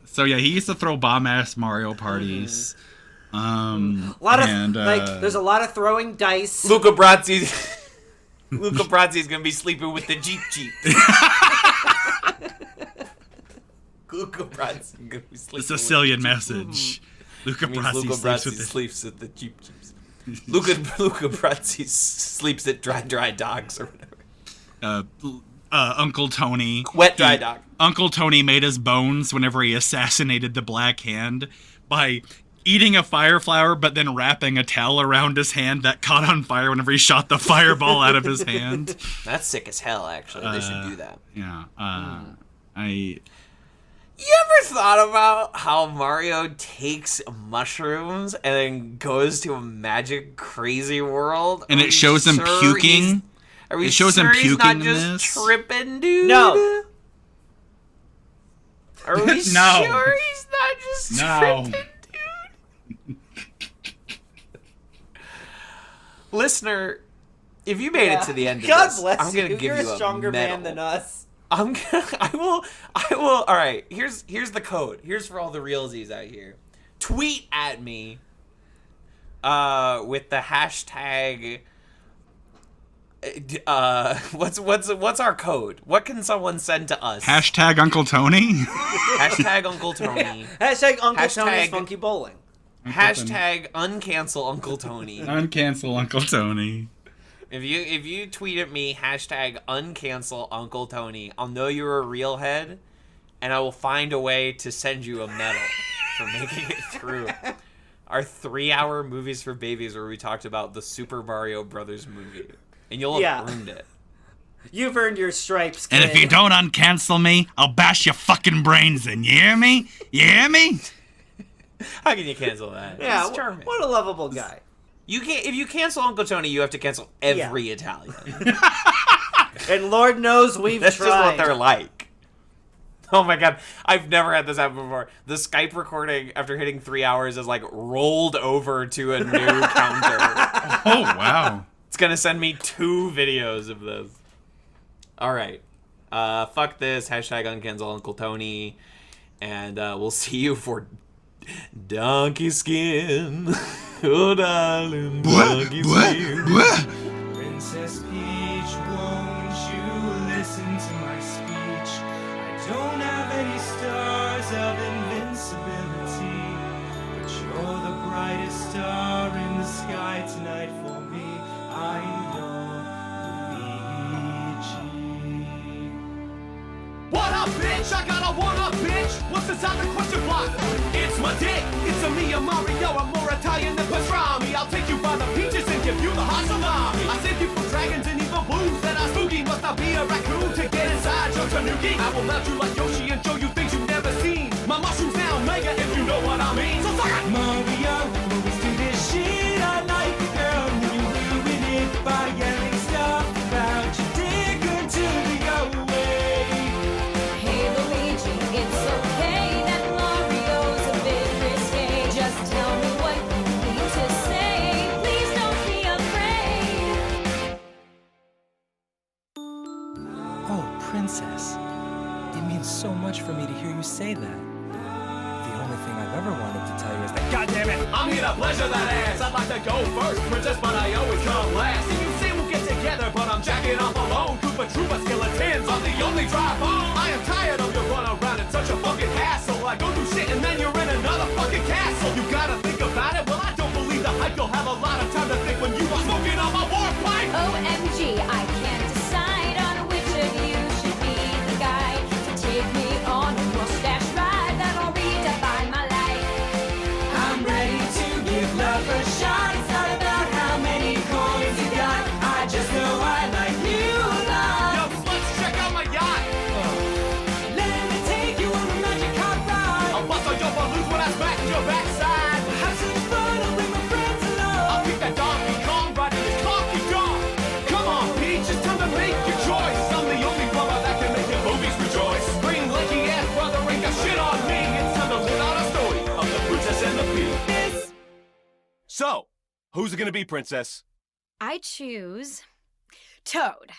So yeah, he used to throw bomb-ass Mario parties. A lot of there's a lot of throwing dice. Luca Brazzi's gonna be sleeping with the Jeep. Luca Brazzi gonna be sleeping The Sicilian message. Luca with Brasi Luca sleeps Brazzi with the... sleeps at the Jeeps. Luca Brazzi sleeps at dry dogs or whatever. Uncle Tony. Wet dry dog. Uncle Tony made his bones whenever he assassinated the Black Hand by eating a fire flower, but then wrapping a towel around his hand that caught on fire whenever he shot the fireball out of his hand. That's sick as hell, actually. They should do that. Yeah. You ever thought about how Mario takes mushrooms and then goes to a magic crazy world? And it shows him puking? Are we It shows him sure he's puking not in just this? tripping, dude? No. Are we No. sure he's not just No. tripping, dude? Listener, if you made it to the end of God this, bless I'm gonna you. give You're you a stronger medal. man than us. I will. All right. Here's the code. Here's for all the realsies out here. Tweet at me. With the hashtag. What's our code? What can someone send to us? Hashtag Uncle Tony? Hashtag Uncle Tony. Hashtag Uncle Hashtag- Tony's Funky Bowling. Hashtag uncancel Uncle Tony. Uncancel Uncle Tony. If you tweet at me hashtag uncancel Uncle Tony, I'll know you're a real head, and I will find a way to send you a medal for making it through our 3-hour Movies for Babies where we talked about the Super Mario Brothers movie, and you'll have earned it. You've earned your stripes, kid. And if you don't uncancel me, I'll bash your fucking brains in. You hear me? You hear me? How can you cancel that? Yeah, He's charming. what a lovable guy. You can't. If you cancel Uncle Tony, you have to cancel every Italian. And Lord knows we've That's tried. just what they're like. Oh my god, I've never had this happen before. The Skype recording after hitting 3 hours is like rolled over to a new counter. Oh, wow. It's gonna send me 2 videos of this. All right, fuck this. Hashtag uncancel Uncle Tony, and we'll see you for Donkey Skin. Oh darling, Donkey Skin. Princess Peach, won't you listen to my speech? I don't have any stars of invincibility, but you're the brightest star in the sky tonight for me. I'm Luigi. What up, bitch? I got a one-up, bitch. What's inside the question block? It's my dick. It's a me, a Mario. I'm more Italian than pastrami. I'll take you by the peaches and give you the hot salami. I save you from dragons and evil blues that are spooky. Must not be a raccoon to get inside your tanuki. I will melt you like Yoshi and show you things you've never seen. My mushrooms now mega if you know what I mean. So suck it! Mario, always do this shit. I like the girl, and you ruin it by yelling stuff about your dick until we go away. Hey Luigi, it's okay that Mario's a bit risque. Just tell me what you need to say. Please don't be afraid. Oh, Princess. It means so much for me to hear you say that. The only thing I've ever wanted to tell you is that, God damn it! I'm here to pleasure that ass. I'd like to go first, princess, but I always come last. And you say we'll get together, but I'm jacking off alone. Koopa Troopa skeletons, I'm the only drive home. I am tired of your run around. It's such a fucking hassle. I go through shit and then you're in another fucking castle. You gotta think about it. Well, I don't believe the hype. You'll have a lot of time to think when you are smoking on my war pipe. OMG, I can't decide on which of you should be the guy to take me on a mustache ride that'll redefine my life. I'm ready to give love a shot. It's not about how many coins you got. I just know I like you a lot. Yo, let's check out my yacht. Let me take you on a magic car ride. I'll bust on your balloons when I smack your backside. Have some fun, I'll bring my friends along. I'll keep that Donkey Kong riding this Donkey Kong. Come on, Peach, it's time to make your choice. I'm the only brother that can make your movies rejoice. Green lanky ass brother ain't got shit on me. It's time to live out a story of the princess and the pea. So, who's it gonna be, princess? I choose Toad.